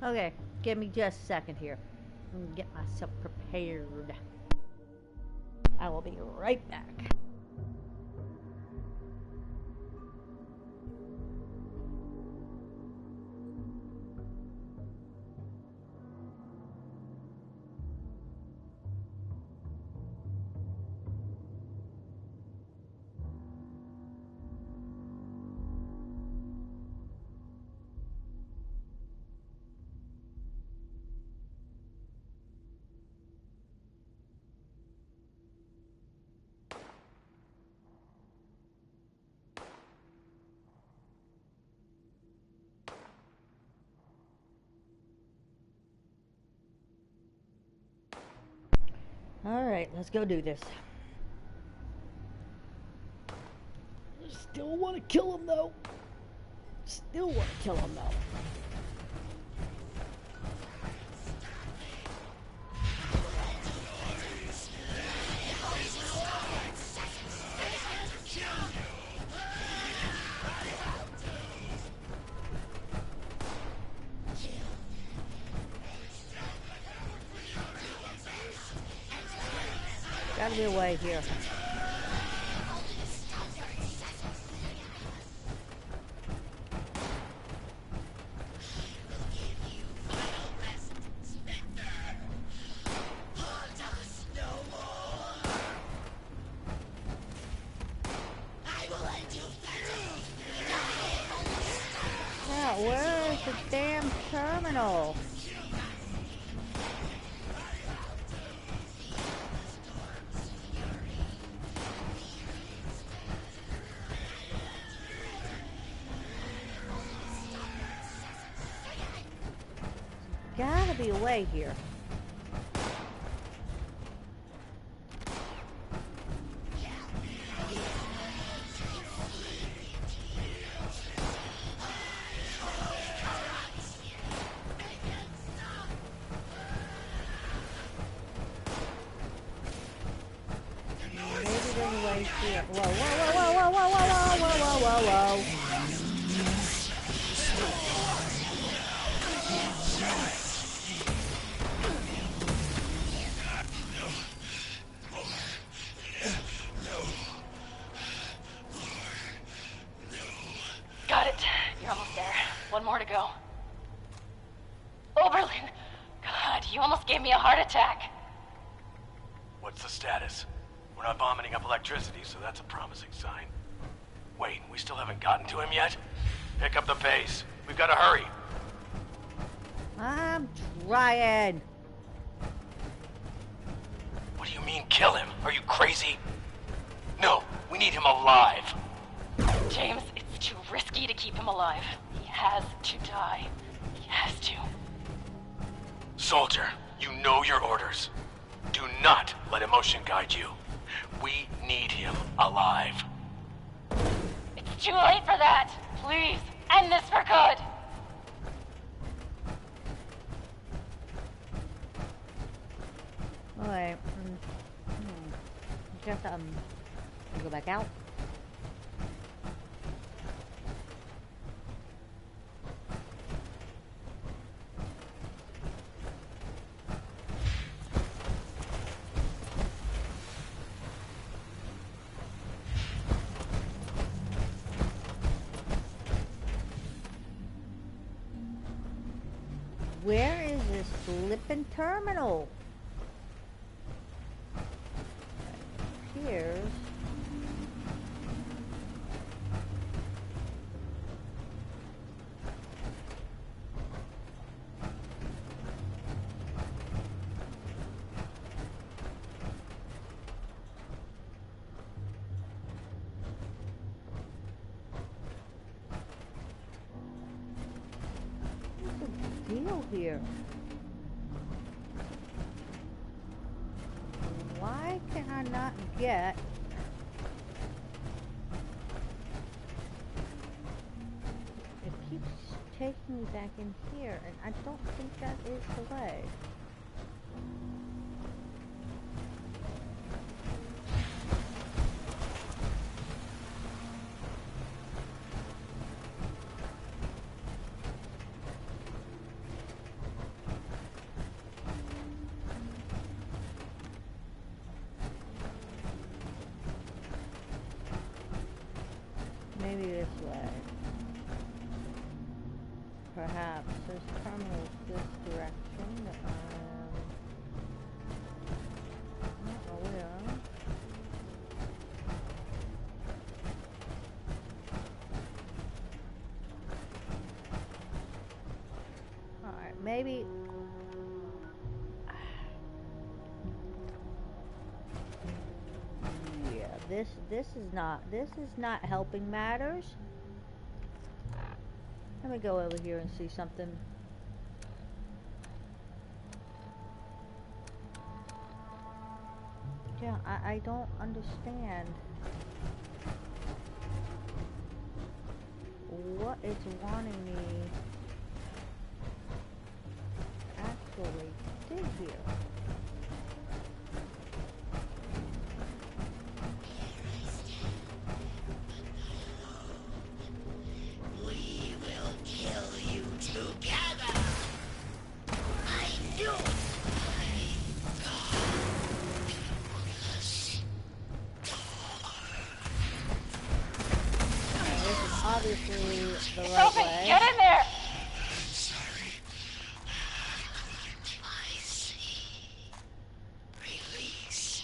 Okay, give me just a second here. Let me get myself prepared. I will be right back. Alright, let's go do this. Still want to kill him though. Still want to kill him though. Gotta be a way here. Yeah, where's the damn terminal? Gotta be a way here. Maybe there's a way here. Whoa, whoa, whoa, whoa, whoa, whoa, whoa, whoa, whoa, whoa, whoa. Got it. You're almost there. One more to go. Oberlin! God, you almost gave me a heart attack. What's the status? We're not vomiting up electricity, so that's a promising sign. Wait, we still haven't gotten to him yet? Pick up the pace. We've got to hurry. I'm trying. What do you mean, kill him? Are you crazy? No, we need him alive. James, it's too risky to keep him alive. He has to die. He has Soldier, you know your orders. Do not let emotion guide you. We need him alive. It's too late for that. Please, end this for good. Alright. Just, go back out. Where is this flippin' terminal? Here's... What's the deal here? Why can I not get... It keeps taking me back in here, and I don't think that is the way. Maybe this way. Perhaps there's terminals this direction that I'm not aware of. Alright, maybe... This is not helping matters. Let me go over here and see something. Yeah, I don't understand what it's wanting me actually did here. Obviously the right way. Get in there! Sorry. I see. Release.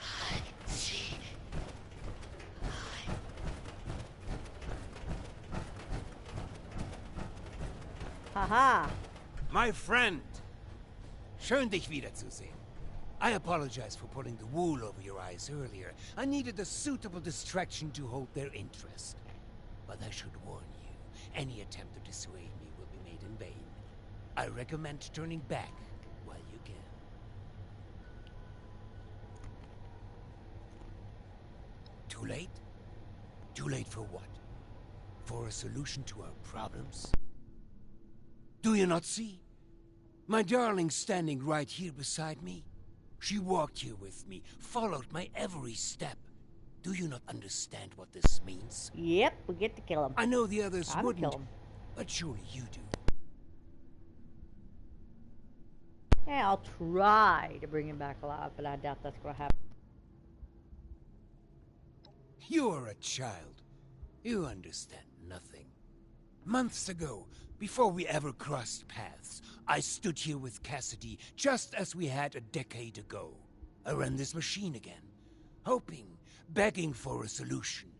I see. Haha. My friend. Schön, dich wiederzusehen. I apologize for pulling the wool over your eyes earlier. I needed a suitable distraction to hold their interest. But I should warn you, any attempt to dissuade me will be made in vain. I recommend turning back while you can. Too late? Too late for what? For a solution to our problems? Do you not see? My darling standing right here beside me. She walked here with me, followed my every step. Do you not understand what this means? Yep, we get to kill him. I know the others I'm wouldn't, kill him. but surely you do. Yeah, I'll try to bring him back alive, but I doubt that's gonna happen. You are a child. You understand nothing. Months ago, before we ever crossed paths, I stood here with Cassidy just as we had a decade ago. I ran this machine again, hoping, begging for a solution,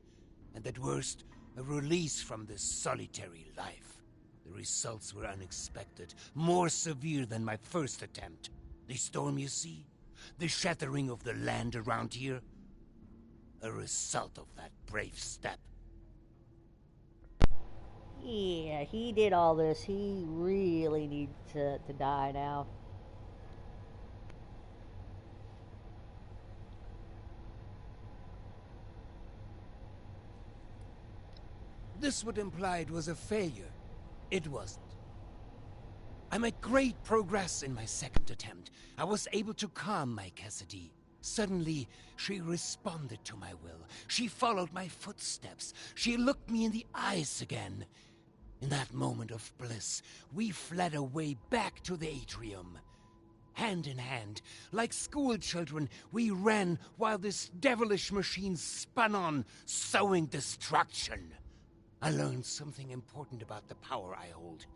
and at worst, a release from this solitary life. The results were unexpected, more severe than my first attempt. The storm, you see? The shattering of the land around here? A result of that brave step. Yeah, he did all this. He really needs to die now. This would imply it was a failure. It wasn't. I made great progress in my second attempt. I was able to calm my Cassidy. Suddenly, she responded to my will. She followed my footsteps. She looked me in the eyes again. In that moment of bliss, we fled away back to the atrium. Hand in hand, like school children, we ran while this devilish machine spun on, sowing destruction. I learned something important about the power I hold.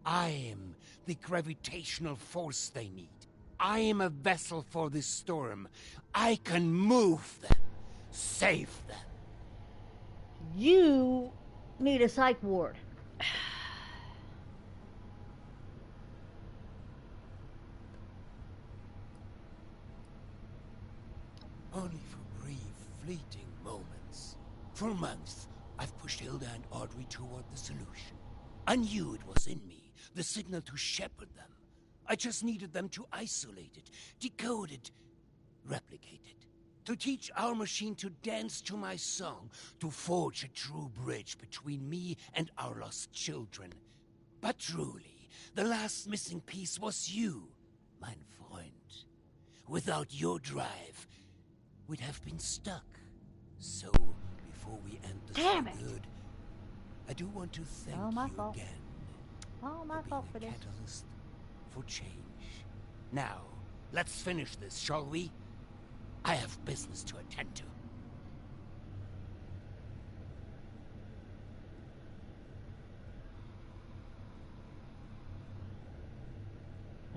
I am the gravitational force they need. I am a vessel for this storm. I can move them, save them. You need a psych ward. Only for brief, fleeting moments. For months, I've pushed Hilda and Audrey toward the solution. I knew it was in me, the signal to shepherd them. I just needed them to isolate it, decode it, replicate it. To teach our machine to dance to my song, to forge a true bridge between me and our lost children. But truly, the last missing piece was you, mein Freund. Without your drive, we'd have been stuck. So, before we end this for good, I do want to thank you again. Oh, my fault for this. Catalyst for change. Now, let's finish this, shall we? I have business to attend to.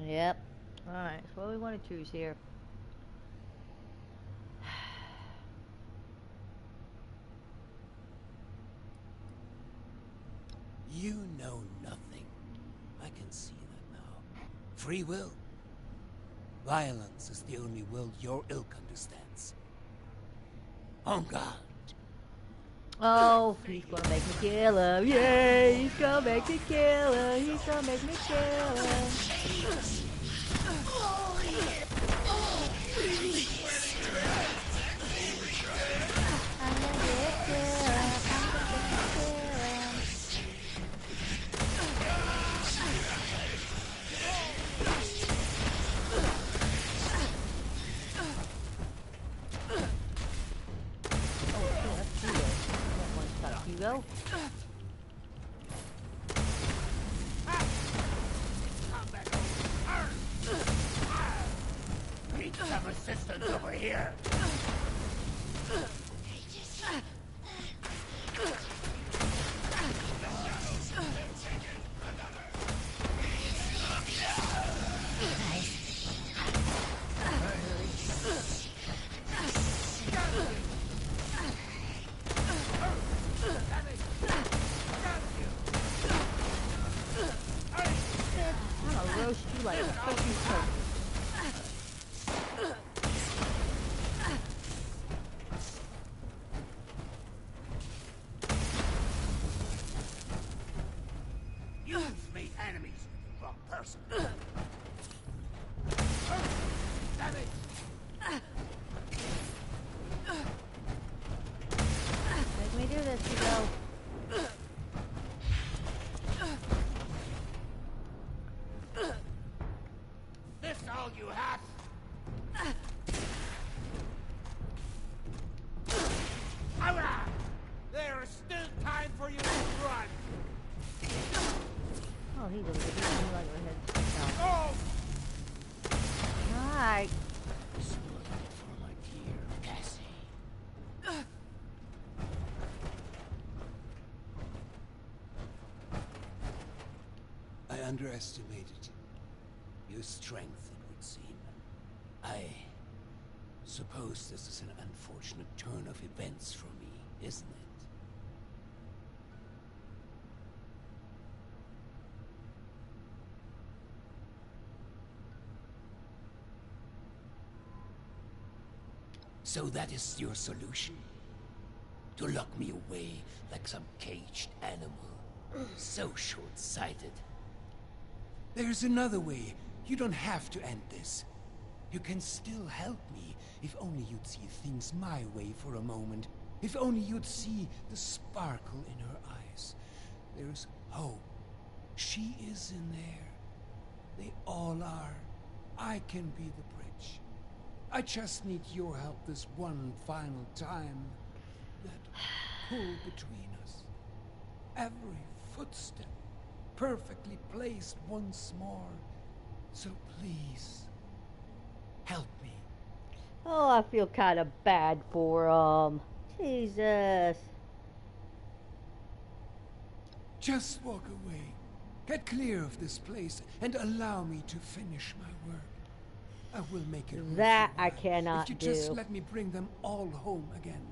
Yep. Alright, so what do we want to choose here? You know nothing. I can see that now. Free will. Violence is the only will your ilk understands. On guard. Oh, he's gonna make me kill him. Yay, he's gonna make me kill him. He's gonna make me kill him. Go. Need some assistance over here. Roast you like a fucking cook. You've made enemies with the wrong person. Damn it! Make me do this, you go. This all you have? Hurrah! There is still time for you to run! Oh, he doesn't get me like a head. Oh! Alright. For my dear Cassie. I underestimated your strength, it would seem. I suppose this is an unfortunate turn of events for me, isn't it? So that is your solution? To lock me away like some caged animal? So short-sighted. There's another way. You don't have to end this. You can still help me, if only you'd see things my way for a moment. If only you'd see the sparkle in her eyes. There's hope. She is in there. They all are. I can be the bridge. I just need your help this one final time. That pull between us. Every footstep perfectly placed once more. So please, help me. Oh, I feel kind of bad for Jesus. Just walk away. Get clear of this place and allow me to finish my work. I will make it worth That your I while cannot if you do. just let me bring them all home again.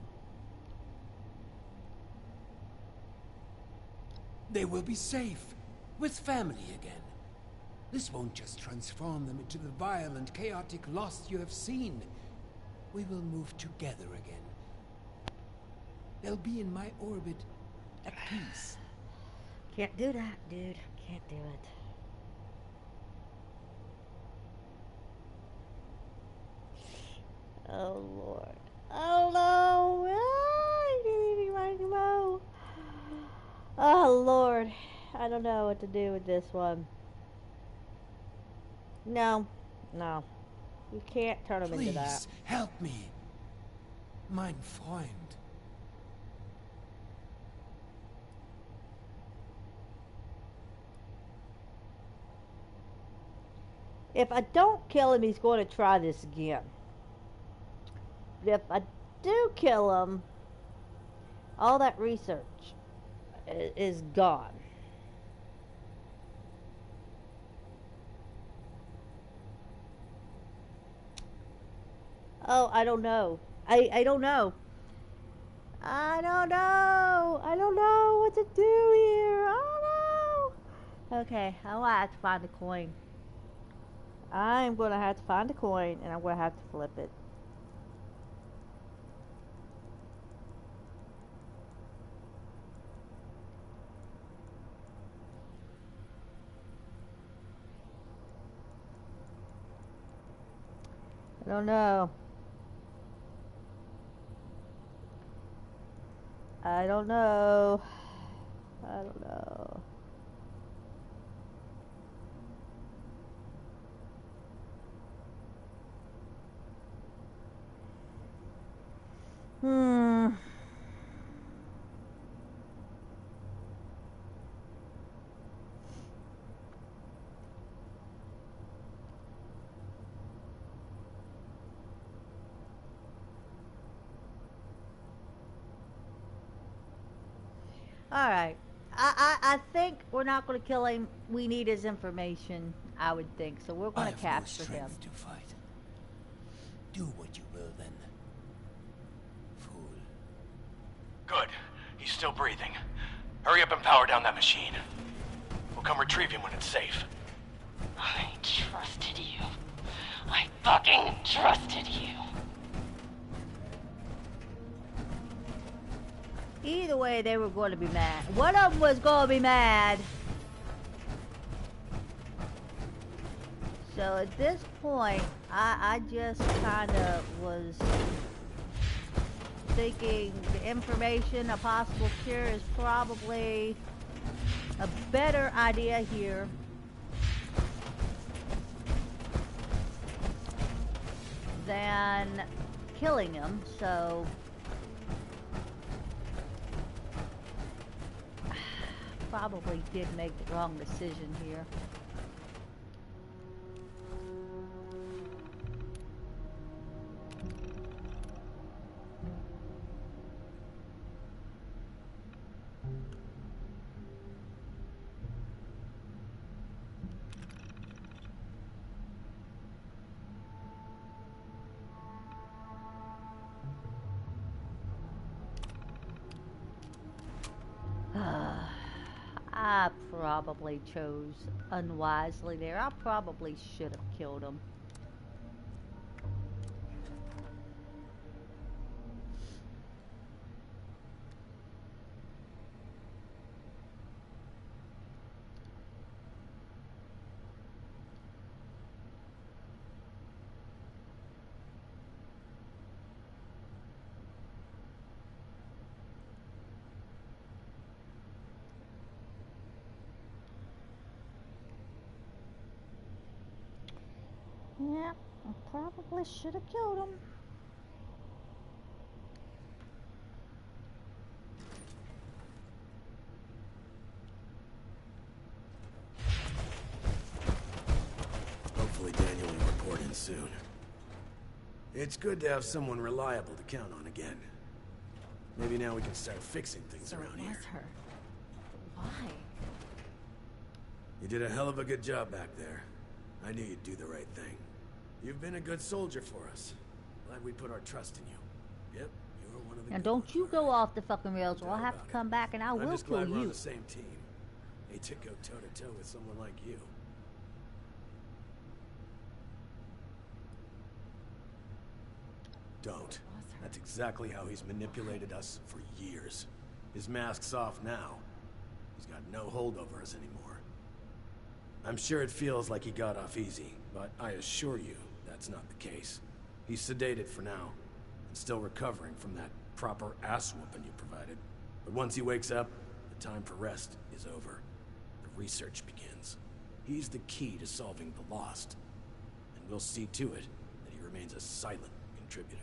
They will be safe, with family again. This won't just transform them into the violent, chaotic lost you have seen. We will move together again. They'll be in my orbit, at peace. Can't do that, dude. Can't do it. Oh, Lord. Oh, no. Oh, Lord. I don't know what to do with this one. No. No. You can't turn them into that. Please, help me. Mein Freund. If I don't kill him, he's going to try this again. But if I do kill him, all that research is gone. Oh, I don't know. I don't know. I don't know. I don't know what to do here. I don't know. Okay, I'm going to have to find a coin. I'm going to have to find a coin, and I'm going to have to flip it. I don't know. I don't know. I don't know. Alright. I think we're not going to kill him. We need his information, I would think. So we're going to capture him. To fight. Do what you will then. Fool. Good. He's still breathing. Hurry up and power down that machine. We'll come retrieve him when it's safe. I trusted you. I fucking trusted you. Either way, they were going to be mad. One of them was going to be mad. So at this point, I just kind of was thinking the information, a possible cure, is probably a better idea here. Than killing him, so probably did make the wrong decision here. I probably chose unwisely there. I probably should have killed him. Yeah, I probably should have killed him. Hopefully Daniel will report in soon. It's good to have someone reliable to count on again. Maybe now we can start fixing things around here. It was her. Why? You did a hell of a good job back there. I knew you'd do the right thing. You've been a good soldier for us. Glad we put our trust in you. Yep, you were one of the Now good don't ones, you all go right. off the fucking rails, or I'll have to come back and I I'm will just kill glad we're on you. the same team. Hate to go toe-to-toe with someone like you. Don't. That's exactly how he's manipulated us for years. His mask's off now. He's got no hold over us anymore. I'm sure it feels like he got off easy, but I assure you that's not the case. He's sedated for now, and still recovering from that proper ass-whooping you provided. But once he wakes up, the time for rest is over. The research begins. He's the key to solving the Lost, and we'll see to it that he remains a silent contributor.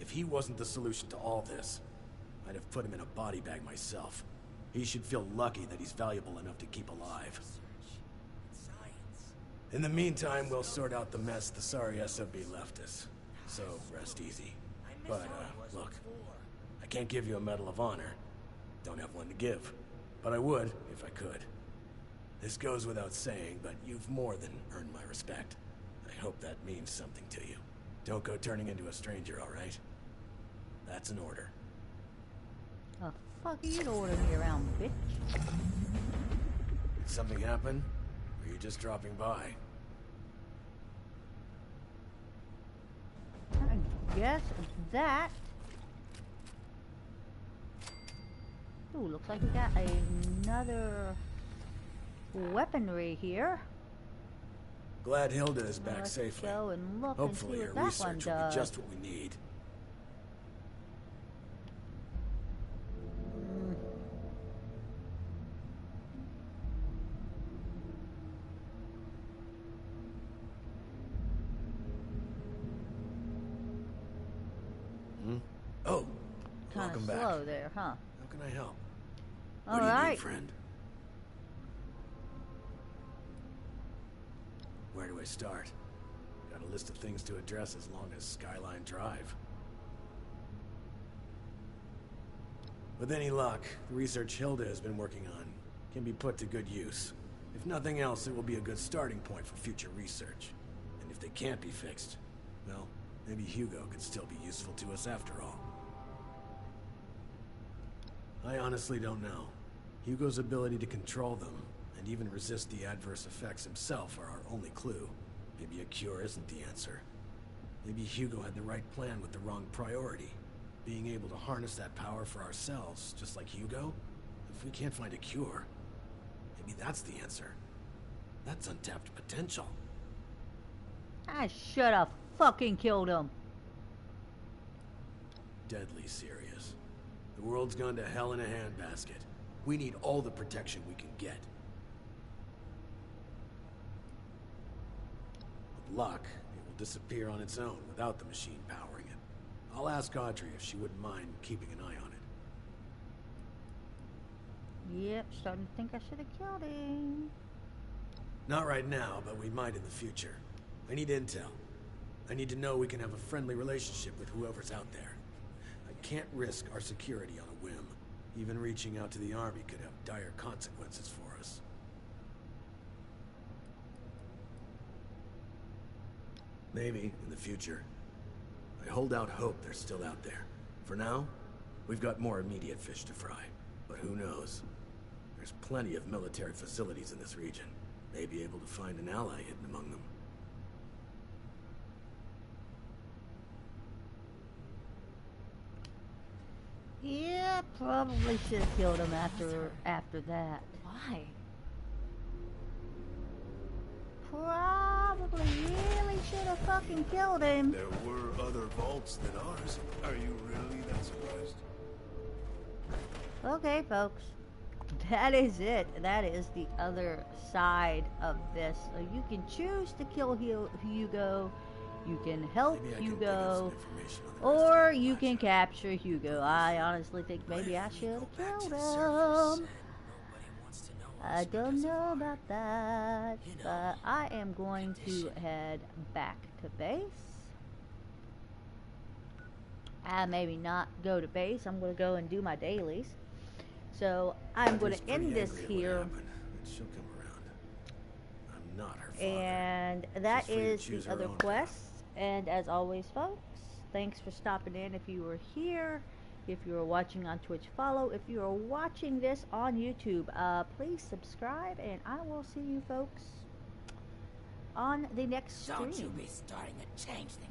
If he wasn't the solution to all this, I'd have put him in a body bag myself. He should feel lucky that he's valuable enough to keep alive. In the meantime, we'll sort out the mess the sorry SOB left us. So, rest easy. But, look, I can't give you a Medal of Honor. Don't have one to give. But I would, if I could. This goes without saying, but you've more than earned my respect. I hope that means something to you. Don't go turning into a stranger, all right? That's an order. The fuck are you ordering me around, bitch? Did something happen? Or are you just dropping by? I guess that. Ooh, looks like we got another weaponry here. Glad Hilda is back Let's safely. go and look Hopefully and see her what that one research will does. be just what we need. Oh, Kind welcome of back. slow there, huh? How can I help? All What do you right. need, friend? Where do I start? Got a list of things to address as long as Skyline Drive. With any luck, the research Hilda has been working on can be put to good use. If nothing else, it will be a good starting point for future research. And if they can't be fixed, well, maybe Hugo could still be useful to us after all. I honestly don't know. Hugo's ability to control them, and even resist the adverse effects himself, are our only clue. Maybe a cure isn't the answer. Maybe Hugo had the right plan with the wrong priority. Being able to harness that power for ourselves, just like Hugo? If we can't find a cure, maybe that's the answer. That's untapped potential. I should have fucking killed him. Deadly serious. The world's gone to hell in a handbasket. We need all the protection we can get. With luck, it will disappear on its own without the machine powering it. I'll ask Audrey if she wouldn't mind keeping an eye on it. Yep, starting to think I should have killed him. Not right now, but we might in the future. I need intel. I need to know we can have a friendly relationship with whoever's out there. I can't risk our security on a whim. Even reaching out to the army could have dire consequences for us. Maybe in the future. I hold out hope they're still out there. For now, we've got more immediate fish to fry. But who knows? There's plenty of military facilities in this region. May be able to find an ally hidden among them. Yeah, probably should have killed him after that. Why? Probably really should have fucking killed him. There were other vaults than ours. Are you really that surprised? Okay, folks. That is it. That is the other side of this. You can choose to kill Hugo. You can help Hugo. Or you can capture Hugo. I honestly think maybe I should have killed him. I don't know about that. But I am going to head back to base. Maybe not go to base. I'm going to go and do my dailies. So I'm going to end this here. She'll come around. I'm not her father. And that is the other quest. And as always, folks, thanks for stopping in. If you were here, if you are watching on Twitch, follow. If you are watching this on YouTube, please subscribe. And I will see you folks on the next stream. Don't you be starting to change things.